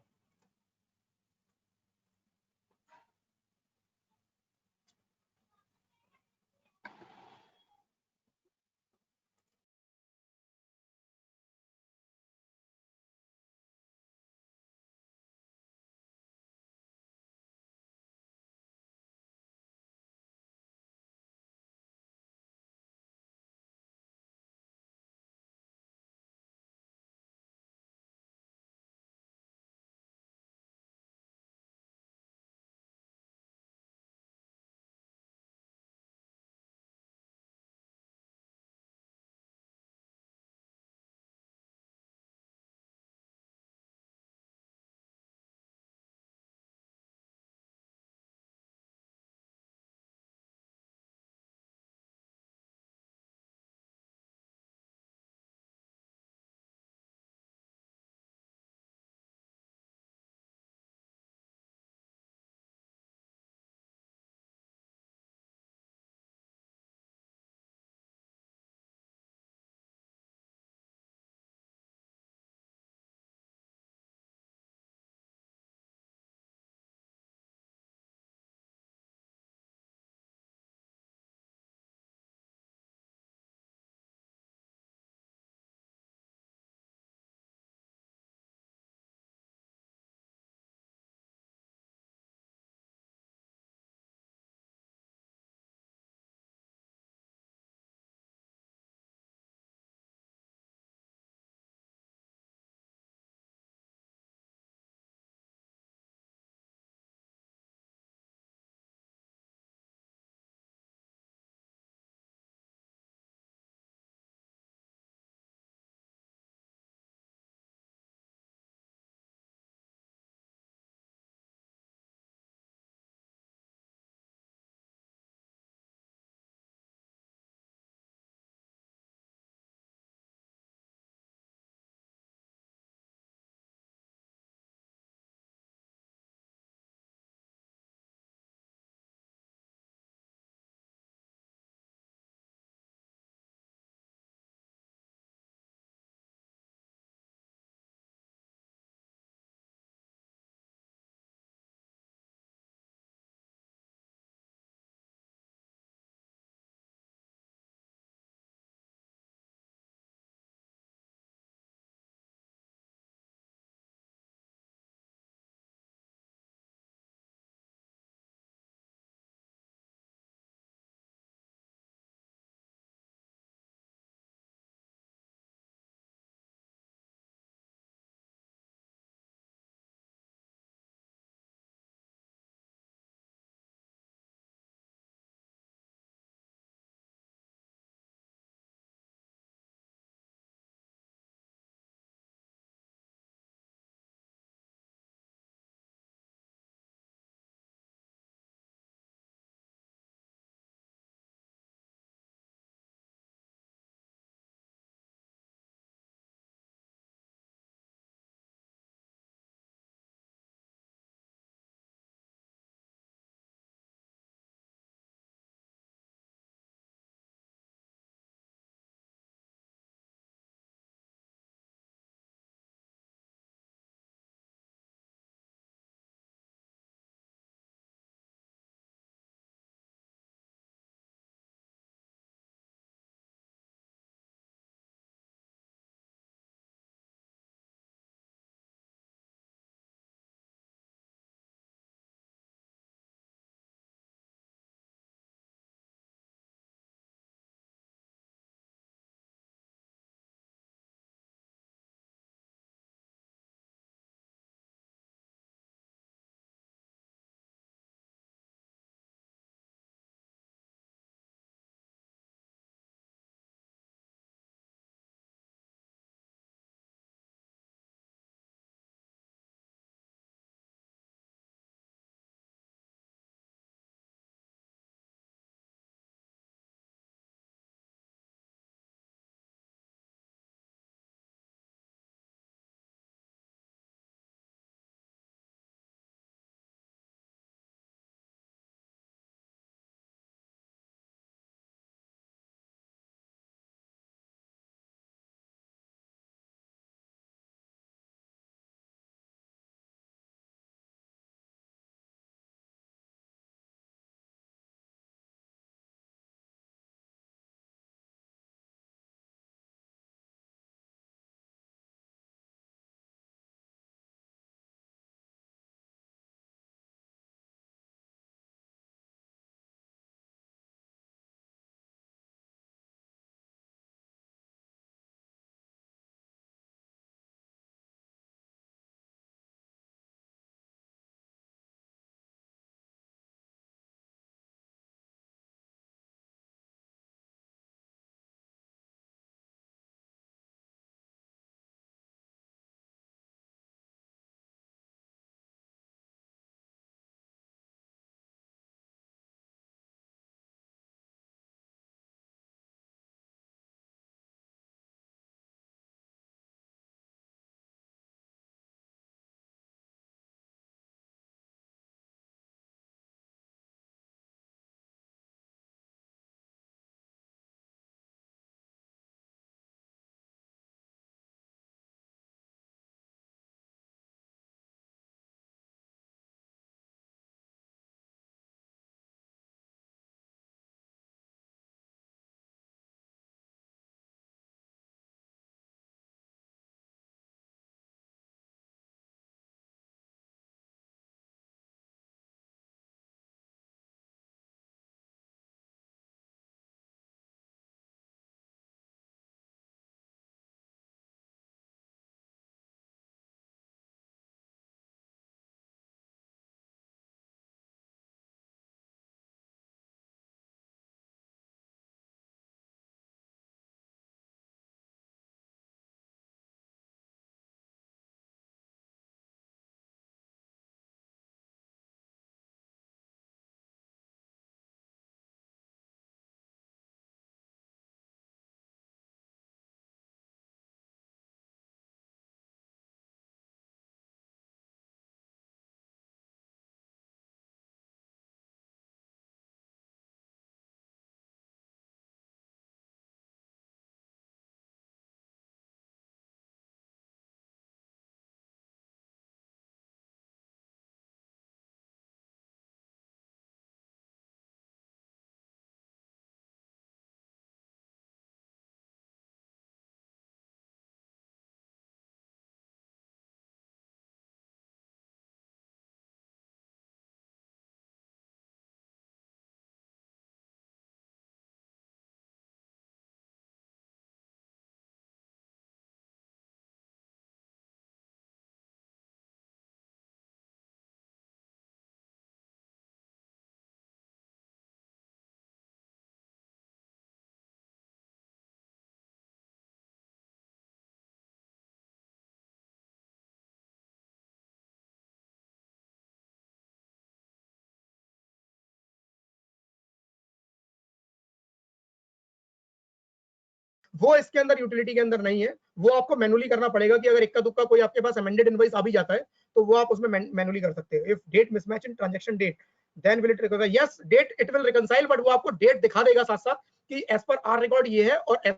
E: वो इसके अंदर यूटिलिटी के अंदर नहीं है, वो आपको मैनुअली करना पड़ेगा कि अगर इक्का दुक्का कोई आपके पास अमेंडेड इनवॉइस आ भी जाता है तो वो आप उसमें मैनुअली कर सकते हैं। If date mismatch in transaction date then will it recoil, yes date it will reconcile, but वो आपको डेट दिखा देगा साथ साथ कि एज पर आर रिकॉर्ड ये है और एज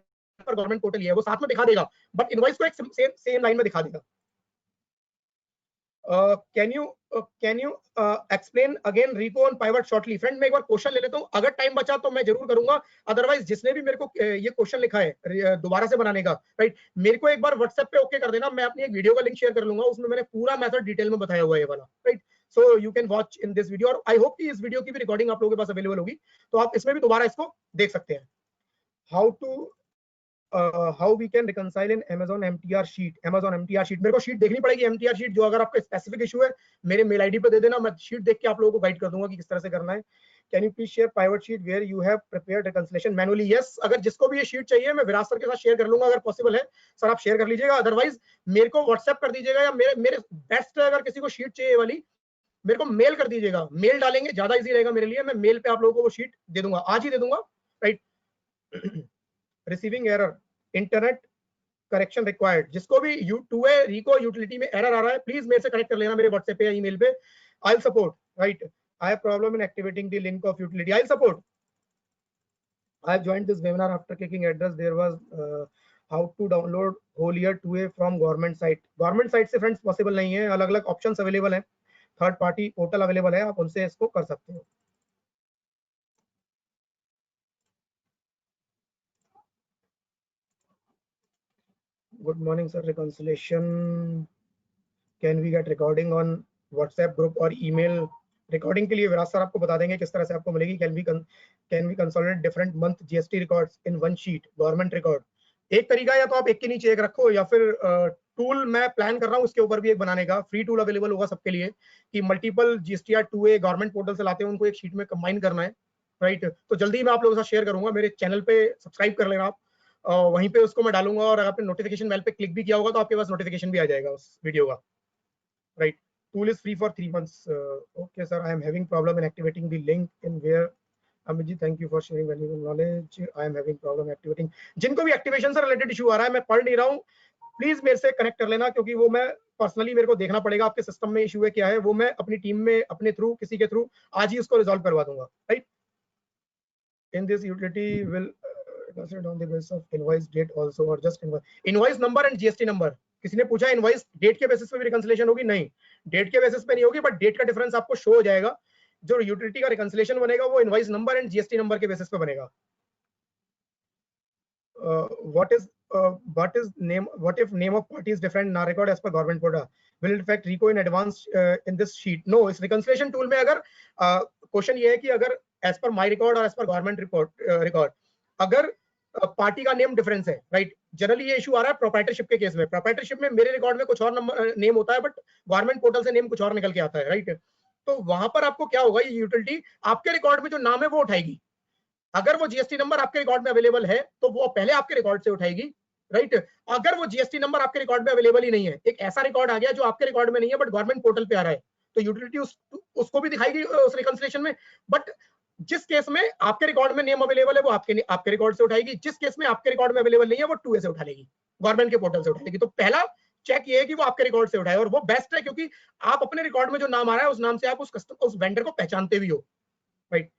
E: पर गवर्नमेंट पोर्टल ये है, वो साथ में दिखा देगा, बट इनवॉइस को एक सेम लाइन में दिखा देगा। Can you explain again reco on pivot shortly? Friend मैं एक बार क्वेश्चन ले लेता हूँ, अगर टाइम बचा तो मैं जरूर करूंगा, अदरवाइज जिसने भी मेरे को ये क्वेश्चन लिखा है दोबारा से बनाने का, राइट, मेरे को एक बार व्हाट्सएप पे ओके कर देना, मैं अपनी एक वीडियो का लिंक शेयर कर लूंगा, उसमें मैंने पूरा मेथड डिटेल में बताया हुआ है ये वाला, right. So you can watch in this video, और आई होप कि इस वीडियो की भी रिकॉर्डिंग आप लोगों के पास अवेलेबल होगी, तो आप इसमें भी दोबारा इसको देख सकते हैं। How we can reconcile in Amazon MTR sheet? Amazon MTR sheet, मेरे को शीट देखनी पड़ेगी, MTR शीट, जो अगर आपका स्पेसिफिक इशू है मेरे मेल आईडी पे दे देना, मैं शीट देख के आप लोगों को गाइड कर दूंगा कि किस तरह से करना है। Can you please share pivot sheet where you have prepared reconciliation manually? Yes, अगर जिसको भी ये शीट चाहिए मैं विराज सर के साथ शेयर कर लूंगा, अगर पॉसिबल है सर आप शेयर कर लीजिएगा, अदरवाइज मेरे को व्हाट्सएप कर दीजिएगा, या मेरे बेस्ट है अगर किसी को शीट चाहिए वाली मेरे को मेल कर दीजिएगा, मेल डालेंगे ज्यादा इजी रहेगा मेरे लिए, मैं मेल पे आप लोगों को वो शीट दे दूंगा, आज ही दे दूंगा, right. Receiving error, internet correction required, जिसको भी टू-वे रिको यूटिलिटी में एरर आ रहा है प्लीज मेरे से कनेक्ट कर लेना, मेरे व्हाट्सएप पे या ईमेल पे, I will support, right. I have problem in activating the link of utility, I will support. I have joined this webinar after clicking address, there was how to download holier two way from government site. Government site से friends possible नहीं है, अलग अलग options available हैं, third party portal available है, आप उनसे इसको कर सकते हो। Good morning sir, reconciliation can we get recording on WhatsApp group और ईमेल? रिकॉर्डिंग के लिए विराज सर आपको बता देंगे किस तरह से आपको मिलेगी। Can we consolidate different month GST records in one sheet government record? एक तरीका, या तो आप एक के नीचे एक रखो, या फिर टूल मैं प्लान कर रहा हूँ उसके ऊपर भी एक बनाने का, फ्री टूल अवेलेबल होगा सबके लिए, कि multiple GSTR two-way government portal से लाते हैं उनको एक शीट में कंबाइन करना है, राइट। तो जल्दी मैं आप लोगों के साथ शेयर करूंगा, मेरे चैनल पे सब्सक्राइब कर लेना आप, वहीं पे उसको मैं डालूंगा, और अगर आपने नोटिफिकेशन बेल पे क्लिक भी किया होगा तो आपके पास नोटिफिकेशन भी आ जाएगा उस वीडियो का, right? Tool is free for 3 months. Okay sir, I am having problem in activating the link in where Amit ji, thank you for sharing valuable knowledge. I am having problem activating. जिनको भी activation से related issue आ रहा है, मैं पढ़ नहीं रहा हूँ, प्लीज मेरे से कनेक्ट कर लेना, क्योंकि वो मैं पर्सनली मेरे को देखना पड़ेगा आपके सिस्टम में इशू है क्या है, वो मैं अपनी टीम में अपने थ्रू किसी के थ्रू आज ही उसको रिजॉल्व करवा दूंगा, right. In this utility will considered on the basis of invoice date also or just invoice number and GST number? किसी ने पूछा इनवॉइस डेट के बेसिस पे भी रिकंसिलिएशन होगी? नहीं, डेट के बेसिस पे नहीं होगी, बट डेट का डिफरेंस आपको शो हो जाएगा। जो यूटिलिटी का रिकंसिलिएशन बनेगा वो invoice number and GST number के बेसिस पे बनेगा। what if name of party is different na record as per government quota? Will it affect RICO in advance in this sheet? No, इस reconciliation tool में अगर question ये है कि अगर as per my record और as per government record अगर party का नेम डिफरेंस है, राइट, जनरली ये इशू आ रहा है प्रोप्राइटरशिप के केस में। प्रोप्राइटरशिप में मेरे रिकॉर्ड में कुछ और नंबर नेम होता है, बट गवर्नमेंट पोर्टल से नेम कुछ और निकल के आता है, राइट। तो वहां पर आपको क्या होगा, ये यूटिलिटी आपके रिकॉर्ड में जो नाम है वो उठाएगी। अगर वो जीएसटी नंबर आपके रिकॉर्ड में अवेलेबल है तो वो पहले आपके रिकॉर्ड से उठाएगी, राइट। अगर वो जीएसटी नंबर आपके रिकॉर्ड में अवेलेबल ही नहीं है, एक ऐसा रिकॉर्ड आ गया जो आपके रिकॉर्ड में नहीं है बट गवर्नमेंट पोर्टल पे आ रहा है, तो यूटिलिटी उसको भी दिखाएगी उस रिकंसिलिएशन में। बट जिस केस में आपके रिकॉर्ड में नेम अवेलेबल है वो आपके रिकॉर्ड से उठाएगी, जिस केस में आपके रिकॉर्ड में अवेलेबल नहीं है वो टू-वे से उठा लेगी, गवर्नमेंट के पोर्टल से उठाएगी। तो पहला चेक ये है कि वो आपके रिकॉर्ड से उठाए, और वो बेस्ट है क्योंकि आप अपने रिकॉर्ड में जो नाम आ रहा है उस नाम से आप उस वेंडर को पहचानते भी हो, right.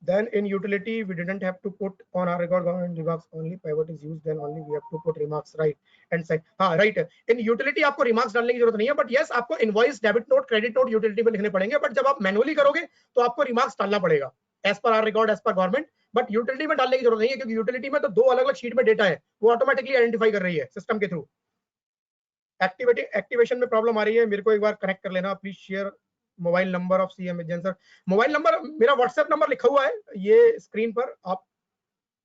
E: Then in utility we didn't have to put on our record government remarks, only pivot is used, then only we have to put remarks, right and side, हाँ right। in utility आपको remarks डालने की जरूरत नहीं है, but yes आपको invoice, debit note, credit note utility में लिखने पड़ेंगे, but जब आप मैनुअली करोगे तो आपको remarks डालना पड़ेगा as per our record, as per government, but utility में डालने की जरूरत नहीं है, क्योंकि utility में तो दो अलग अलग शीट में डेटा है, वो ऑटोमेटिकली आइडेंटिफाई कर रही है सिस्टम के थ्रू। एक्टिवेशन में प्रॉब्लम आ रही है, मेरे को एक बार कनेक्ट कर लेना, please share mobile number of CM agent. Sir mobile number मेरा व्हाट्सएप नंबर लिखा हुआ है ये स्क्रीन पर, आप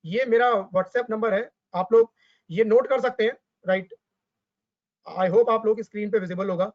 E: ये मेरा व्हाट्सएप नंबर है, आप लोग ये नोट कर सकते हैं, राइट। आई होप आप लोग स्क्रीन पे विजिबल होगा।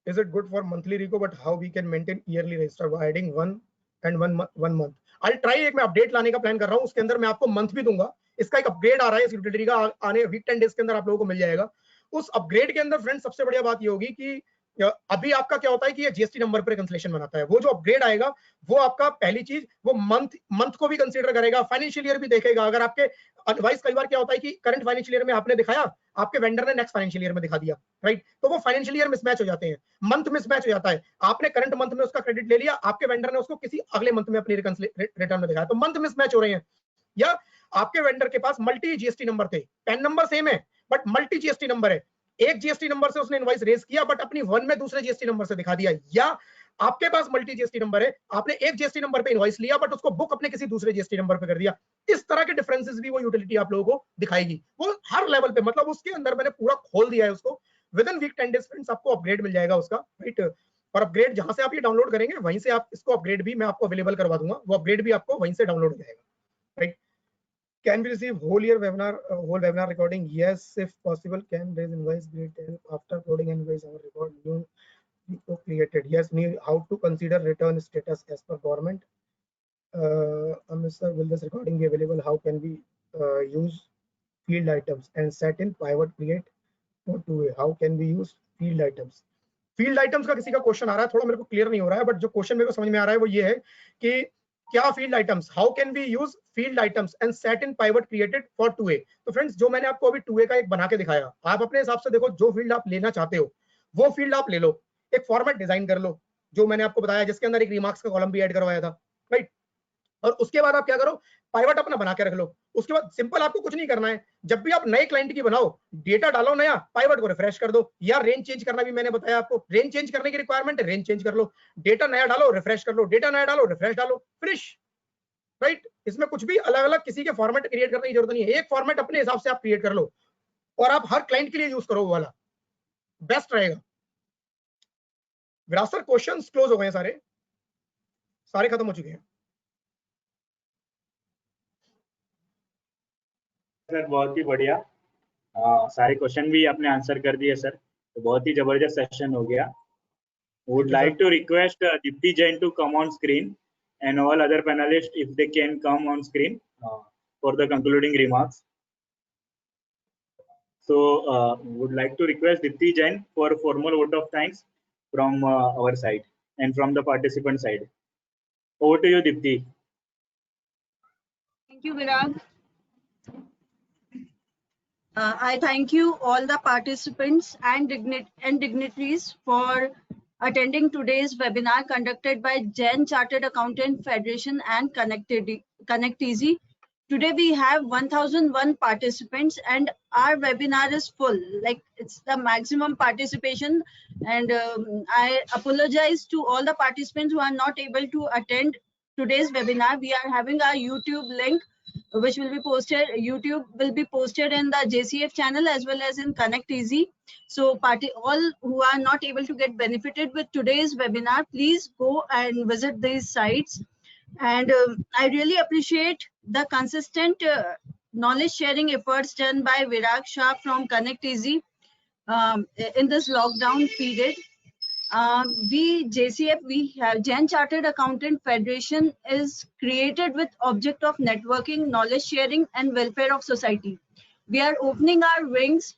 E: is it good for monthly reco, but how we can maintain yearly register by adding one month? I'll try. एक मैं अपडेट लाने का प्लान कर रहा हूँ, उसके अंदर मैं आपको मंथ भी दूंगा. इसका एक अपग्रेड आ रहा है इस यूटिलिटी का, आने वीक 10 डेज के अंदर आप लोगों को मिल जाएगा. उस अपग्रेड के अंदर फ्रेंड्स सबसे बढ़िया बात ये होगी कि अभी आपका क्या होता है कि ये जीएसटी नंबर पर रिकंसिलिएशन बनाता है. वो जो अपग्रेड आएगा वो आपका पहली चीज वो मंथ को भी कंसीडर करेगा, फाइनेंशियल ईयर भी देखेगा. अगर आपके अदरवाइज कई बार क्या होता है कि करंट फाइनेंशियल ईयर में आपने दिखाया, आपके वेंडर ने नेक्स्ट फाइनेंशियल ईयर में दिखा दिया, राइट. तो वो फाइनेंशियल ईयर मिसमैच हो जाते हैं, मंथ मिसमैच हो जाता है. आपने करंट मंथ में उसका क्रेडिट ले लिया, आपके वेंडर ने उसको किसी अगले मंथ में अपनी रिटर्न में दिखाया, तो मंथ मिसमैच हो रहे हैं. या आपके वेंडर के पास मल्टी जीएसटी नंबर थे, पैन नंबर सेम है बट मल्टी जीएसटी नंबर है. एक जीएसटी नंबर से उसने इनवॉइस रेज किया बट अपनी वन में दूसरे जीएसटी नंबर से दिखा दिया. या आपके पास मल्टी जीएसटी नंबर है, आपने एक जीएसटी नंबर पे इनवॉइस लिया बट उसको बुक अपने किसी दूसरे जीएसटी नंबर पे कर दिया. इस तरह के डिफरेंसेस भी वो यूटिलिटी आप लोगों को दिखाएगी, वो हर लेवल पे. मतलब उसके अंदर मैंने पूरा खोल दिया है उसको. Within week 10 days friends आपको अपग्रेड मिल जाएगा उसका, राइट. और अपग्रेड जहां से आप ये डाउनलोड करेंगे वहीं से आप इसको अपग्रेड भी मैं आपको अवेलेबल करवा दूंगा. वो अपग्रेड भी आपको वहीं से डाउनलोड हो जाएगा, right. Can we receive whole webinar recording? Yes, if possible. Can raise invoice great help after uploading invoice our record new repo created. Yes, how to consider return status as per government. Sir, will this recording be available? How can we use field items and set in pivot create for 2A? How can we use field items? Field items का किसी का question आ रहा है, थोड़ा मेरे को clear नहीं हो रहा है, बट जो क्वेश्चन मेरे को समझ में आ रहा है वो ये है कि क्या field items, how can we use field items and set in pivot created for 2A. तो फ्रेंड्स जो मैंने आपको अभी 2A का एक बना के दिखाया, आप अपने हिसाब से देखो जो फील्ड आप लेना चाहते हो वो फील्ड आप ले लो, एक फॉर्मेट डिजाइन कर लो जो मैंने आपको बताया, जिसके अंदर एक रिमार्क्स का कॉलम भी ऐड करवाया था, राइट. और उसके बाद आप क्या करो, पाइवट अपना बना के रख लो. उसके बाद सिंपल आपको कुछ नहीं करना है, जब भी आप नए क्लाइंट की बनाओ, डेटा डालो नया, पाइवट को रिफ्रेश कर दो. या रेंज चेंज करना भी मैंने बताया आपको, रेंज चेंज करने की रिक्वायरमेंट है, रेंज चेंज कर लो. डेटा नया डालो, रिफ्रेश कर लो, डेटा नया डालो, रिफ्रेश डालो, फिनिश, राइट. इसमें कुछ भी अलग अलग किसी के फॉर्मेट क्रिएट करने की जरूरत नहीं है, एक फॉर्मेट अपने हिसाब से आप क्रिएट कर लो और आप हर क्लाइंट के लिए यूज करो, वो वाला बेस्ट रहेगा. विराज सर क्वेश्चंस क्लोज हो गए हैं, सारे खत्म हो चुके हैं
A: सर. बहुत ही बढ़िया, सारे क्वेश्चन भी आपने आंसर कर दिए सर, तो बहुत ही जबरदस्त सेशन हो गया. Would like to request Deepti Jain to come on screen and all other panelists if they can come on screen for the concluding remarks. So would like to request Dipti Jain for a formal vote of thanks from our side and from the participant side. Over to you, Dipti.
F: Thank you, Virag. I thank you all the participants and dignitaries for attending today's webinar conducted by Jain Chartered Accountant Federation and ConnectEasy. Today we have 1001 participants and our webinar is full, like it's the maximum participation, and I apologize to all the participants who are not able to attend today's webinar. We are having our YouTube link which will be posted. YouTube will be posted in the JCF channel as well as in ConnectEasy. So all who are not able to get benefited with today's webinar, please go and visit these sites. And I really appreciate the consistent knowledge sharing efforts done by Virag Shah from ConnectEasy in this lockdown period. We have Jain Chartered Accountant Federation is created with object of networking, knowledge sharing and welfare of society. We are opening our wings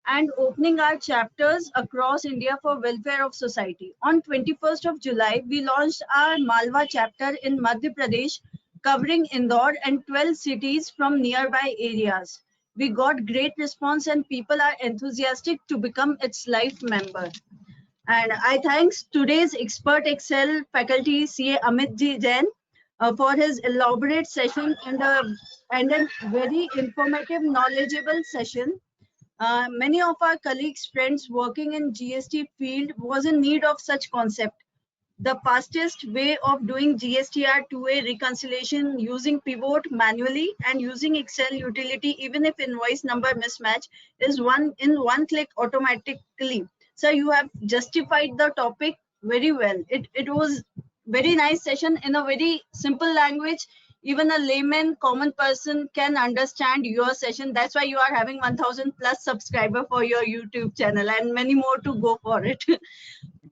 F: and opening our chapters across India for welfare of society. On 21st of July, we launched our Malwa chapter in Madhya Pradesh, covering Indore and 12 cities from nearby areas. We got great response and people are enthusiastic to become its life member. And I thanks today's expert Excel faculty CA Amit Ji Jain for his elaborate session and a very informative, knowledgeable session. Many of our colleagues, friends working in GST field was in need of such concept. The fastest way of doing GSTR 2A reconciliation using pivot manually and using Excel utility, even if invoice number mismatch, is one click automatically. So you have justified the topic very well. It was very nice session in a very simple language. Even a layman, common person can understand your session. That's why you are having 1000 plus subscriber for your YouTube channel and many more to go for it.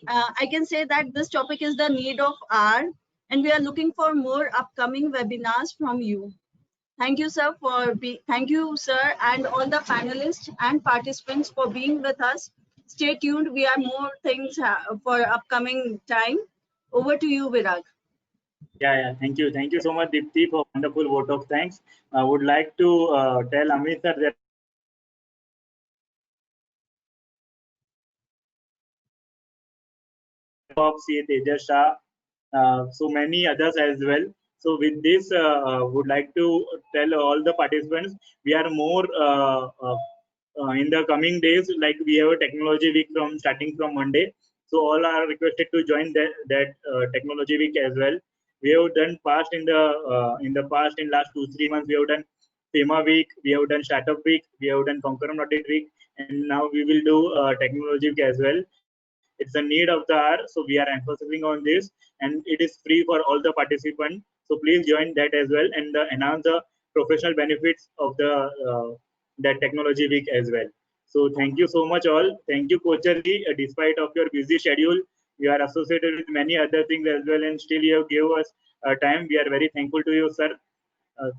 F: I can say that this topic is the need of hour, and we are looking for more upcoming webinars from you. Thank you, sir, thank you, sir, and all the panelists and participants for being with us. Stay tuned. We have more things for upcoming time. Over to you, Virag.
A: Yeah. Thank you so much, Deepti, for wonderful vote of thanks. I would like to tell Amit sir that of CA Tejas Shah, so many others as well. So with this, would like to tell all the participants, we are more in the coming days, like we have a technology week from starting from Monday. So all are requested to join that technology week as well. We have done past in the past in last 2-3 months. We have done FEMA week, we have done startup week, we have done Concurrent Audit week, and now we will do technology week as well. It's a need of the hour, so we are emphasizing on this, and it is free for all the participants. So please join that as well, and enhance the professional benefits of the that technology week as well. So thank you so much all. Thank you, Coach Ali. Despite of your busy schedule, you are associated with many other things as well, and still you have gave us time. We are very thankful to you, sir.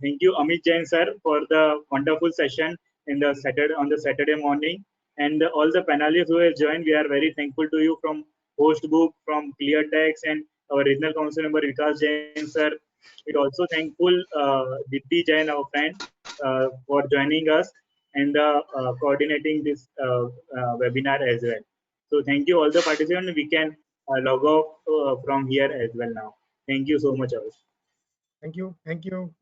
A: Thank you, Amit Jain sir, for the wonderful session in the Saturday morning, and all the panelists who have joined. We are very thankful to you from Hostbook, from ClearText, and our regional council member Vikas Jain sir. We're also thankful Dipti Jain, our friend, for joining us and coordinating this webinar as well. So thank you all the participants. We can log off from here as well now. Thank you so much all.
E: Thank you.
F: Thank you.